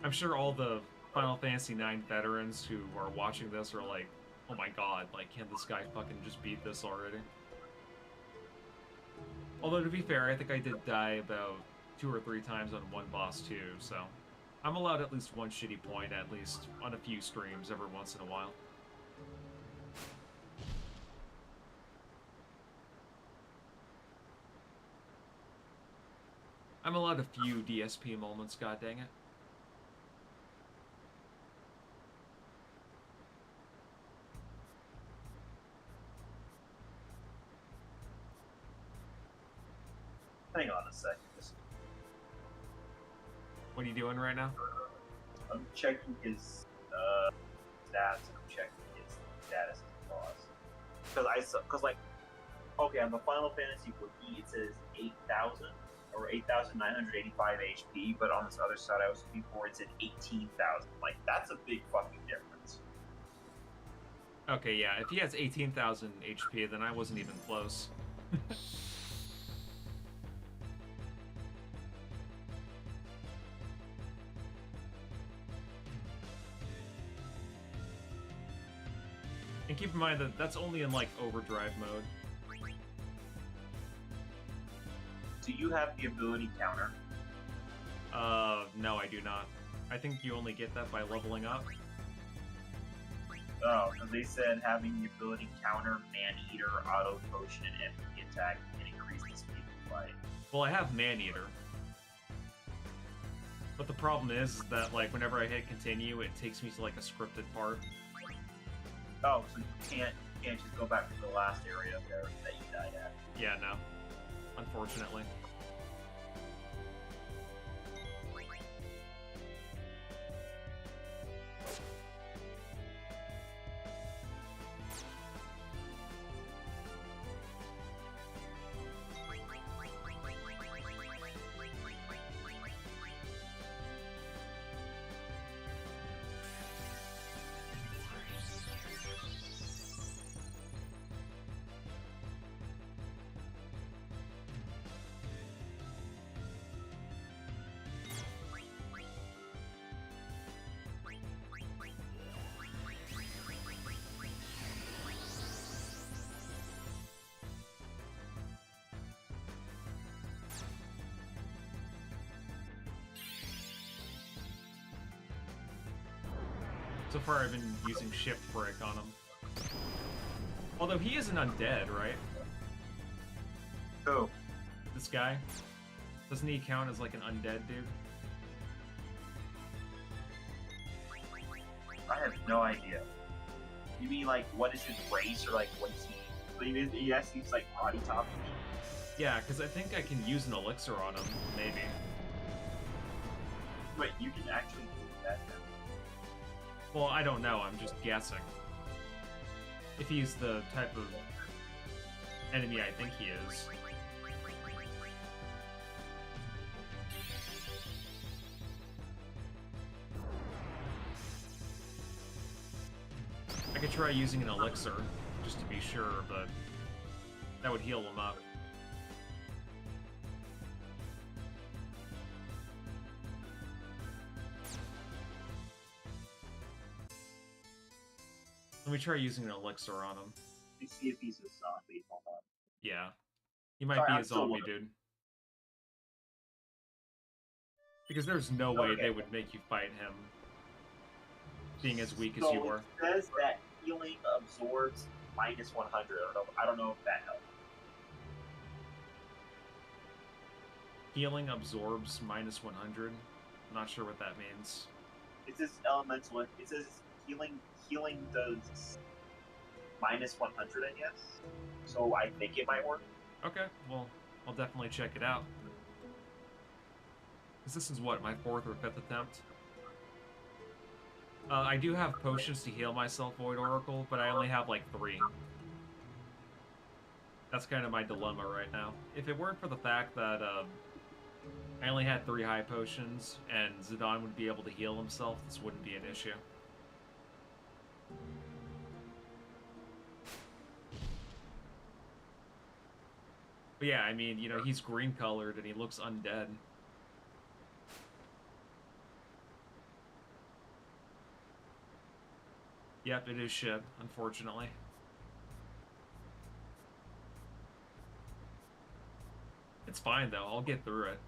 Speaker 1: I'm sure all the Final Fantasy IX veterans who are watching this are like, oh my god, like, can this guy fucking just beat this already? Although, to be fair, I think I did die about 2 or 3 times on one boss too, so I'm allowed at least one shitty point, at least on a few streams every once in a while. I'm allowed a few DSP moments, god dang it.
Speaker 3: Hang on a second.
Speaker 1: What are you doing right now?
Speaker 3: I'm checking his stats and I'm checking his status as boss. Because like, okay, on the Final Fantasy wiki it says 8,000 or 8,985 HP, but on this other side I was looking for it said 18,000. Like, that's a big fucking difference.
Speaker 1: Okay, yeah, if he has 18,000 HP, then I wasn't even close. And keep in mind that that's only in, like, overdrive mode.
Speaker 3: Do you have the ability counter?
Speaker 1: No, I do not. I think you only get that by leveling up.
Speaker 3: Oh, because they said having the ability counter, Man-Eater, Auto Potion, and MP attack can increase the speed of fight.
Speaker 1: Well, I have Man-Eater. But the problem is that, like, whenever I hit continue, it takes me to, like, a scripted part.
Speaker 3: Oh, so you can't just go back to the last area there that you died at.
Speaker 1: Yeah, no. Unfortunately. So far, I've been using Shift Break on him. Although he isn't undead, right?
Speaker 3: Who?
Speaker 1: This guy? Doesn't he count as like an undead dude?
Speaker 3: I have no idea. You mean like what is his race or like what is he? So he has these like body top.
Speaker 1: Yeah, because I think I can use an elixir on him, maybe.
Speaker 3: Wait, you can actually do that now.
Speaker 1: Well, I don't know, I'm just guessing. If he's the type of enemy I think he is. I could try using an elixir, just to be sure, but that would heal him up. Let me try using an elixir on him.
Speaker 3: Let me see if he's a zombie. Hold on.
Speaker 1: Yeah. He might
Speaker 3: Sorry,
Speaker 1: be
Speaker 3: I'm
Speaker 1: a
Speaker 3: still
Speaker 1: zombie,
Speaker 3: looking.
Speaker 1: dude. Because there's no way
Speaker 3: Okay.
Speaker 1: they would make you fight him, being as weak as
Speaker 3: So
Speaker 1: you were.
Speaker 3: It says that healing absorbs minus 100. I don't know if that helps.
Speaker 1: Healing absorbs minus 100. I'm not sure what that means.
Speaker 3: It says elemental. It says healing does minus 100, I guess. So I think it might work.
Speaker 1: Okay, well, I'll definitely check it out. Because this is what, my 4th or 5th attempt? I do have potions to heal myself, Void Oracle, but I only have like 3. That's kind of my dilemma right now. If it weren't for the fact that I only had 3 high potions and Zidane would be able to heal himself, this wouldn't be an issue. But yeah, I mean, you know, he's green colored and he looks undead. Yep, it is shit, unfortunately. It's fine though, I'll get through it.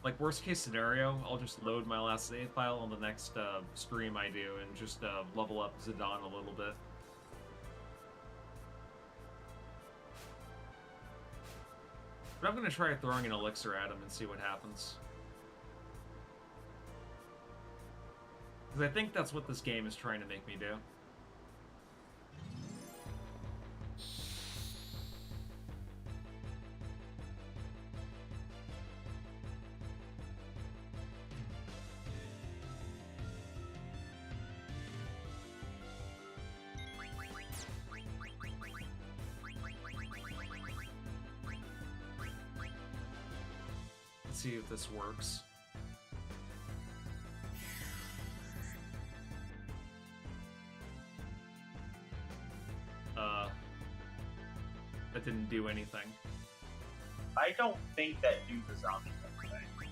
Speaker 1: Like, worst case scenario, I'll just load my last save file on the next stream I do and just level up Zidane a little bit. But I'm gonna try throwing an elixir at him and see what happens. Because I think that's what this game is trying to make me do. Let's see if this works. That didn't do anything.
Speaker 3: I don't think that dude's a zombie. Thing.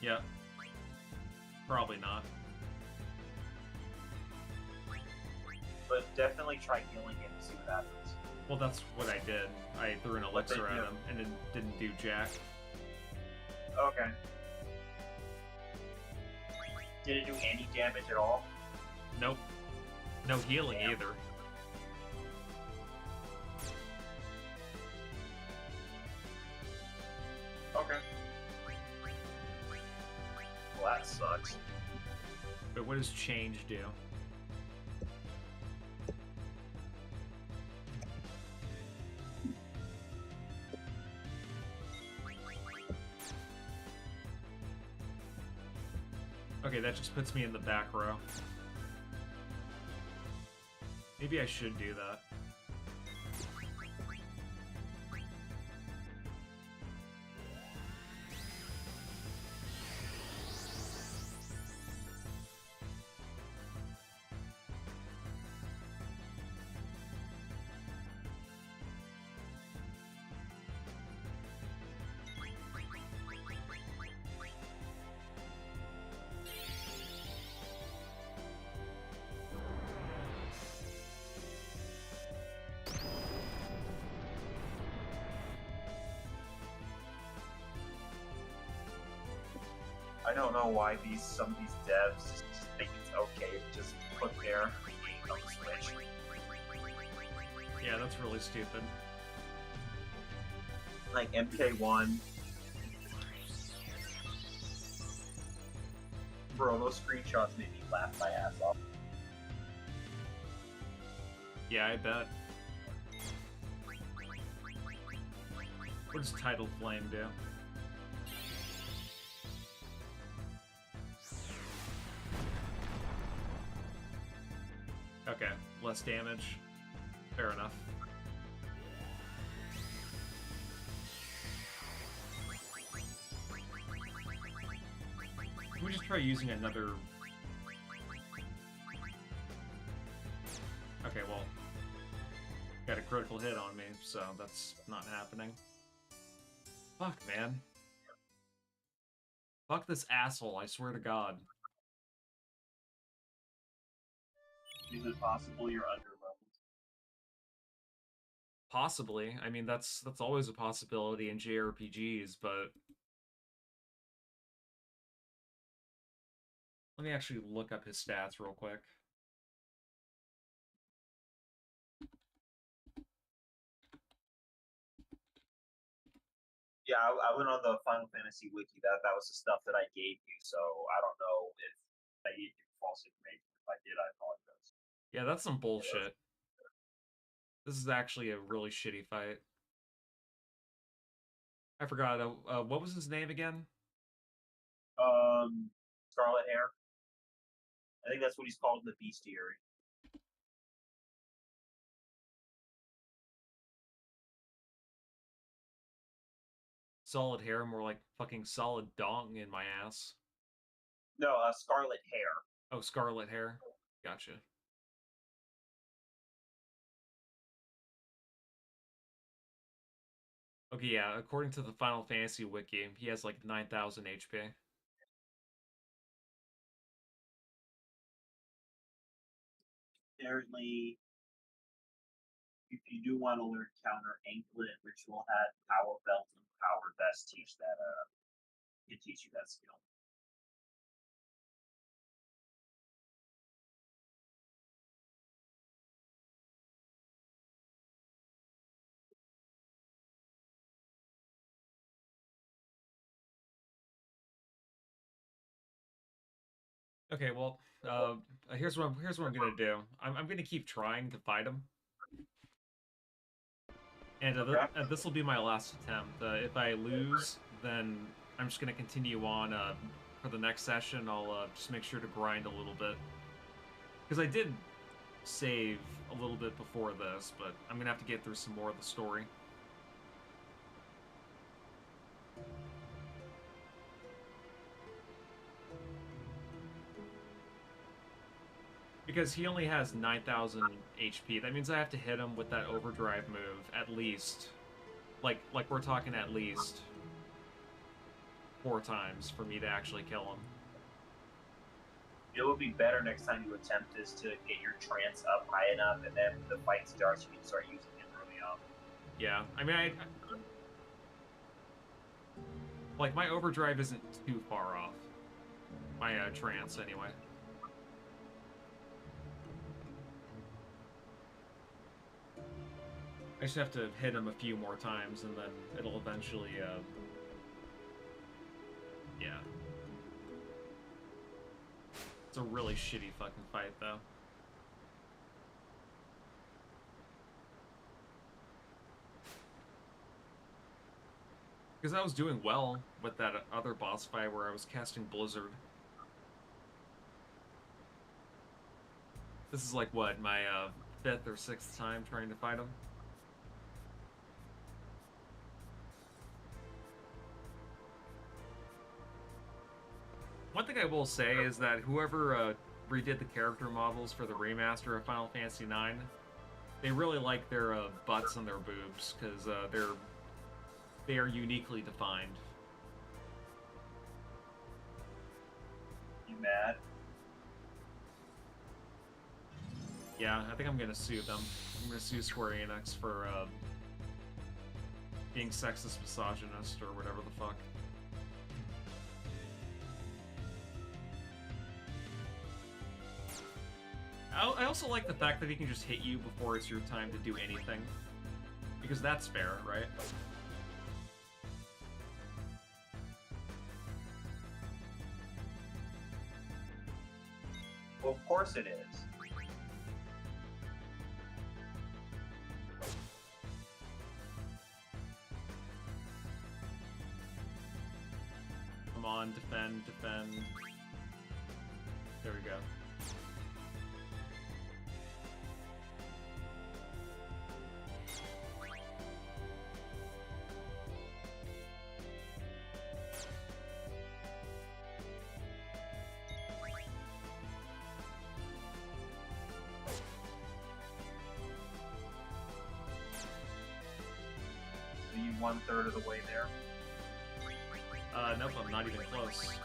Speaker 1: Yeah. Probably not.
Speaker 3: But definitely try healing him and see what happens.
Speaker 1: Well, that's what I did. I threw an elixir at him, and it didn't do jack.
Speaker 3: Okay. Did it do any damage at all?
Speaker 1: Nope. No healing either.
Speaker 3: Okay. Well, that sucks.
Speaker 1: But what does change do? Okay, that just puts me in the back row. Maybe I should do that.
Speaker 3: I don't know why some of these devs just think it's okay to just put their game on Switch.
Speaker 1: Yeah, that's really stupid.
Speaker 3: Like MK1. Bro, those screenshots made me laugh my ass off.
Speaker 1: Yeah, I bet. What does Tidal Flame do? Okay, less damage. Fair enough. Can we just try using another... Okay, well... Got a critical hit on me, so that's not happening. Fuck, man. Fuck this asshole, I swear to God.
Speaker 3: Is it possible you're underleveled?
Speaker 1: Possibly. I mean, that's always a possibility in JRPGs, but... Let me actually look up his stats real quick.
Speaker 3: Yeah, I went on the Final Fantasy wiki. That was the stuff that I gave you, so I don't know if I gave you false information. If I did, I apologize.
Speaker 1: Yeah, that's some bullshit. This is actually a really shitty fight. I forgot, what was his name again?
Speaker 3: Scarlet Hair. I think that's what he's called in the bestiary.
Speaker 1: Solid hair, more like fucking solid dong in my ass.
Speaker 3: No, Scarlet Hair.
Speaker 1: Oh, scarlet hair. Gotcha. Okay, yeah, according to the Final Fantasy wiki, he has like 9,000 HP.
Speaker 3: Apparently, if you do want to learn counter anklet, ritual hat, power belt, and power vest, teach that. Can teach you that skill.
Speaker 1: Okay, well, here's what I'm gonna do. I'm gonna keep trying to fight him, and this will be my last attempt. If I lose, then I'm just gonna continue on. For the next session, I'll just make sure to grind a little bit, because I did save a little bit before this, but I'm gonna have to get through some more of the story. Because he only has 9,000 HP. That means I have to hit him with that overdrive move at least. Like we're talking at least 4 times for me to actually kill him.
Speaker 3: It would be better next time you attempt this to get your trance up high enough, and then the fight starts, you can start using it early on.
Speaker 1: Yeah, I mean, like, my overdrive isn't too far off. My trance, anyway. I just have to hit him a few more times, and then it'll eventually, yeah. It's a really shitty fucking fight, though. Because I was doing well with that other boss fight where I was casting Blizzard. This is like, what, my 5th or 6th time trying to fight him? One thing I will say is that whoever redid the character models for the remaster of Final Fantasy IX, they really like their butts and their boobs, because they are uniquely defined.
Speaker 3: You mad?
Speaker 1: Yeah, I think I'm gonna sue them. I'm gonna sue Square Enix for being sexist, misogynist, or whatever the fuck. I also like the fact that he can just hit you before it's your time to do anything. Because that's fair, right?
Speaker 3: Well, of course it is.
Speaker 1: go.
Speaker 3: So you 1/3 of the way there.
Speaker 1: Nope, I'm not even close.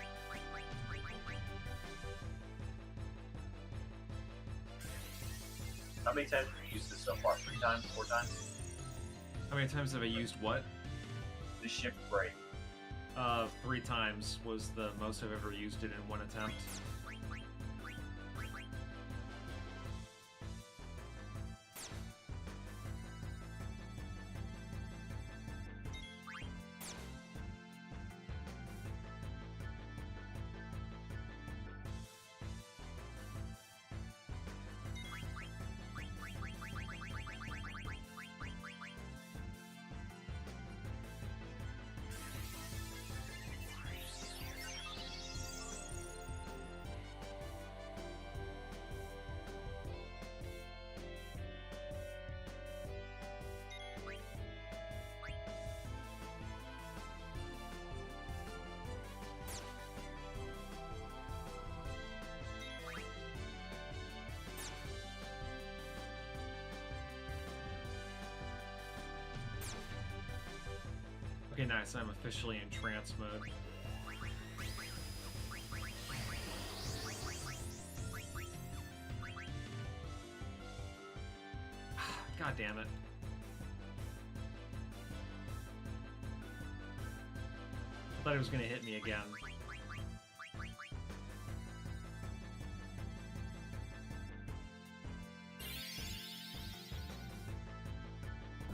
Speaker 3: How many times have you used this so far? 3 times? 4 times?
Speaker 1: How many times have I used what?
Speaker 3: The shift break.
Speaker 1: 3 times was the most I've ever used it in one attempt. Okay, nice. I'm officially in trance mode. God damn it. I thought it was gonna hit me again.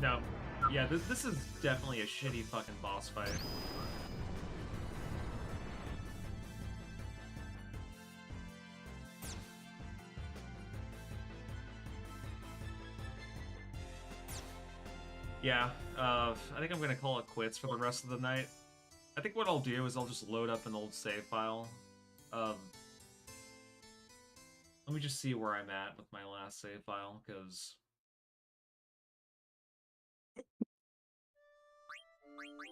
Speaker 1: No. Yeah, this is definitely a shitty fucking boss fight. Yeah, I think I'm gonna call it quits for the rest of the night. I think what I'll do is I'll just load up an old save file. Let me just see where I'm at with my last save file, because...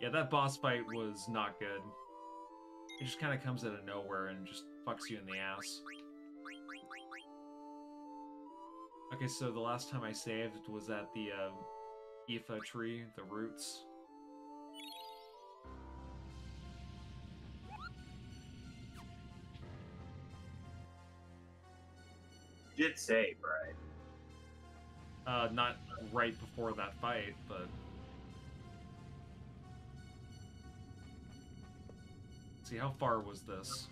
Speaker 1: Yeah, that boss fight was not good. It just kind of comes out of nowhere and just fucks you in the ass. Okay, so the last time I saved was at the Aoife tree, the roots.
Speaker 3: You did save, right?
Speaker 1: Not right before that fight, but... See, how far was this?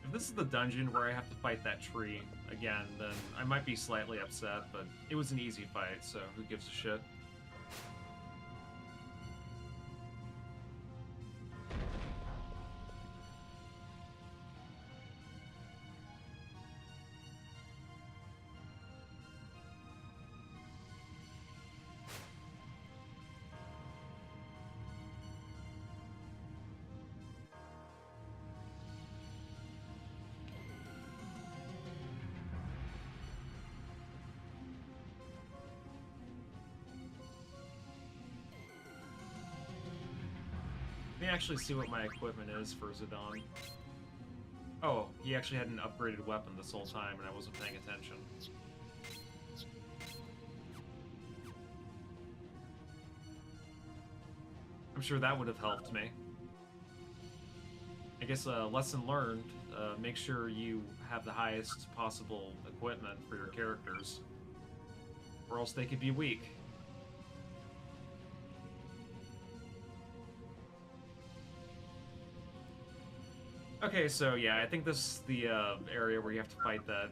Speaker 1: If this is the dungeon where I have to fight that tree again, then I might be slightly upset, but it was an easy fight, so who gives a shit? Let me actually see what my equipment is for Zidane. Oh, he actually had an upgraded weapon this whole time and I wasn't paying attention. I'm sure that would have helped me. I guess lesson learned, make sure you have the highest possible equipment for your characters, or else they could be weak. Okay, so yeah, I think this is the area where you have to fight that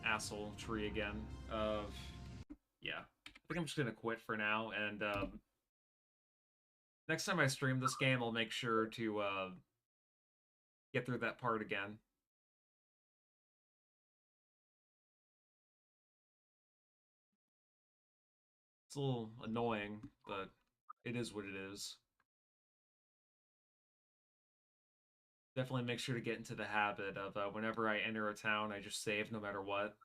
Speaker 1: asshole tree again. Yeah, I think I'm just gonna quit for now, and next time I stream this game, I'll make sure to get through that part again. It's a little annoying, but it is what it is. Definitely make sure to get into the habit of whenever I enter a town, I just save no matter what.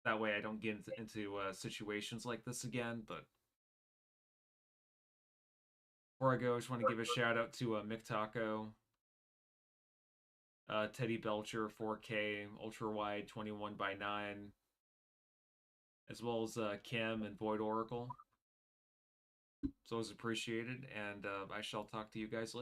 Speaker 1: That way I don't get into situations like this again, but before I go, I just want to give a shout out to Mick Taco, Teddy Belcher 4K Ultra Wide 21 by 9, as well as Kim and Void Oracle. It's always appreciated, and I shall talk to you guys later.